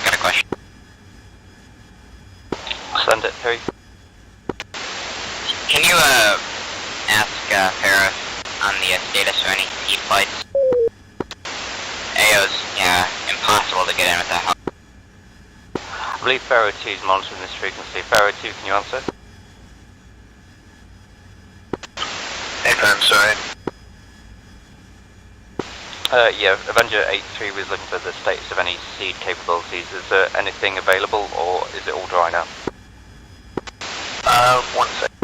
got a question. Send it, Harry. Can you ask Farah on the status of any sea flights? AO's, yeah, impossible to get in with that help. I believe Pharaoh 2 is monitoring this frequency. Pharaoh 2, can you answer? I'm sorry. Yeah, Avenger 8-3 was looking for the status of any seed capabilities. Is there anything available, or is it all dry now? 1 second.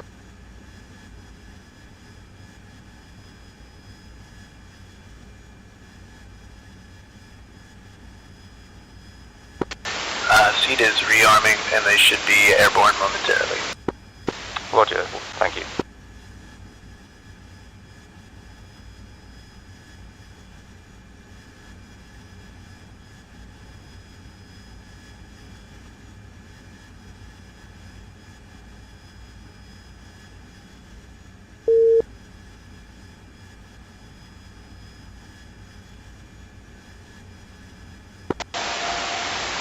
Seed is rearming, and they should be airborne momentarily. Roger, thank you.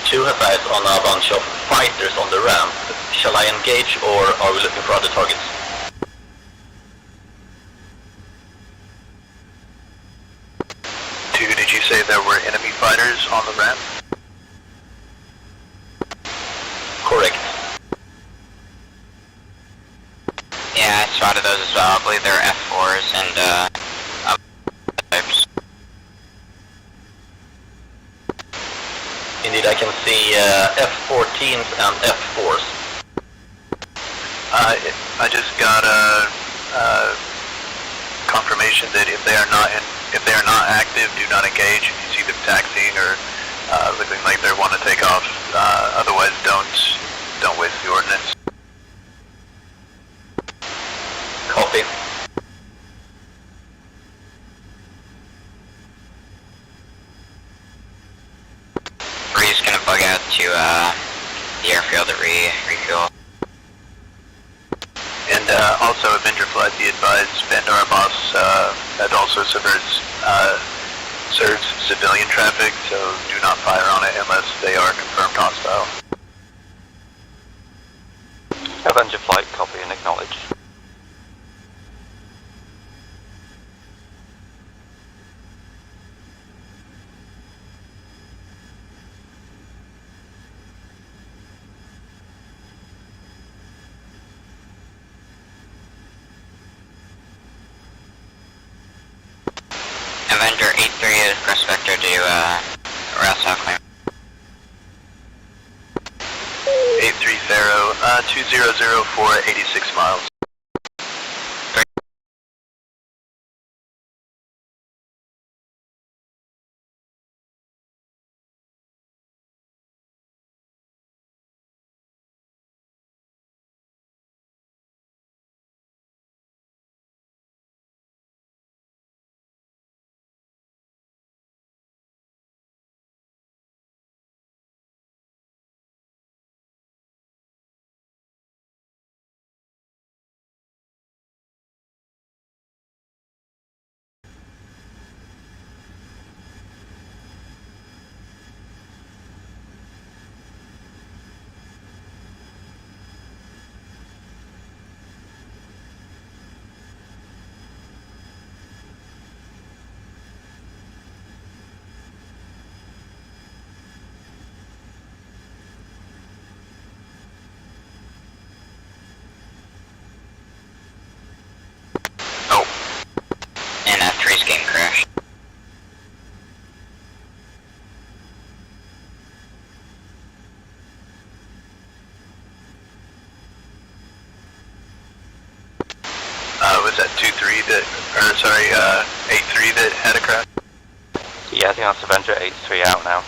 Two have eyes on a bunch of fighters on the ramp. Shall I engage, or are we looking for other targets? Two, did you say there were enemy fighters on the ramp? Correct. Yeah, I spotted those as well. I believe they're F4s and types. Indeed, I can see F-14s and F-4s. I just got a confirmation that if they are not active, do not engage. If you see them taxiing or looking like they want to take off, otherwise don't waste the ordnance. Copy. Bree's gonna bug out to the airfield to refuel. And also Avenger Flight, be advised, Vandar boss that also serves civilian traffic, so do not fire on it unless they are confirmed hostile. Avenger Flight, copy and acknowledge. Avenger 8-3 is Prospector to Rousal claim. 8-3 Pharaoh, 2004, 86 miles. And F3's game crashed. Was that 2-3 that, or sorry, 8-3 that had a crash? Yeah, I think that's Avenger 8-3 out now.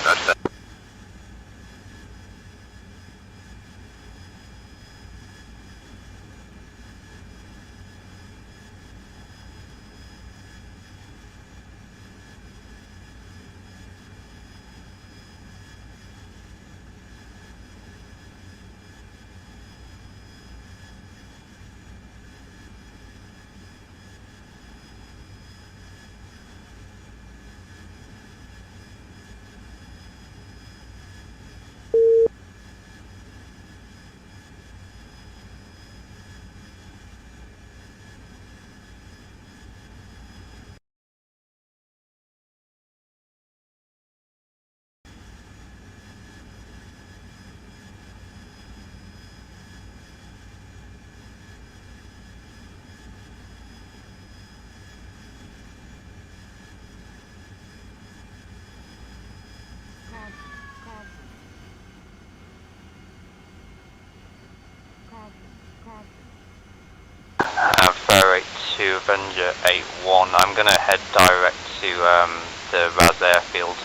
Roger that. Avenger 8-1. I'm going to head direct to the Raz airfield,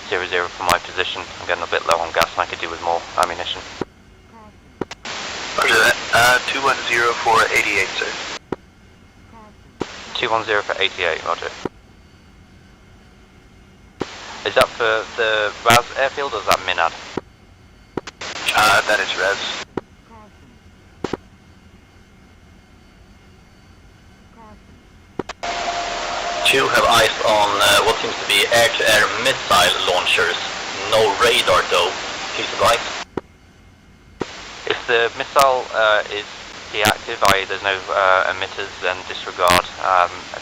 200 for my position. I'm getting a bit low on gas and I could do with more ammunition. Roger that. 210 for 88, sir. 210 for 88, roger. Is that for the Raz airfield or is that Minad? That is Raz. Two have eyes on what seems to be air-to-air missile launchers. No radar though. Please advise. If the missile is deactive, i.e. there's no emitters, then disregard.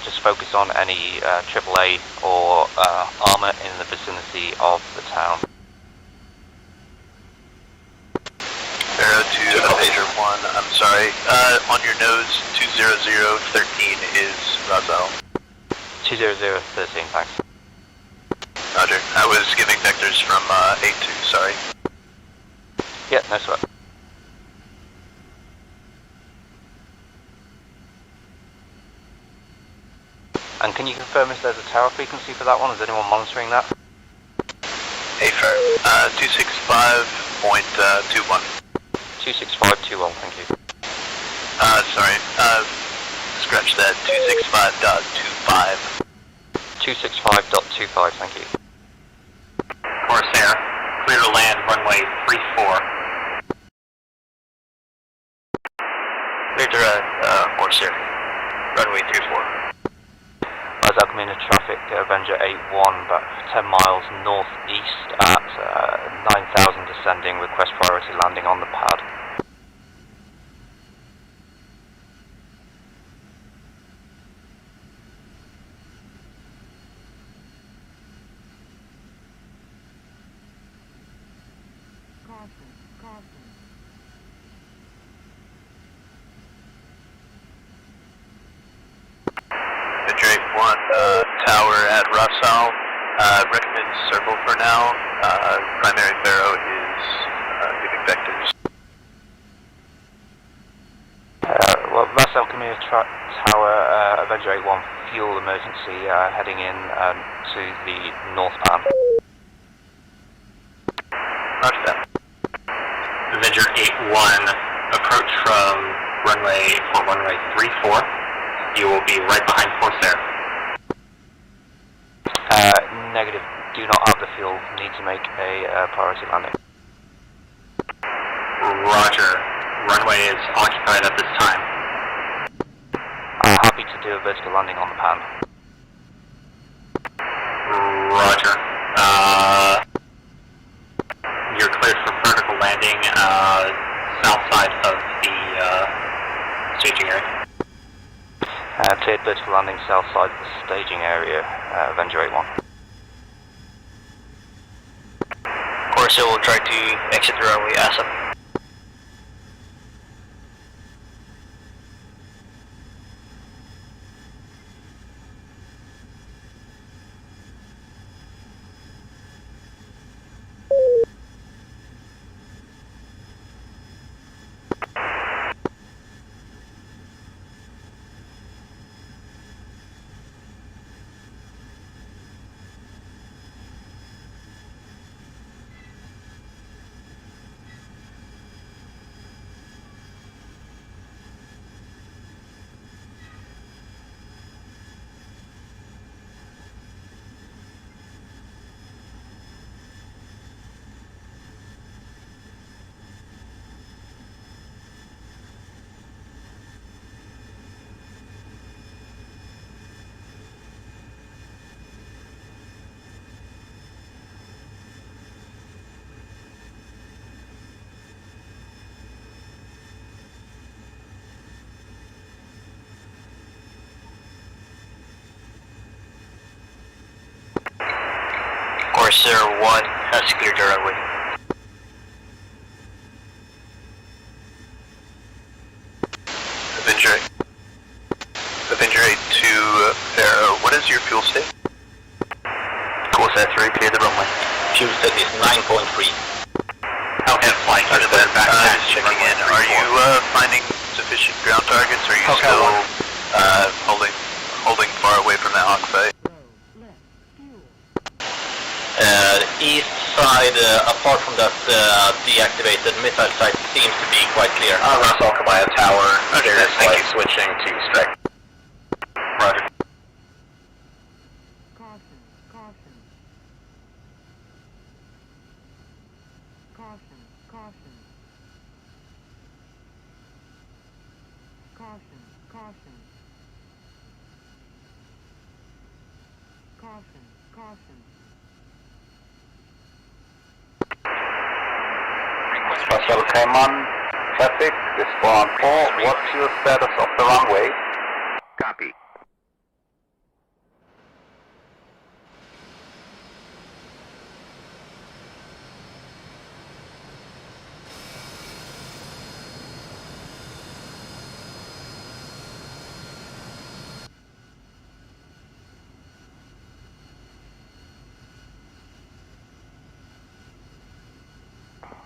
Just focus on any AAA or armor in the vicinity of the town. Arrow to Avenger 1, I'm sorry. On your nose, 20013 is Razel. 20013, thanks. Roger. I was giving vectors from 82, sorry. Yeah, no sweat. And can you confirm if there's a tower frequency for that one? Is anyone monitoring that? AFIR, 265.21. 26521, thank you. Sorry, scratch that, 265.25. 265.25, thank you. Corsair, clear to land runway 34. Clear to Corsair, runway 34. As I come into traffic, Avenger 8-1, about 10 miles northeast at 9,000 descending, request priority landing on the pad. Tower at Rosal. Recommend circle for now. Primary Pharaoh is giving vectors. Well, Rosal Community Tower, Avenger 8-1, fuel emergency, heading in to the north pan. Roger that. Avenger 8-1, approach from runway 34. You will be right behind Corsair. Negative. Do not have the fuel. Need to make a priority landing. Roger. Runway is occupied at this time. Happy to do a vertical landing on the pan. Roger. You're cleared for vertical landing south side of the staging area. Cleared vertical landing south side of the staging area, Avenger 8-1. Corsair will try to exit the runway ASAP. Corsair 1 has cleared the runway. Avenger 8 to Pharaoh, what is your fuel state? Corsair 3, clear the runway. Fuel state is 9.3. Hellcat flight, under the back just checking in. Are you finding sufficient ground targets, or are you Okay, still holding far away from that Hawk Bay? East side, apart from that deactivated missile site, seems to be quite clear. Russell, Kabaya Tower, there is light switching to strike. Roger. Caution, caution. Caution, caution. Caution, caution. Caution, caution. Special Cayman traffic, this 414, what's your status of the runway? Copy.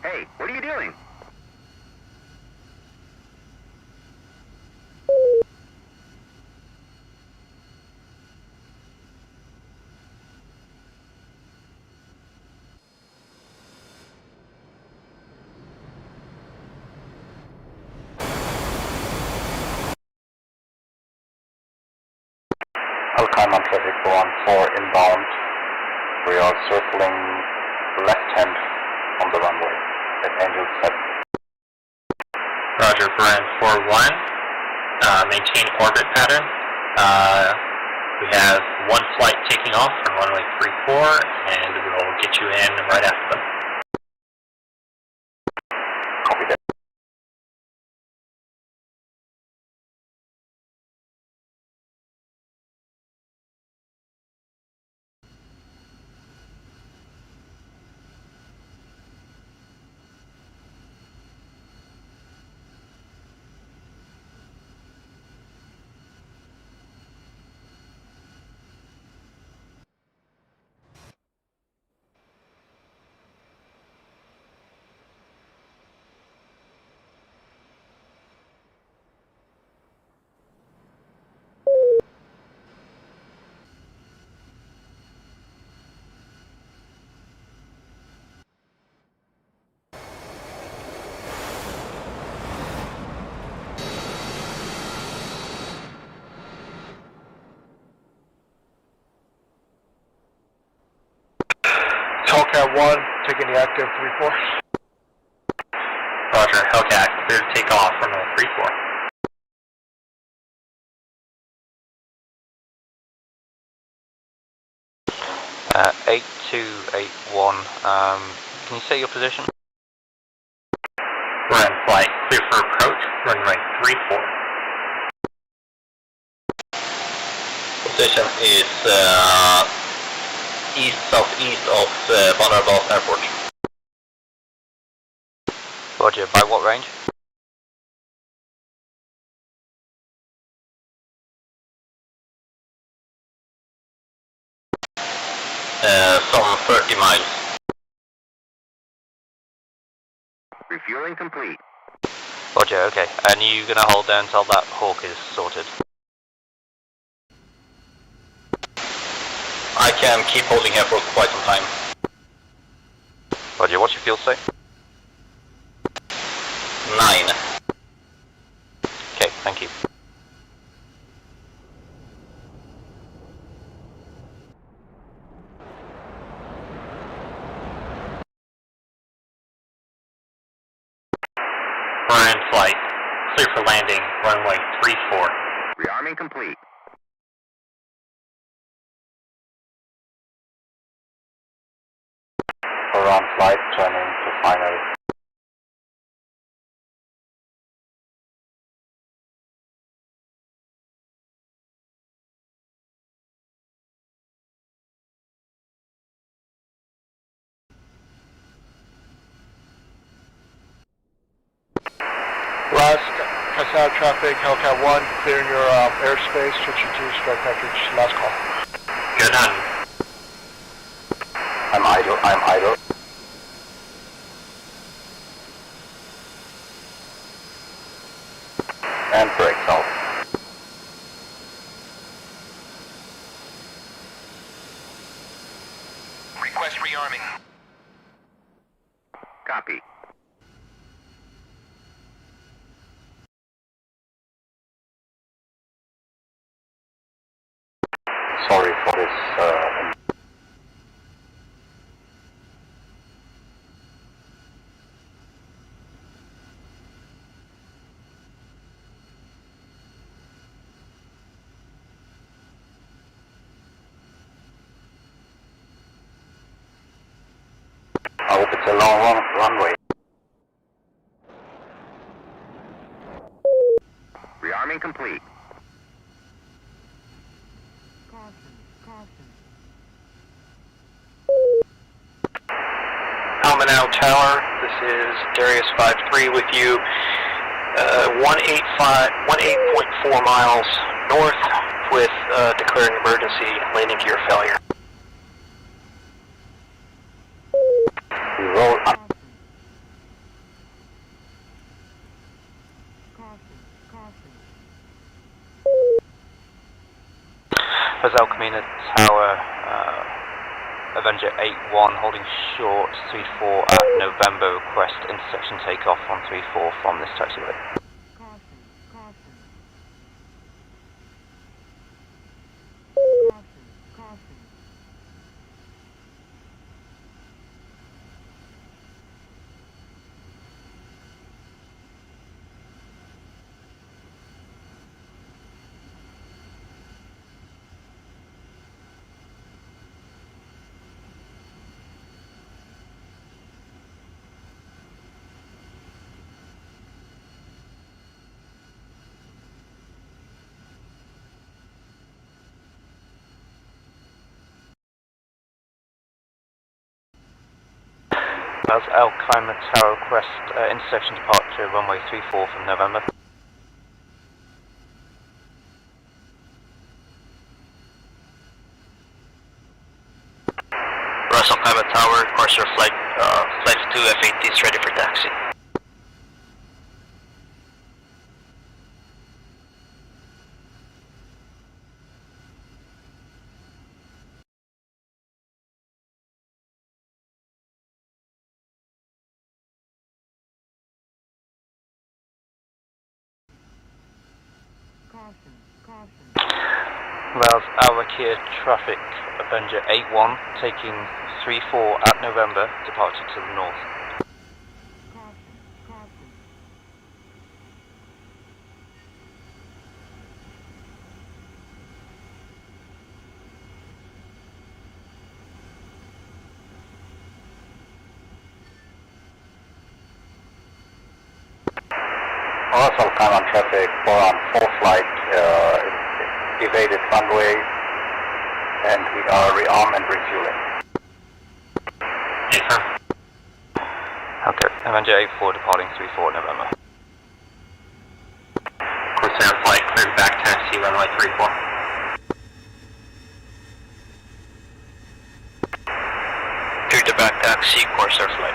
Hey, what are you doing? Cayman traffic 414 inbound. We are circling left hand on the runway at Angel 7. Roger, Brand 4-1. Maintain orbit pattern. We have one flight taking off from runway 34, and we'll get you in right after them. Copy that. Hellcat 1, taking the active 3-4. Roger, Hellcat, clear to take off from runway 34. 8281, can you say your position? We're in flight, clear for approach, runway 34. Position is east-southeast of Bandar Abbas Airport. Roger, by what range? Some 30 miles. Refueling complete. Roger, okay. And you gonna hold there until that Hawk is sorted? I can keep holding here for quite some time. Roger, what's your fuel say? 9. Okay, thank you. We're in flight, clear for landing, runway 34. Rearming complete. We're on flight, turning to final. Last, Casado traffic, Hellcat 1, clearing your airspace, switching to strike package, last call. Good on. I'm idle. rearming. Copy. Sorry for this. I hope it's a long runway. Rearming complete. Almanau Tower, this is Darius 5-3 with you. 18.4 miles north with declaring emergency landing gear failure. Roll up. Hotel Camino Tower, Avenger 8-1 holding short 3-4 at November, request intersection takeoff on 3-4 from this taxiway. That's El Caima Tower, request intersection departure runway 34 from November. Russell Caima Tower, departure flight 2 F-8 is ready for taxi. Allows Al-Rakir traffic, Avenger 8-1, taking 3-4 at November, departure to the north. Also come on traffic 4-on-4 flight, evaded runway, and we are rearm and refueling. Okay, Avenger 8-4 departing 3-4 November. Corsair flight cleared back taxi runway 34. Cleared to back taxi, Corsair flight.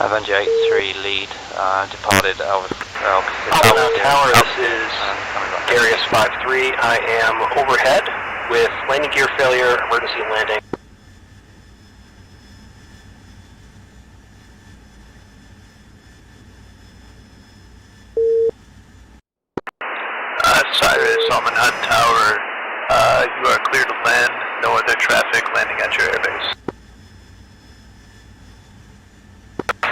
Avenger 8-3 lead, departed Almanau Tower, this is Darius 5-3. I am overhead with landing gear failure, emergency landing. Cyrus, Almanau Tower, you are clear to land, no other traffic landing at your airbase.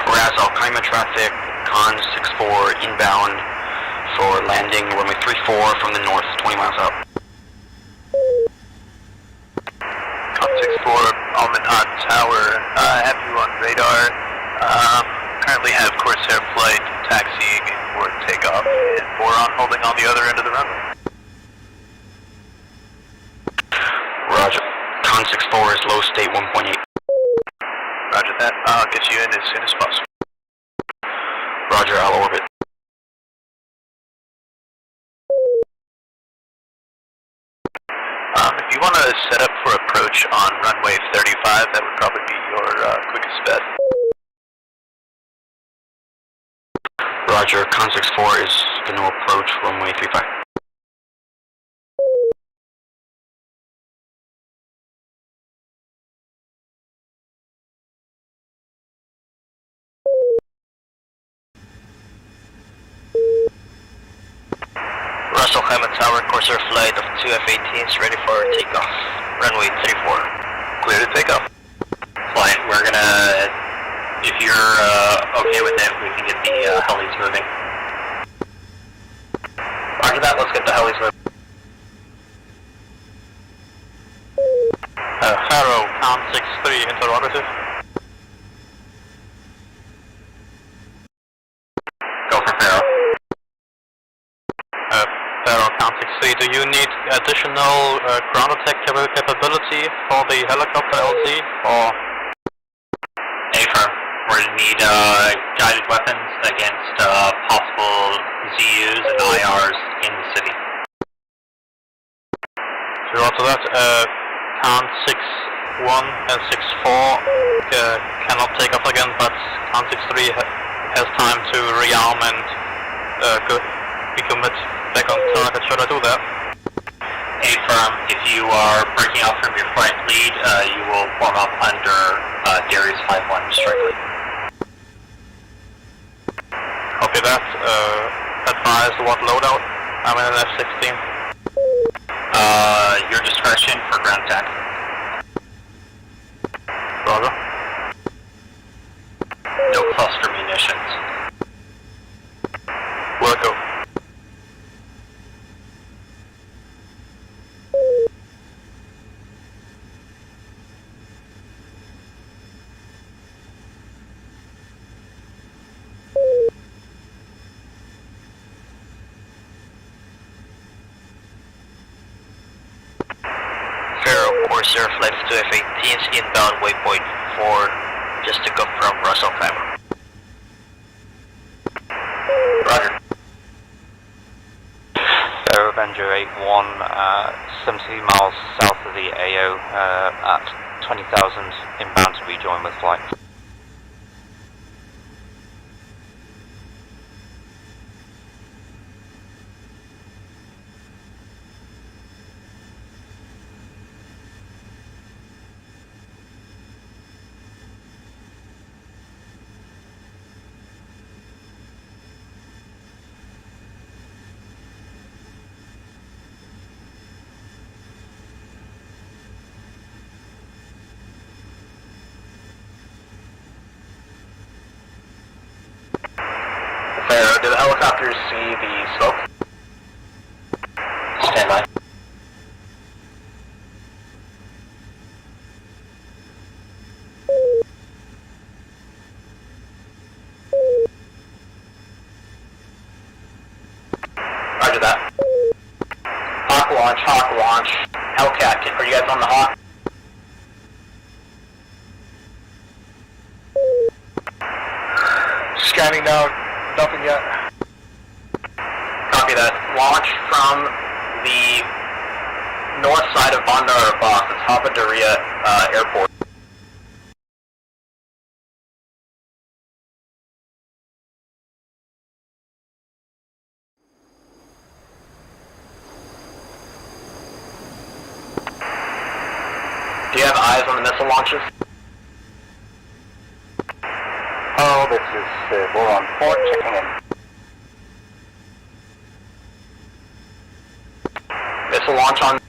Whereas Al Caima traffic, Con 64 inbound for landing runway 34 from the north, 20 miles out. Con 64, Almanau Tower, have you on radar. Currently have Corsair flight holding on the other end of the runway. Roger. Con 64 is low state 1.8. Roger that. I'll get you in as soon as possible. Roger, I'll orbit. If you want to set up for approach on runway 35, that would probably be your quickest bet. Roger, Con 64 is going to approach runway 35. Russell Hammond Tower, Corsair flight of 2 F-18s ready for takeoff. Runway 34. Clear to take off. Flight, we're gonna, if you're okay with it, we can get the helis moving. Roger that, let's get the helis moving. Harrow, Con 63, interrogative. Go for Pharaoh. Pharaoh, Con 63, do you need additional ground attack capability for the helicopter LZ, or? Affirm. We're gonna need guided weapons against possible ZUs and IRs in the city. So after that, Con 61 and 64 cannot take off again, but Con 63 has time to rearm and recommit back on target. Should I do that? Affirm. If you are breaking out from your flight lead, you will form up under Darius 5-1 strike lead. Copy that. Advise what loadout? I'm in an F-16. Your discretion for ground attack. Roger. No cluster munitions. Work go. Corsair flight of 2 F-18s inbound waypoint 4, just to confirm Russell Climber. Roger. Aero Avenger 81, 70 miles south of the AO at 20,000, inbound to rejoin with flight. Pharaoh, do the helicopters see the smoke? Stand by. Roger that. Hawk launch. Hellcat, are you guys on the Hawk? Scanning now, nothing yet. Copy that. Launch from the north side of Bandar Abbas. It's Hapadoria Airport. Do you have eyes on the missile launches? Oh, this is Boron 4 checking in. Missile launch on.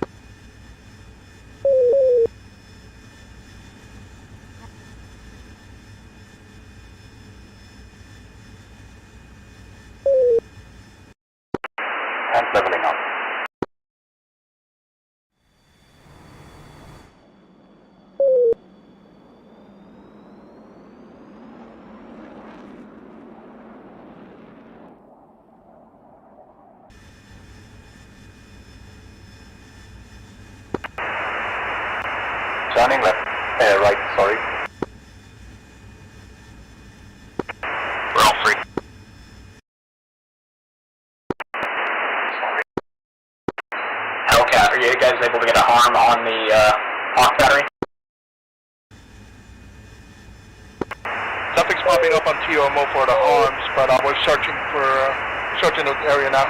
And leveling up. Right, sorry. We're all free. Hellcat, are you guys able to get a harm on the Hawk battery? Nothing's popping up on TOMO for the harms, but we're searching the area now.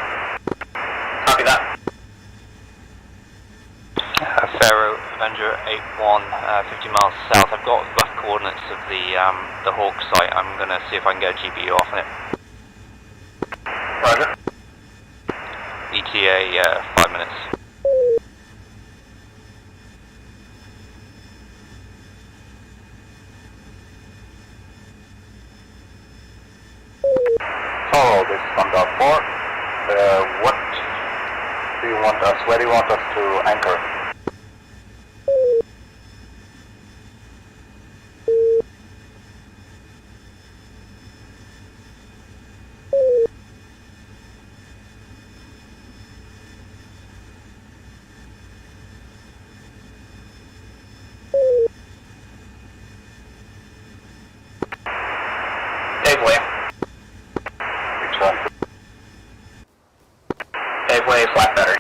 Copy that. Pharaoh, Avenger 8-1, 50 miles south. I've got rough coordinates of the Hawk site. I'm going to see if I can get a GPU off on it. Roger. ETA, 5 minutes. Hello, this is Thunder 4. What do you want us, where do you want us to anchor? Paveway, flat battery.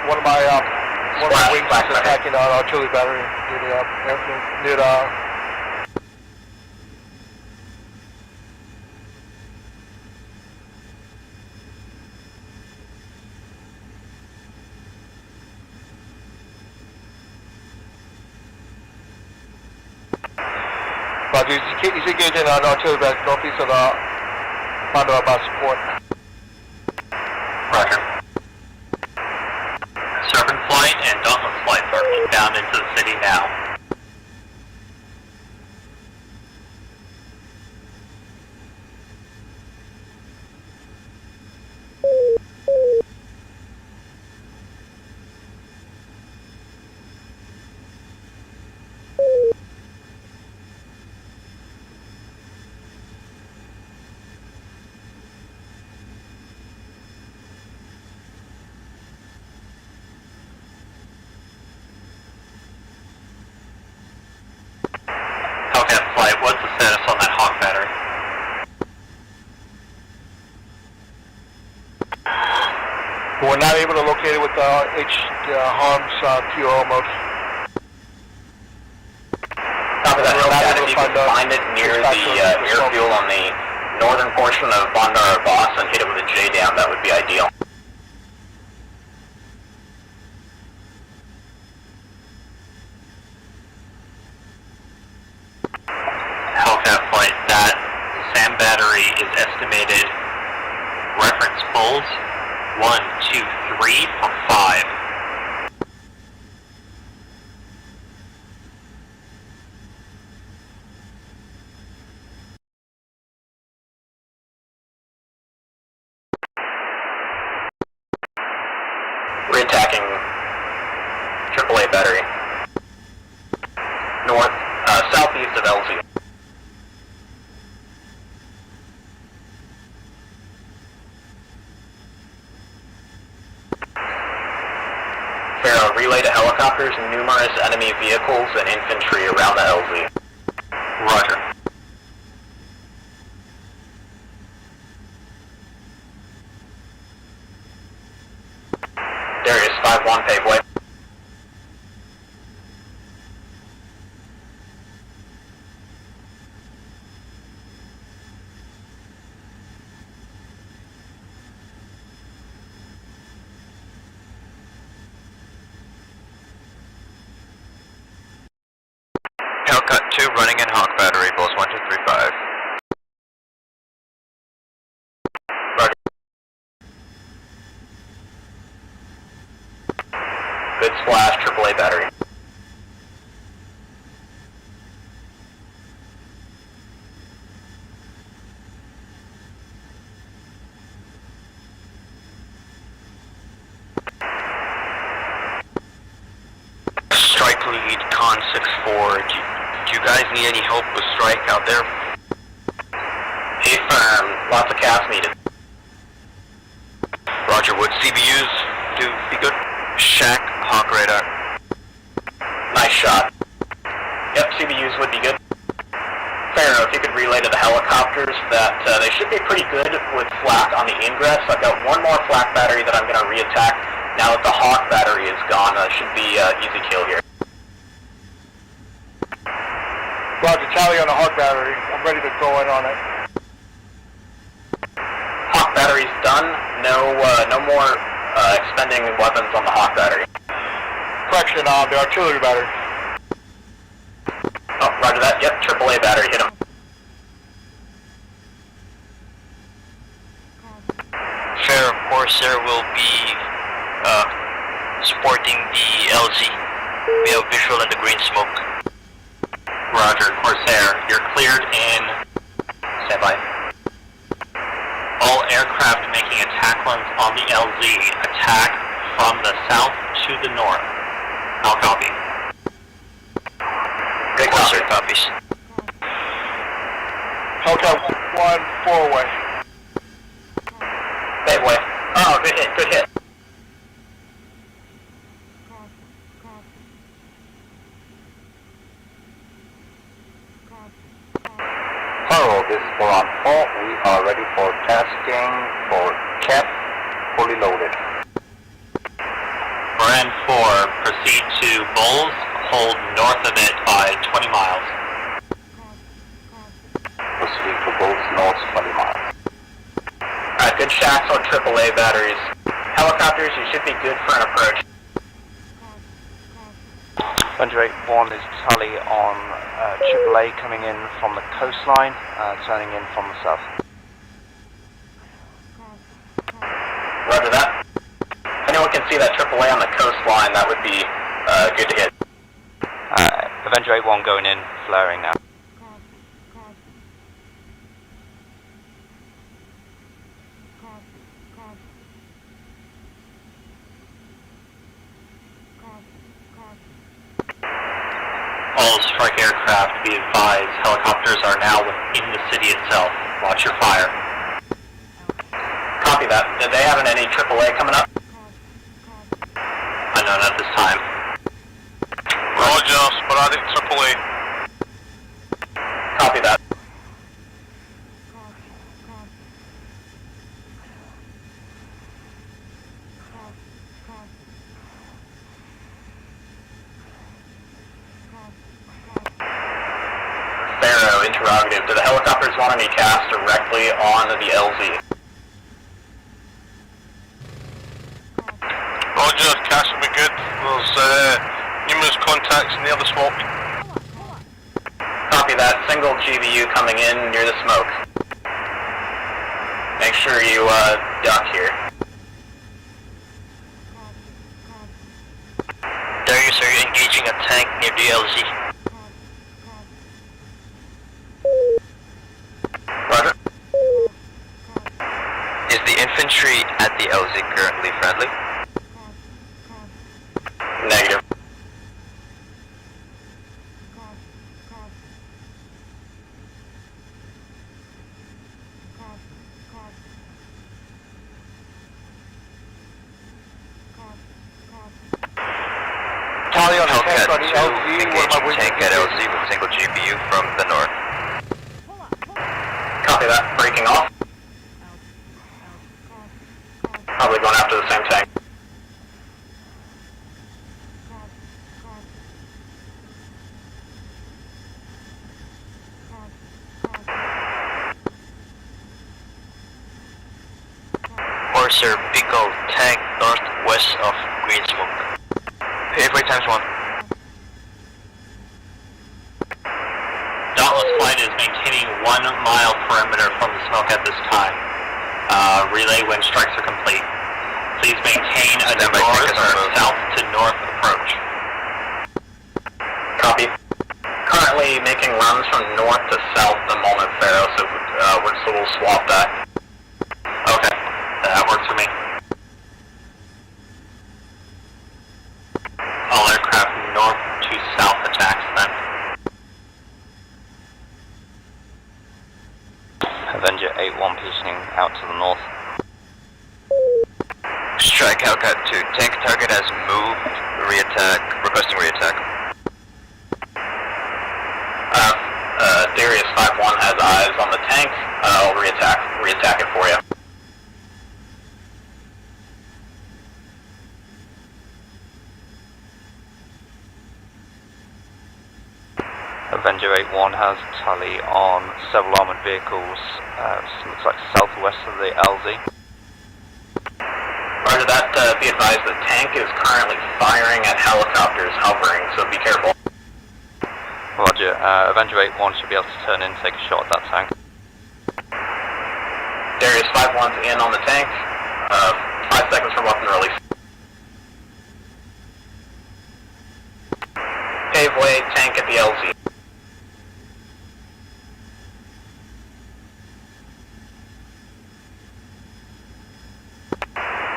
One of my wings is attacking our artillery battery near the airfield, near the... But he's engaging an artillery battery northeast of the Thunder about support. Roger. Serpent Flight and Dauntless Flight are inbound into the city now. Hellcat Flight, what's the status on that Hawk battery? We're not able to locate it with the harms TO mode. Copy that, Hellcat. If you can find it near the airfield on the northern portion of Bandar Abbas and hit it with a JDAM, that would be ideal. Hellcat Flight, that SAM battery is estimated reference pulls 1, 2, 3 for 5. We're attacking AAA battery. North, southeast of LZ. Pharaoh, relay to helicopters, numerous enemy vehicles and infantry around the LZ. Roger. Darius, 5-1 paveway. Hellcat 2 running in Hawk battery, Bulls 1235. Roger. Good splash, AAA battery. Strike lead, Con 6-4. Need any help with strike out there? Affirm. Lots of cast needed. Roger, would CBUs do be good? Shack, Hawk radar. Nice shot. Yep, CBUs would be good. Pharaoh, if you could relay to the helicopters that they should be pretty good with flak on the ingress. I've got one more flak battery that I'm going to re-attack. Now that the Hawk battery is gone, should be easy kill here. Roger, tally on the Hawk battery. I'm ready to go in on it. Hawk battery's done. No more expending weapons on the Hawk battery. Correction, the artillery battery. Oh, roger that. Yep, AAA battery hit him. Fair, Corsair will be supporting the LZ. We have visual in the green smoke. Roger, Corsair, you're cleared in. Stand by. All aircraft making attack runs on the LZ attack from the south to the north. I'll copy. Good Corsair copies. Hotel 1, 4-way. Save way. Oh, good hit, good hit. Hello, this is Boron 4. We are ready for tasking for CAP, fully loaded. Moran 4, proceed to Bulls, hold north of it by 20 miles. Proceed to Bulls north 20 miles. Alright, good shacks on AAA batteries. Helicopters, you should be good for an approach. Avenger 8-1 is tally on AAA coming in from the coastline, turning in from the south. Roger that. If anyone can see that AAA on the coastline, that would be good to hit. Avenger 8-1 going in, flaring now. All strike aircraft, be advised, helicopters are now within the city itself. Watch your fire. Copy that. Did they have any AAA coming up? Unknown at this time. Roger, sporadic AAA. Copy that. Pharaoh, interrogative. Do the helicopters want any cast directly on the LZ? Roger, cast will be good. There's numerous contacts in the other smoke. Copy that. Single GBU coming in near the smoke. Make sure you duck here. Darius, are you engaging a tank near the LZ? Roger. Is the infantry at the LZ currently friendly? Negative. Tally on the Hellcat tank on the 2, LZ. engaging tank at LZ with single GPU from the north. Copy that. Breaking off. Probably going after the same tank. Corsair, Pico, tank northwest of Green Smoke. Pay times 1. Dauntless Flight is maintaining 1 mile perimeter from the smoke at this time. Relay when strikes are complete. Please maintain a north or south to north approach. Copy. Currently making runs from north to south at the moment, Pharaoh, so we'll swap that. Okay, that works for me. All aircraft north to south attacks then. north. Strike Hellcat 2. Tank target has moved. Re-attack. Requesting re-attack. Darius 5-1 has eyes on the tank. I'll re-attack it for you. Avenger 8-1 has tally on several armoured vehicles, looks like southwest of the LZ. Roger that, be advised the tank is currently firing at helicopters hovering, so be careful. Roger, Avenger 8-1 should be able to turn in and take a shot at that tank. Darius 5-1's in on the tank. 5 seconds for weapon release. Pave way, tank at the LZ.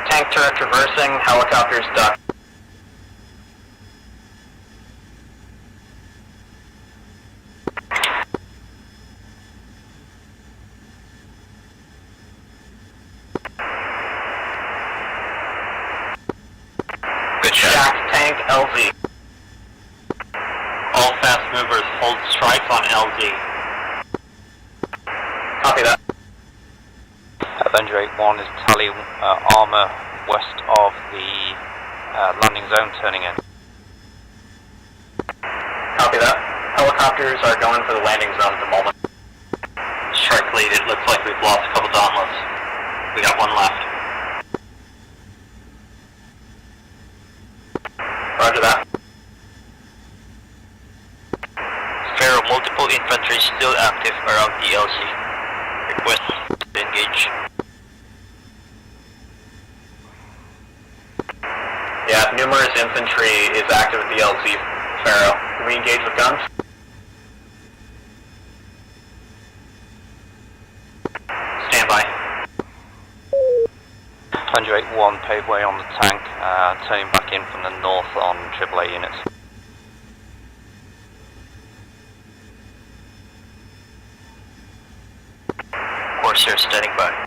Tank turret traversing, helicopters duck. Good shot. Jack, tank, LZ. All fast movers hold strike on LZ. Copy that. Avenger 8-1 is tally armour west of the landing zone turning in. Copy that. Helicopters are going for the landing zone at the moment. Strike lead, it looks like we've lost a couple dauntlets. We got one left. Roger that. Pharaoh, multiple infantry still active around the LZ. Request to engage. Yeah, numerous infantry is active at the LZ, Pharaoh. Can we engage with guns? Stand by. Avenger 8-1 pave way on the tank, turning back in from the north on AAA units. Corsair standing by.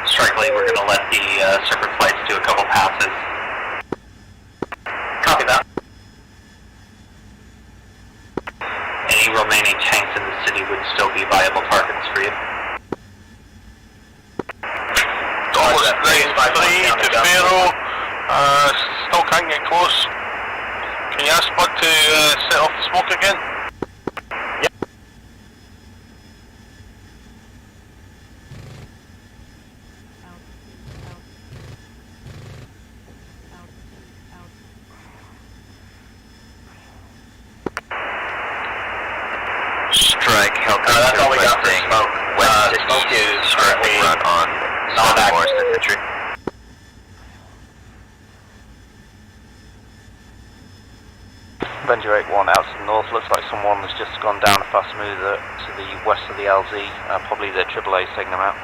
Strike lead, we're going to let the separate flights do a couple passes. Copy that. Any remaining tanks in the city would still be viable targets for you. Almost 93 to Pharaoh. Still can't get close. Can you ask Spud to set off the smoke again? Yep. Strike Hellcat. That's all we got for smoke. Smoke is currently run on non-forced infantry. Avenger 8-1 out to the north, looks like someone has just gone down a fast mover to the west of the LZ, probably the AAA's taking them out.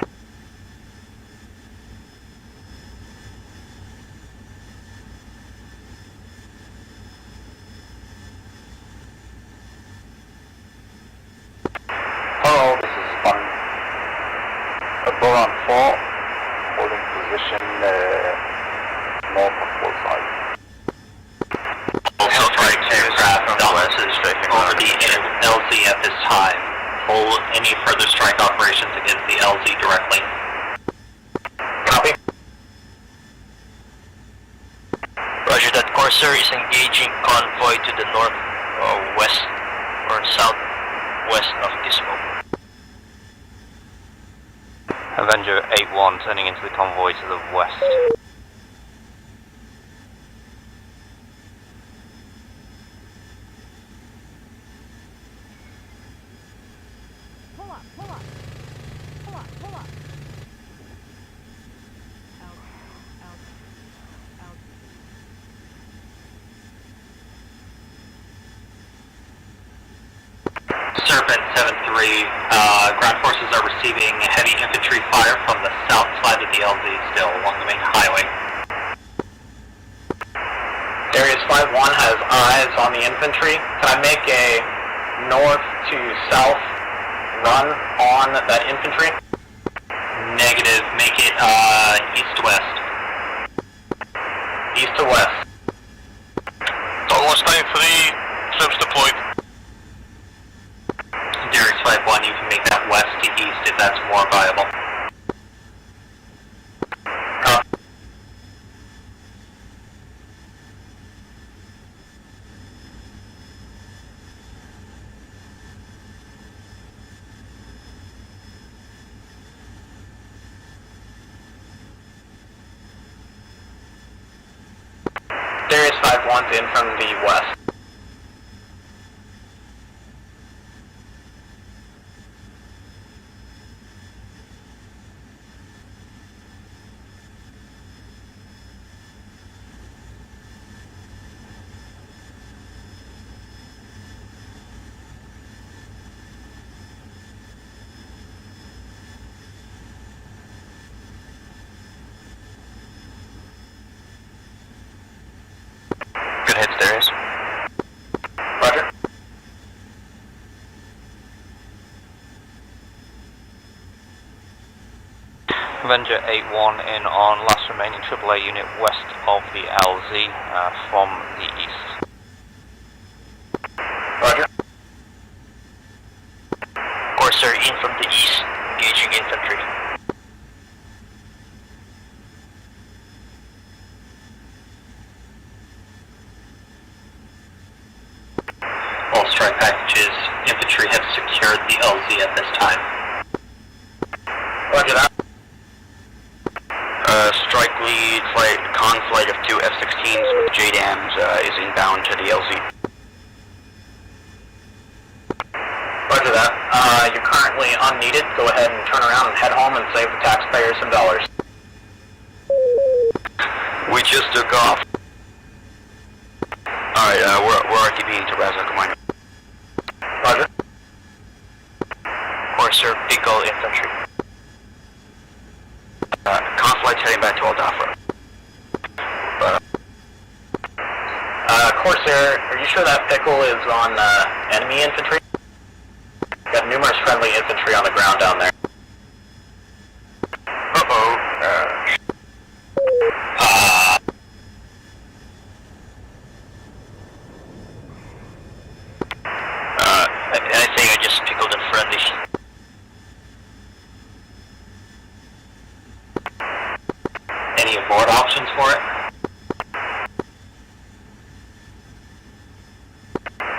Hello, this is Spud. Boron 4, holding position north of Bullseye. Strike aircraft balances over the LZ at this time. Hold any further strike operations against the LZ directly. Copy. Roger that. Corsair is engaging convoy to the north or west or southwest of Gizmo. Avenger 8-1 turning into the convoy to the west. Pull up, pull up. Pull up, pull up. Out. Serpent 7-3, ground forces are receiving heavy infantry fire from the south side of the LZ still along the main highway. Darius 5-1 has eyes on the infantry. Can I make a north to south run on that infantry? Negative. Make it east to west. East to west. Almost time 3, troops deployed. Darius 5-1, you can make that west to east if that's more viable. Darius 5-1's in from the west. Good hits, Darius. Roger. Avenger 8-1 in on last remaining AAA unit west of the LZ from the east. Roger. Corsair in from the east, engaging infantry. All strike packages, infantry have secured the LZ at this time. Roger that. Strike lead, con flight of 2 F-16s with JDAMs is inbound to the LZ. Roger that. You're currently unneeded. Go ahead and turn around and head home and save the taxpayers some dollars. We just took off. Alright, we're RTBing to Raza, Commander. Roger. Corsair, Beagle Infantry. Conflict heading back to Aldafra. Corsair, are you sure that pickle is on enemy infantry? Got numerous friendly infantry on the ground down there. I think I just pickled a friendly. Any abort options for it?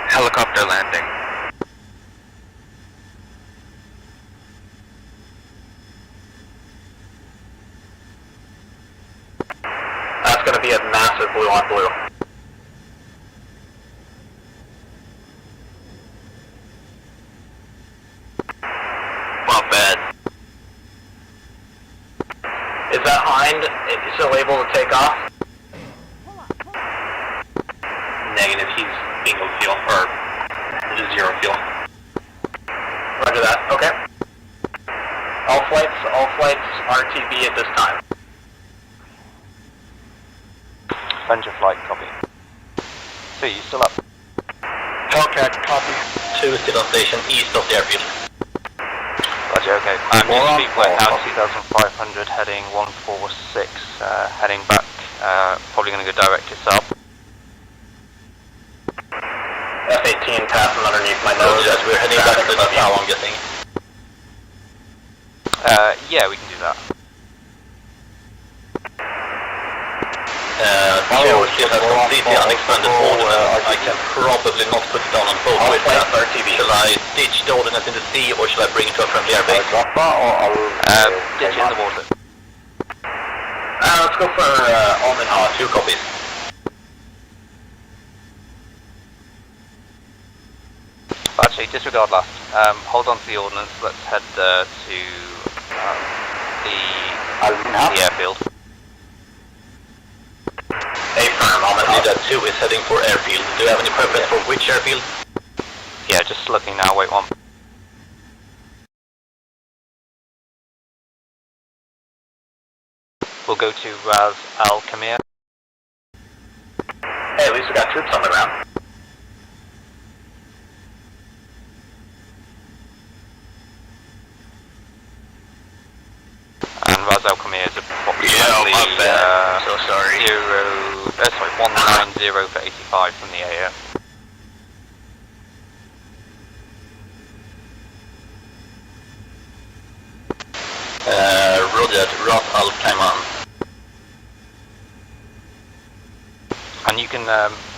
Helicopter landing. That's going to be a massive blue on blue. Not bad. Is that Hind still able to take off? Negative, he's bingo fuel, or zero fuel. Roger that. Okay. All flights RTB at this time. Avenger flight, copy. 2, you still up? Hellcat, copy. 2 is still on station east of the airfield. Roger, okay. Just speak right now, 2,500 heading 146, heading back, probably going to go direct to south. F-18 passing underneath my nose as We're heading back to the tower, I'm guessing. Yeah, we can do that. Still has completely unexpended ordnance. I can probably not put it down on both with that. Shall I ditch the ordnance in the sea or shall I bring it to a friendly airbase? Ditch it in the water. Let's go for Omaha. 2 copies. Actually, disregard last. Hold on to the ordnance. Let's head to the airfield. Affirm, Omaha. That 2 is heading for airfield. Do you have any preference for which airfield? Yeah, just looking now. Wait one. We'll go to Ras Al Khaimah. Hey, at least we got troops on the ground. 190 for 85 from the AO. Roger, Roth Alf came on. And you can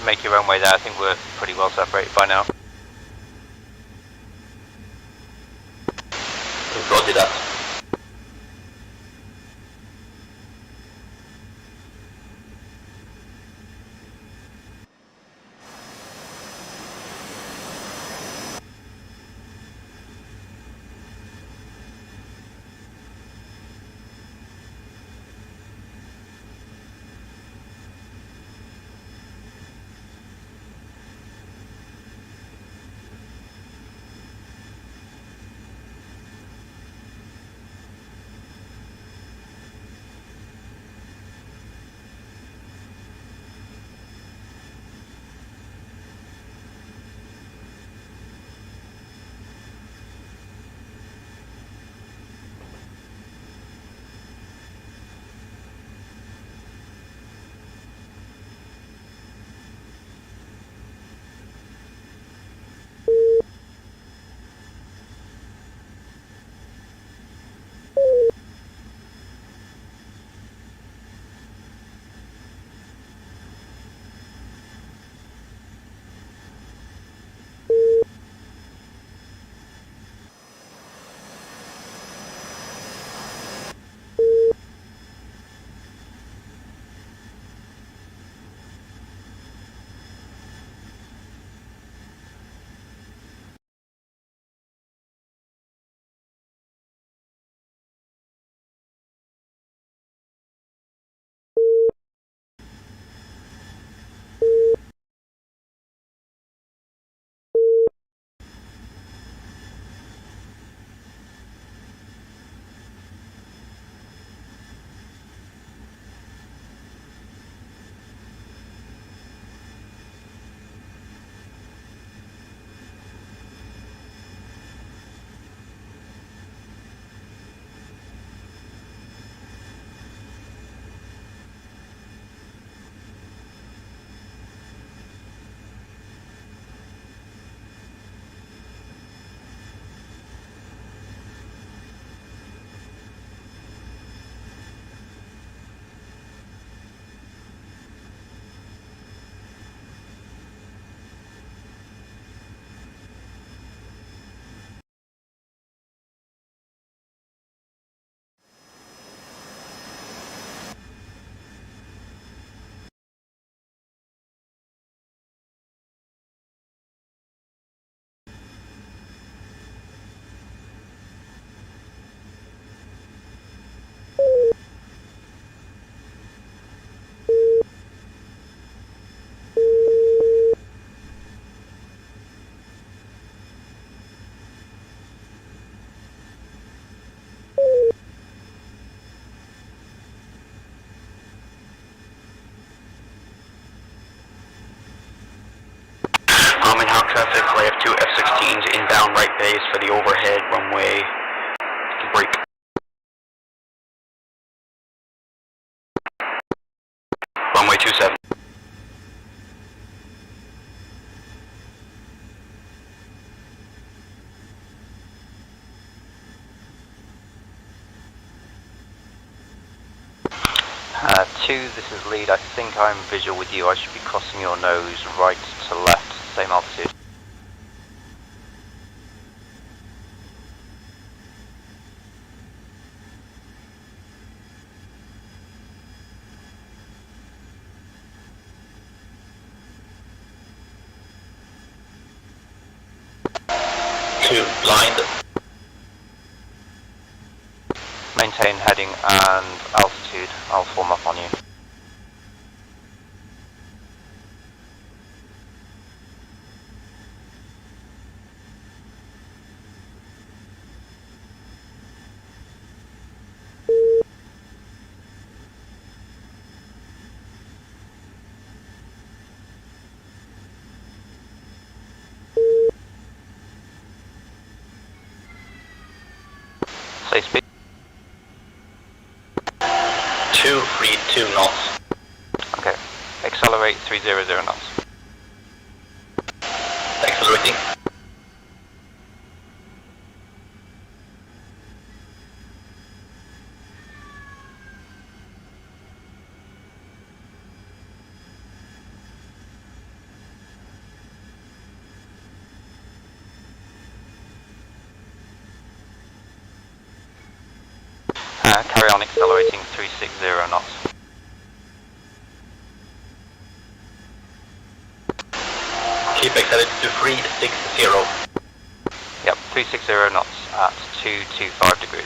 make your own way there. I think we're pretty well separated by now. Roger that. I'm in hot traffic. I have two F-16s inbound right base for the overhead runway break. Runway 27. Two, this is lead. I think I'm visual with you. I should be crossing your nose right to left, same altitude. Two, blind. Maintain heading and altitude. I'll form up on you. Say speed. 2, read 2 knots. accelerate 300 knots. Accelerating. Carry on accelerating 360 knots. Keep accelerating to 360. Yep, 360 knots at 225 degrees.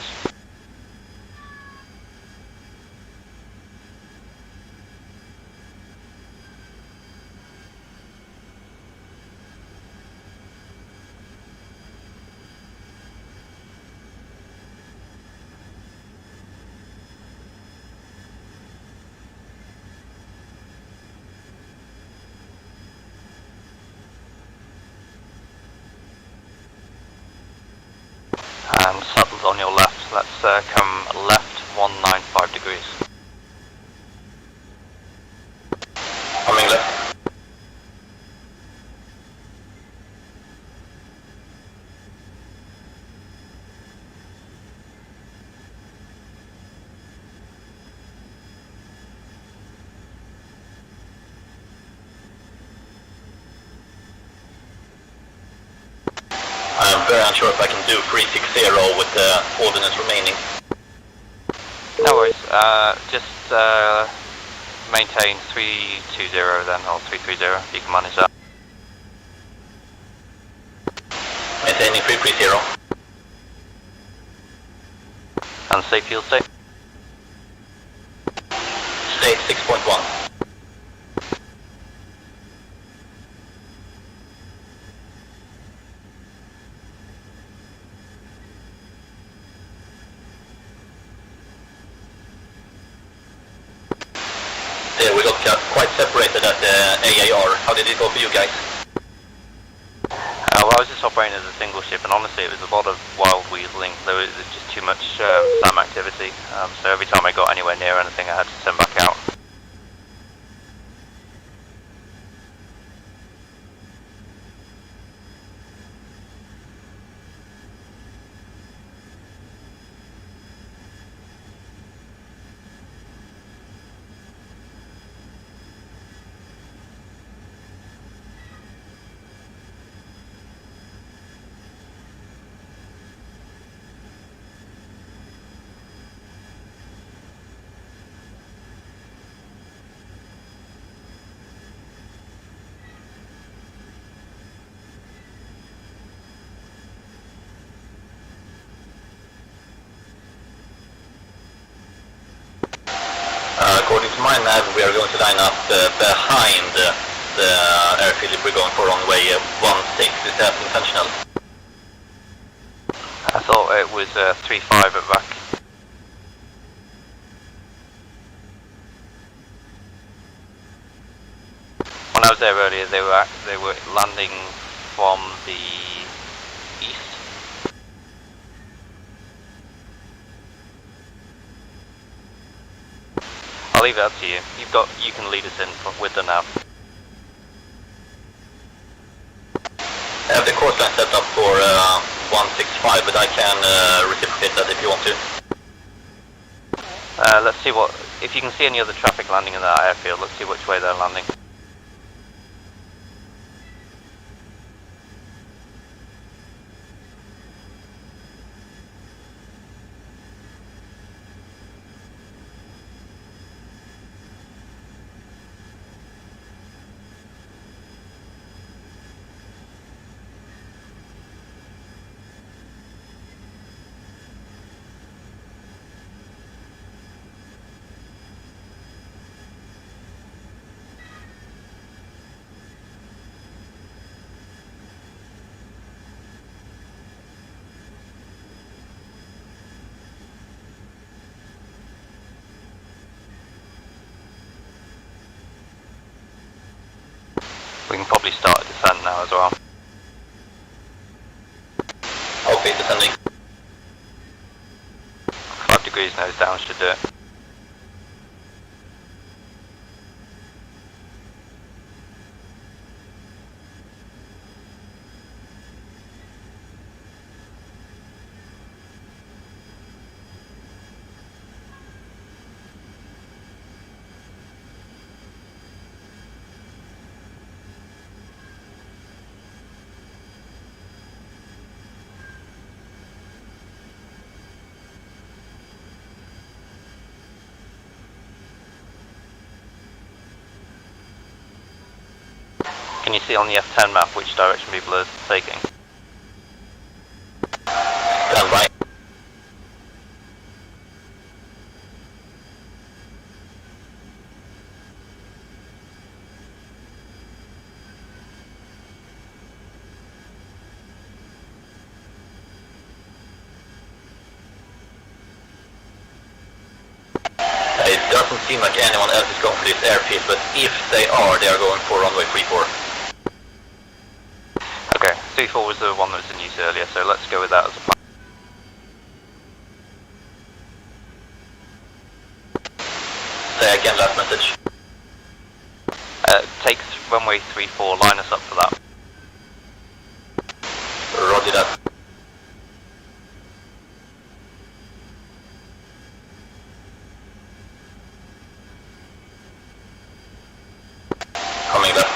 And shuttles on your left, let's come left 195 degrees. Coming left. I'm very unsure if I can do 360 with the ordnance remaining. No worries, just maintain 320 then, or 330, you can manage that. Maintaining 330. And safe fuel state? State 6.1. We got quite separated at the AAR. How did it go for you guys? Well, I was just operating as a single ship, and honestly, it was a lot of wild weaseling. There was just too much SAM activity, so every time I got anywhere near anything, I had to send back out. According to my nav, we are going to line up behind the airfield if we're going for runway 16. Is that intentional? I thought it was 35 at back. When I was there earlier, they were landing from the east. I'll leave it up to you. You can lead us in with the nav. I have the course line set up for 165, but I can reciprocate that if you want to. Let's see if you can see any other traffic landing in that airfield. Let's see which way they're landing. We can probably start a descent now as well. Okay, descending. 5 degrees nose down should do it. Can you see on the F10 map which direction people are taking? Stand by. It doesn't seem like anyone else is going for this airfield, but if they are going for runway 34. Okay, 34 was the one that was in use earlier, so let's go with that as a plan. Say again, last message. Take runway 34, line us up for that. Roger that. Coming left.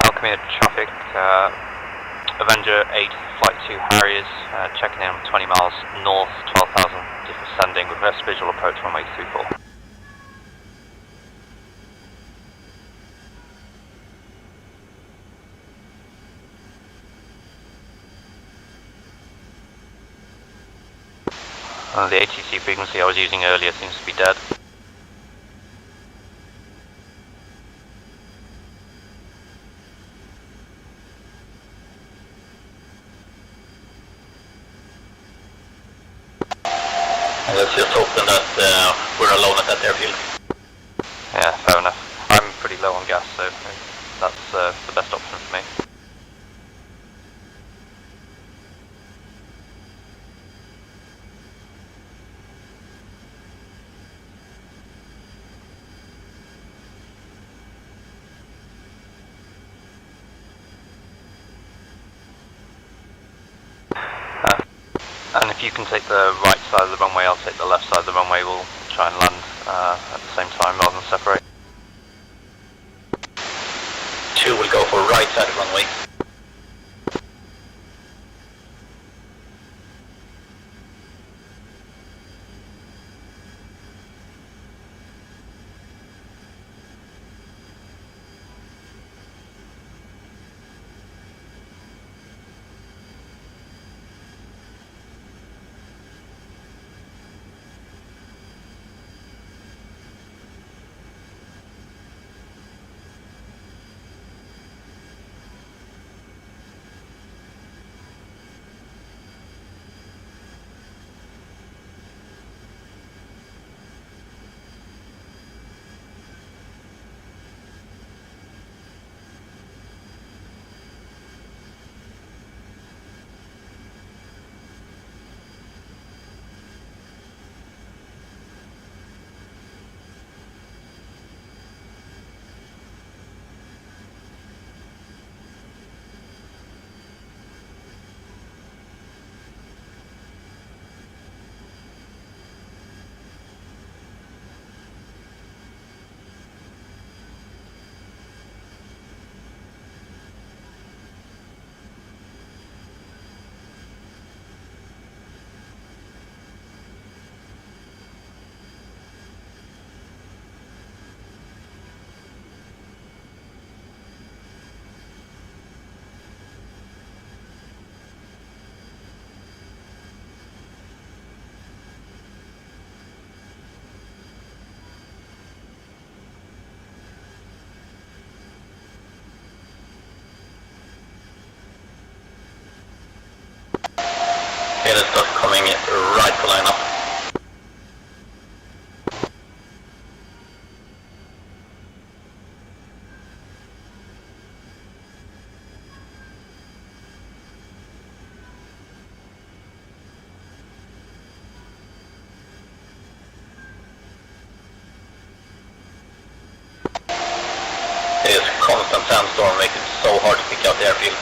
Alchemy traffic, Avenger 8, Flight 2 Harriers, checking in 20 miles north, 12,000, descending with best visual approach runway 34. The ATC frequency I was using earlier seems to be dead. Let's just hope then that we're alone at that airfield. Yeah, fair enough. I'm pretty low on gas, so that's the best option for me. And if you can take the right side of the runway, I'll take the left side of the runway. We'll try and land at the same time rather than separate. 2 will go for right side of runway. snowstorm makes it so hard to pick out the airfield.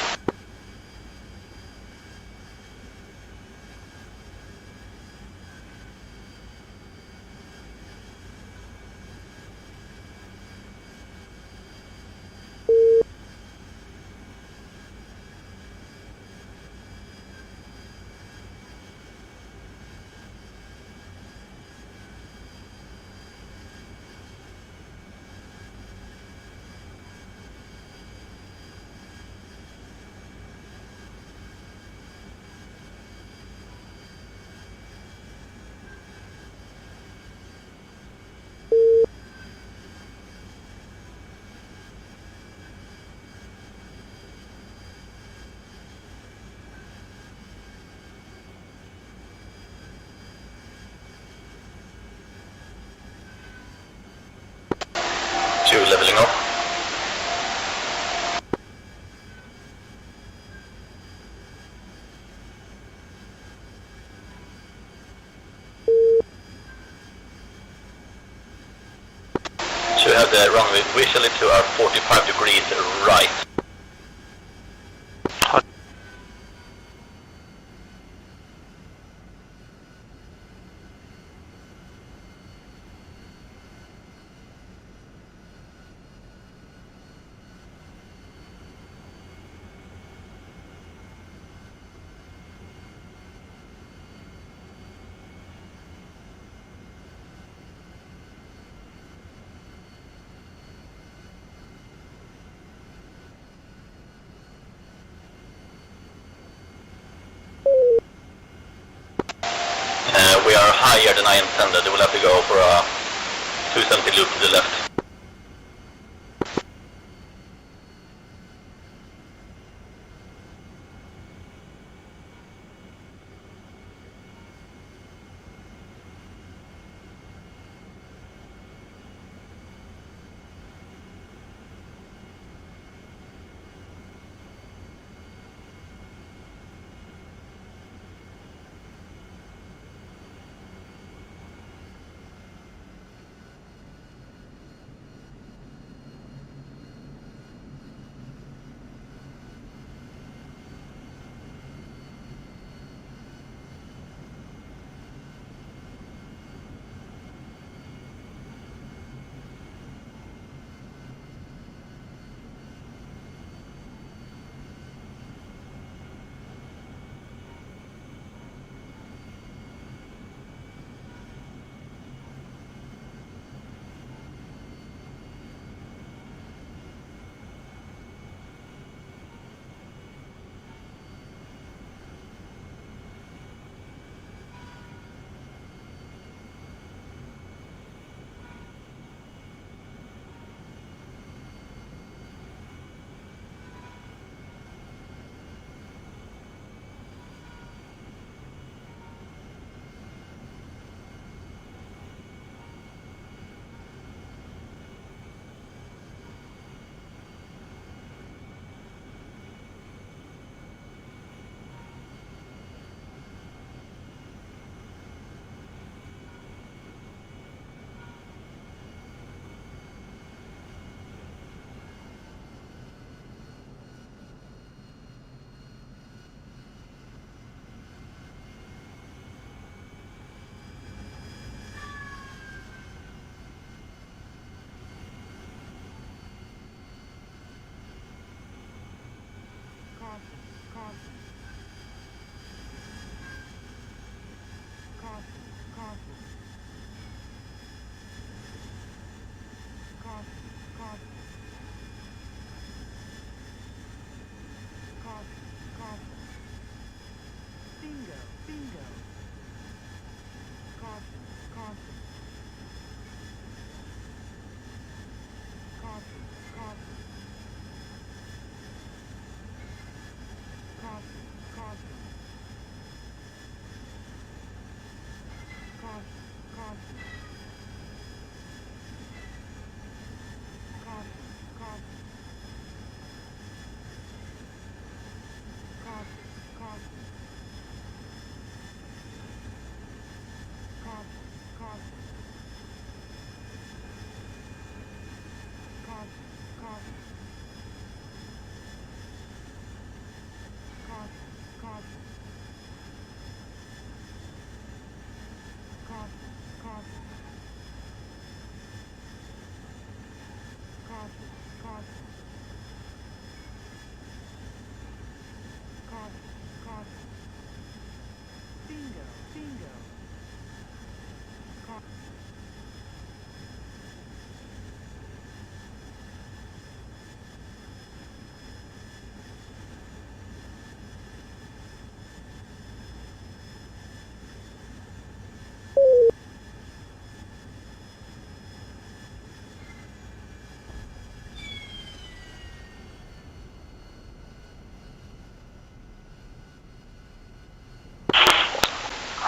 Two leveling off. To have the runway visually to our 45 degrees right. We are higher than I intended. We'll have to go for a 270 loop to the left.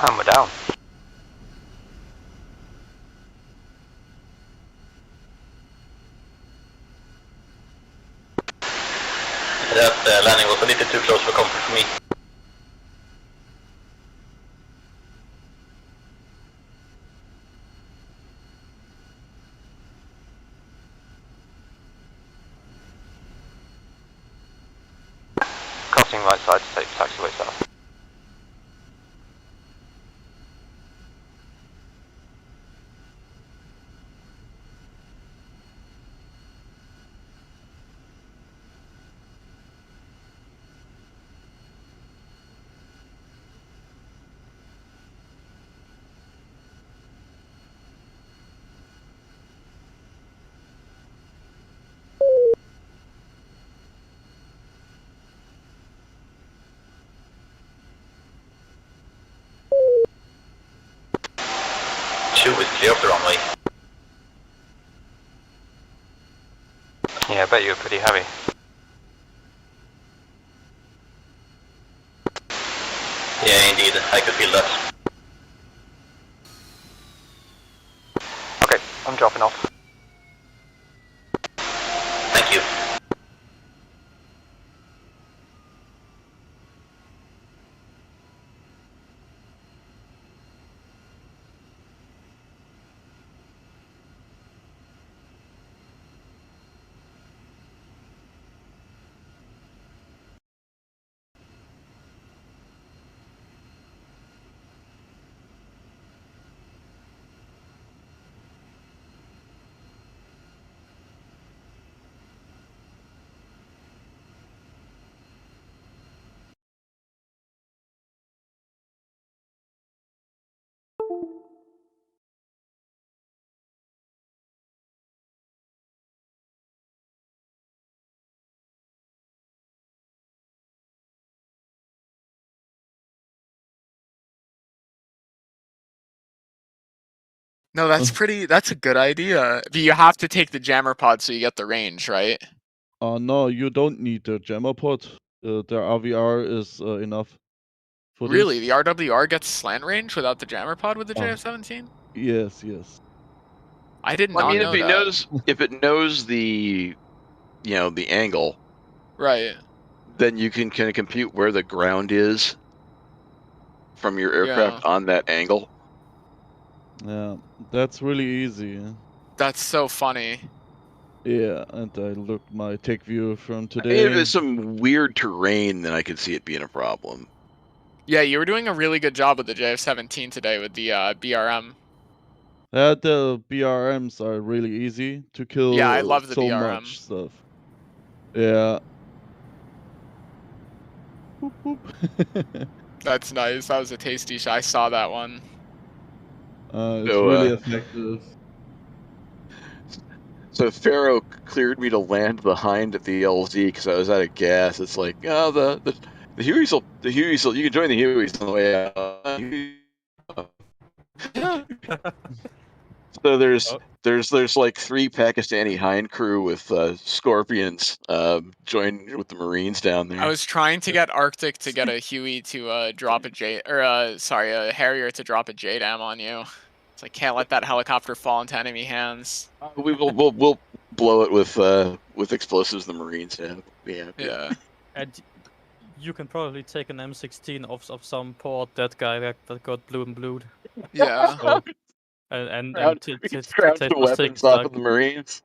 Hammer down. That landing was a little too close for comfort for me. Crossing right side to take taxiway south. Two is clear off the runway. Yeah, I bet you were pretty heavy. Yeah, indeed, I could feel that. Okay, I'm dropping off. Thank you. No, that's that's a good idea. But you have to take the jammer pod so you get the range, right? No, you don't need the jammer pod. The RVR is enough for Really? this. The RWR gets slant range without the jammer pod with the JF-17? Yes, yes. I did Well, not I mean, know that. if it knows the, the angle, Right. then you can kind of compute where the ground is from your aircraft Yeah. on that angle. Yeah, that's really easy. That's so funny. Yeah, and I looked my tech view from I mean, if today. it's some weird terrain, then I could see it being a problem. Yeah, you were doing a really good job with the JF-17 today with the BRM. The BRMs are really easy to kill. Yeah, I love the so BRM. much stuff. Yeah. Boop, boop. That's nice. That was a tasty shot. I saw that one. It's really effective. So Pharaoh cleared me to land behind the LZ because I was out of gas. It's like, oh, the Hueys will, you can join the Hueys on the way out. So there's like 3 Pakistani Hind crew with Scorpions joined with the Marines down there. I was trying to get Arctic to get a Huey to drop a J, or a Harrier to drop a JDAM on you. So I can't let that helicopter fall into enemy hands. We'll blow it with explosives the Marines have. Yeah. And you can probably take an M16 of some poor dead guy that got blue and blued. Yeah. So, and scrounge the weapons off of the Marines.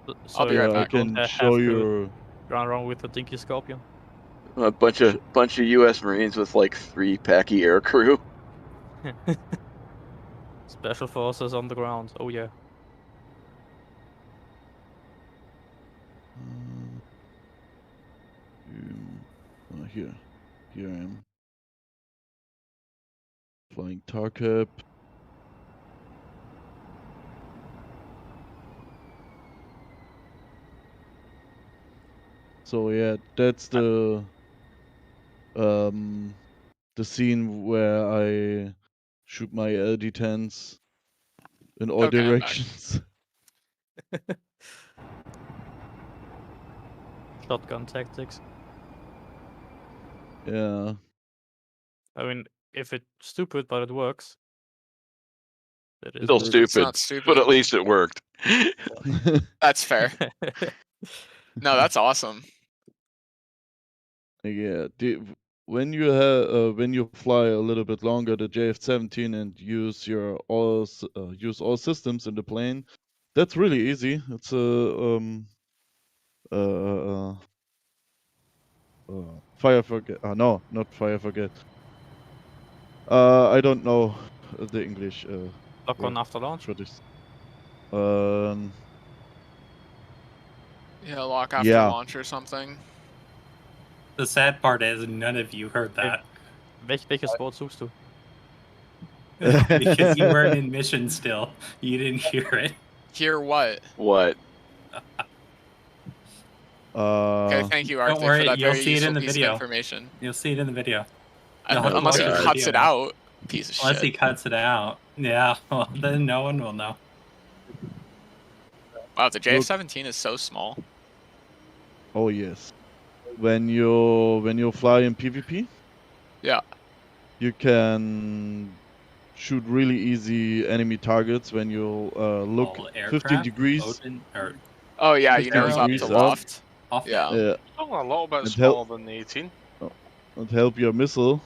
So I'll be right back. I can show you. Run around with a dinky Scorpion. A bunch of U.S. Marines with like 3 Packy air crew. Special forces on the ground. Oh yeah. Here I am. Flying Tarkap. So yeah, that's the scene where I shoot my LD-10s in all Okay, I'm back. directions. Shotgun tactics. Yeah. I mean, if it's stupid but it works. That is Still stupid, It's not stupid. but at least it worked. That's fair. No, that's awesome. Yeah, when you fly a little bit longer the JF-17 and use use all systems in the plane, that's really easy. It's a fire forget. No, not fire forget. I don't know the English Lock on word after launch. for this. Yeah, lock after Yeah. launch or something. The sad part is none of you heard that. Welches Wort suchst du? Because you weren't in mission still. You didn't hear it. Hear what? What? Okay, thank you, Arthur, Don't worry, for that you'll very see it in useful the piece video. of information. You'll see it in the video. You'll have to Unless watch he the cuts it video. out, piece of Unless he shit. cuts it out. Yeah, well, then no one will know. Wow, the JF-17 is so small. Oh yes. When you fly in PvP, yeah, you can shoot really easy enemy targets when you look All 15 aircraft, degrees. Odin, or oh yeah, you 15 know, up degrees to up. loft. Off Yeah. Yeah. Still a little bit And smaller than the 18. And help your missile,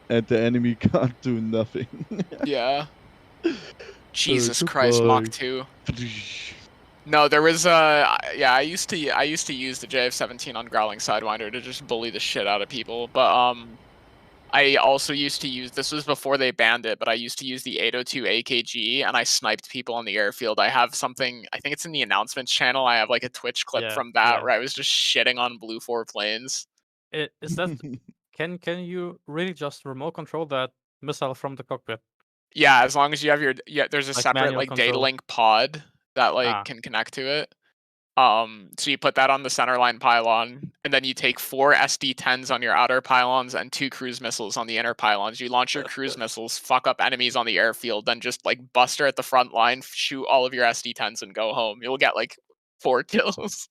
and the enemy can't do nothing. Yeah. Jesus Christ, goodbye. Mach 2. No, there was yeah, I used to use the JF-17 on Growling Sidewinder to just bully the shit out of people, but I also used to use, this was before they banned it, but I used to use the 802 AKG and I sniped people on the airfield. I have something, I think it's in the announcements channel. I have like a Twitch clip from that where I was just shitting on Blue 4 planes. Is that can you really just remote control that missile from the cockpit? Yeah, as long as you have your there's a Like separate manual like data control. link pod that like can connect to it. So you put that on the centerline pylon, and then you take 4 SD-10s on your outer pylons and 2 cruise missiles on the inner pylons. You launch your cruise missiles, fuck up enemies on the airfield, then just like buster at the front line, shoot all of your SD-10s, and go home. You'll get like 4 kills.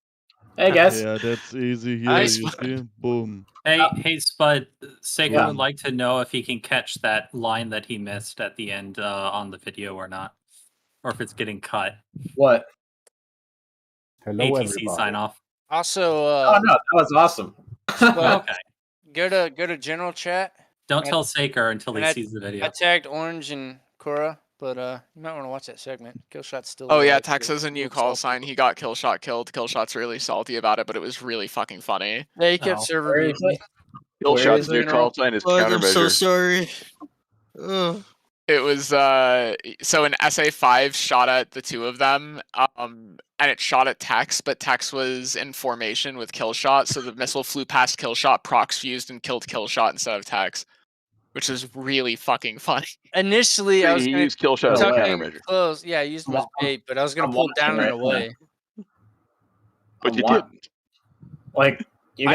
Hey guys. Yeah, that's easy here. Nice. You see, boom. Hey, Spud. Saker Yeah. would like to know if he can catch that line that he missed at the end on the video or not, or if it's getting cut. What? Hello, ATC sign off. Also, Oh no, that was awesome. Okay. Go to general chat. Don't And tell Saker until he and sees the video. I tagged Orange and Cora, but you might want to watch that segment. Killshot's still. Oh yeah, alive, Tex so has a new looks call all- sign. He got Killshot killed. Killshot's really salty about it, but it was really fucking funny. Yeah, he kept server Where is muting me. Killshot's new call sign is Fuck, I'm so countermeasure. sorry. Ugh. It was so an SA5 shot at the two of them, and it shot at Tex, but Tex was in formation with Killshot, so the missile flew past Killshot, prox fused, and killed Killshot instead of Tex, which is really fucking funny. Initially, I was He gonna used Killshot as a tuck in countermeasure. close. Yeah, I used him as bait, but I was gonna pull down and away. But you What? didn't. Like you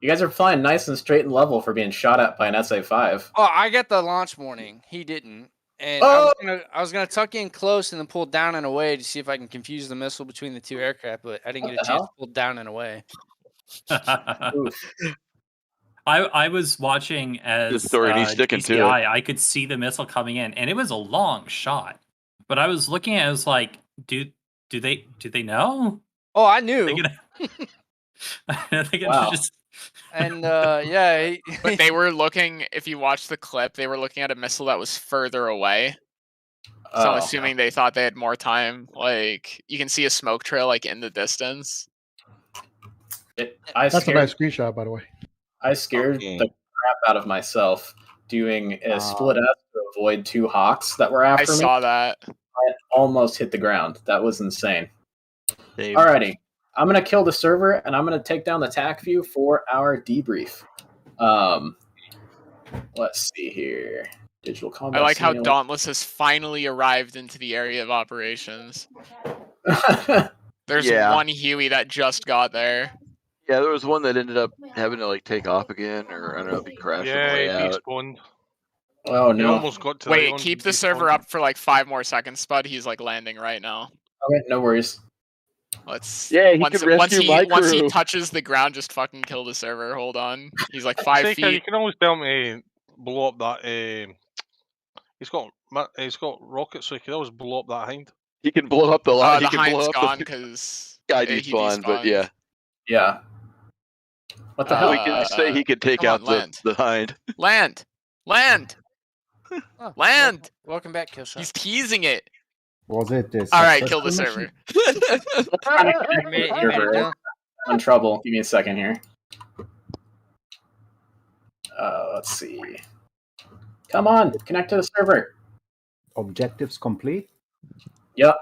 guys are flying nice and straight and level for being shot at by an SA-5. Oh, I got the launch warning. He didn't. And Oh! I was gonna tuck in close and then pull down and away to see if I can confuse the missile between the two aircraft, but I didn't get a chance to pull down and away. I was watching as This story needs sticking to it. GCI. I could see the missile coming in, and it was a long shot. But I was looking at it, I was like, do they know? Oh, I knew. They're gonna Wow. just And yeah, But they were looking, if you watch the clip, they were looking at a missile that was further away. So I'm Oh. assuming they thought they had more time. Like, you can see a smoke trail like in the distance. I That's a scared, nice screenshot, by the way. I scared the crap out of myself doing a split S to avoid two Hawks that were after me. I saw that. I almost hit the ground. That was insane. Alrighty. I'm going to kill the server, and I'm going to take down the TAC view for our debrief. Let's see here. Digital combat. I like how simulator. Dauntless has finally arrived into the area of operations. There's one Huey that just got there. Yeah, there was one that ended up having to like take off again, or I don't know if he crashed on the way out. Despawned. Oh He no! almost got to Wait, keep the server up for like 5 more seconds, Spud. He's like landing right now. Okay, no worries. Let's. Yeah, he once, could rescue my crew. Once he touches the ground, just fucking kill the server. Hold on. He's like 5 Seika, feet. you can always tell me to blow up that. He's got rockets, so he can always blow up that hind. He can blow up the line. The he can hind's blow up gone the because guy despawned, but yeah. Yeah. What the hell? We can say he could take out the hind. Land! Land! Oh, Land! Welcome back, Killshot. He's teasing it. Was it this? All right, kill the server. I'm in trouble. Give me a second here. Let's see. Come on, connect to the server. Objectives complete? Yep.